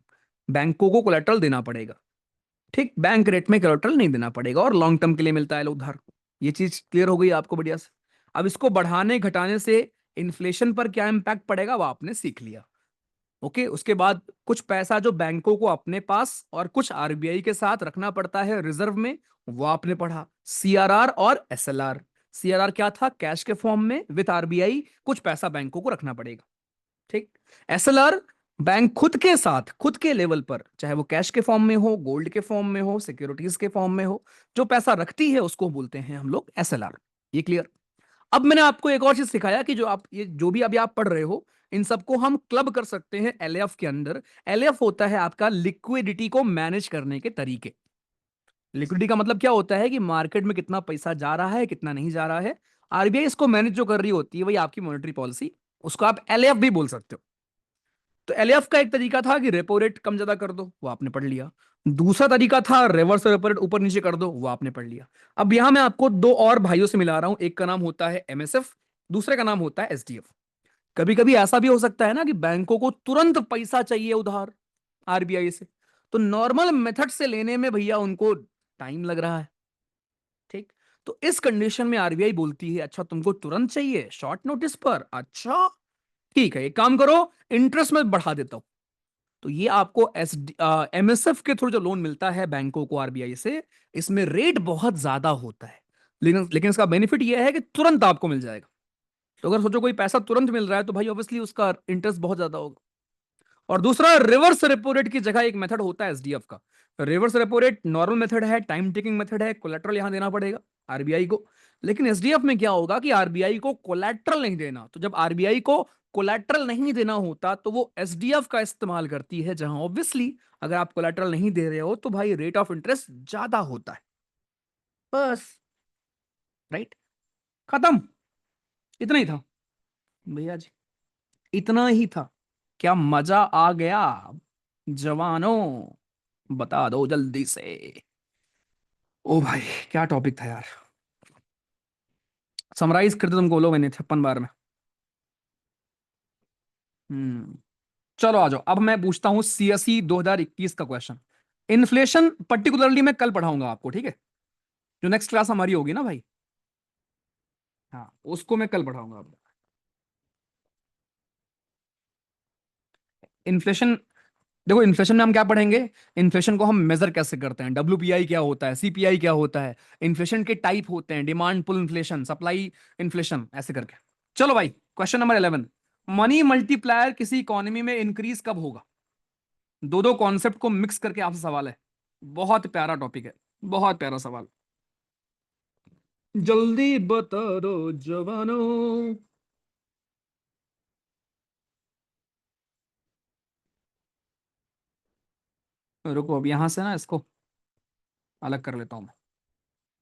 बैंकों को कोलेट्रल देना पड़ेगा, ठीक। बैंक रेट में कोलेट्रल नहीं देना पड़ेगा और लॉन्ग टर्म के लिए मिलता है उधार। ये चीज क्लियर हो गई आपको, बढ़िया से। अब इसको बढ़ाने घटाने से इन्फ्लेशन पर क्या इंपैक्ट पड़ेगा वो आपने सीख लिया। ओके, उसके बाद कुछ पैसा जो बैंकों को अपने पास और कुछ आरबीआई के साथ रखना पड़ता है रिजर्व में, वो आपने पढ़ा, सीआरआर और एसएलआर। सीआरआर क्या था, कैश के फॉर्म में विद आरबीआई कुछ पैसा बैंकों को रखना पड़ेगा, ठीक। एसएलआर, बैंक खुद के साथ खुद के लेवल पर, चाहे वो कैश के फॉर्म में हो, गोल्ड के फॉर्म में हो, सिक्योरिटीज के फॉर्म में हो, जो पैसा रखती है उसको बोलते हैं हम लोग एसएलआर। ये क्लियर। अब मैंने आपको एक और चीज सिखाया कि जो आप ये जो भी अभी आप पढ़ रहे हो इन सबको हम क्लब कर सकते हैं एलएफ के अंदर। एलएफ होता है आपका लिक्विडिटी को मैनेज करने के तरीके। लिक्विडिटी का मतलब क्या होता है कि मार्केट में कितना पैसा जा रहा है कितना नहीं जा रहा है, आरबीआई इसको मैनेज जो कर रही होती है वही आपकी मॉनेटरी पॉलिसी, उसको आप एलएफ भी बोल सकते हो। तो एलएफ का एक तरीका था कि रेपो रेट कम ज्यादा कर दो, वो आपने पढ़ लिया। दूसरा तरीका था रिवर्स रेपो रेट ऊपर नीचे कर दो, वो आपने पढ़ लिया। अब यहां मैं आपको दो और भाइयों से मिला रहा हूं, एक का नाम होता है एमएसएफ, दूसरे का नाम होता है एसडीएफ। कभी कभी ऐसा भी हो सकता है ना कि बैंकों को तुरंत पैसा चाहिए उधार आरबीआई से, तो नॉर्मल मेथड से लेने में भैया उनको टाइम लग रहा है, तो इस कंडीशन में आरबीआई बोलती है अच्छा तुमको तुरंत चाहिए शॉर्ट नोटिस पर, अच्छा ठीक है एक काम करो, इंटरेस्ट में बढ़ा देता हूं। तो ये आपको एमएसएफ के थ्रू जो लोन मिलता है बैंकों को आरबीआई से, इसमें रेट बहुत ज्यादा होता है, लेकिन लेकिन इसका बेनिफिट ये है कि तुरंत आपको मिल जाएगा। तो अगर सोचो कोई पैसा तुरंत मिल रहा है तो भाई ऑब्वियसली उसका इंटरेस्ट बहुत ज्यादा होगा। और दूसरा, रिवर्स रेपो रेट की जगह एक मेथड होता है एसडीएफ का। Reverse repo rate normal method है, टाइम टेकिंग मेथड है, कोलेट्रल यहां देना पड़ेगा आरबीआई को। लेकिन एसडीएफ में क्या होगा कि आरबीआई को कोलेट्रल नहीं देना, तो जब आरबीआई को कोलेट्रल नहीं देना होता तो वो एसडीएफ का इस्तेमाल करती है, जहां ऑब्वियसली अगर आप कोलेट्रल नहीं दे रहे हो तो भाई रेट ऑफ इंटरेस्ट ज्यादा होता है। बस, राइट, खत्म, इतना ही था भैया जी, इतना ही था। क्या मजा आ गया जवानों, बता दो जल्दी से। ओ भाई क्या टॉपिक था यार, समराइज कर दो तुमको बोलो मैंने 56 बार में। हम्म, चलो आ जाओ, अब मैं पूछता हूं सीएसई 2021 का क्वेश्चन। इन्फ्लेशन पर्टिकुलरली मैं कल पढ़ाऊंगा आपको, ठीक है, जो नेक्स्ट क्लास हमारी होगी ना भाई, हाँ उसको मैं कल पढ़ाऊंगा आपको। इन्फ्लेशन, देखो इन्फ्लेशन में हम क्या पढ़ेंगे, इन्फ्लेशन को हम मेजर कैसे करते हैं, डब्ल्यूपीआई क्या होता है, सीपीआई क्या होता है, इन्फ्लेशन के टाइप होते हैं, demand pull inflation, supply inflation, ऐसे करके। चलो भाई क्वेश्चन नंबर 11, मनी मल्टीप्लायर किसी इकोनॉमी में इंक्रीज कब होगा। दो दो कॉन्सेप्ट को मिक्स करके आपसे सवाल है, बहुत प्यारा टॉपिक है, बहुत प्यारा सवाल, जल्दी बता दो जवानों। रुको अब यहां से ना इसको अलग कर लेता हूं मैं।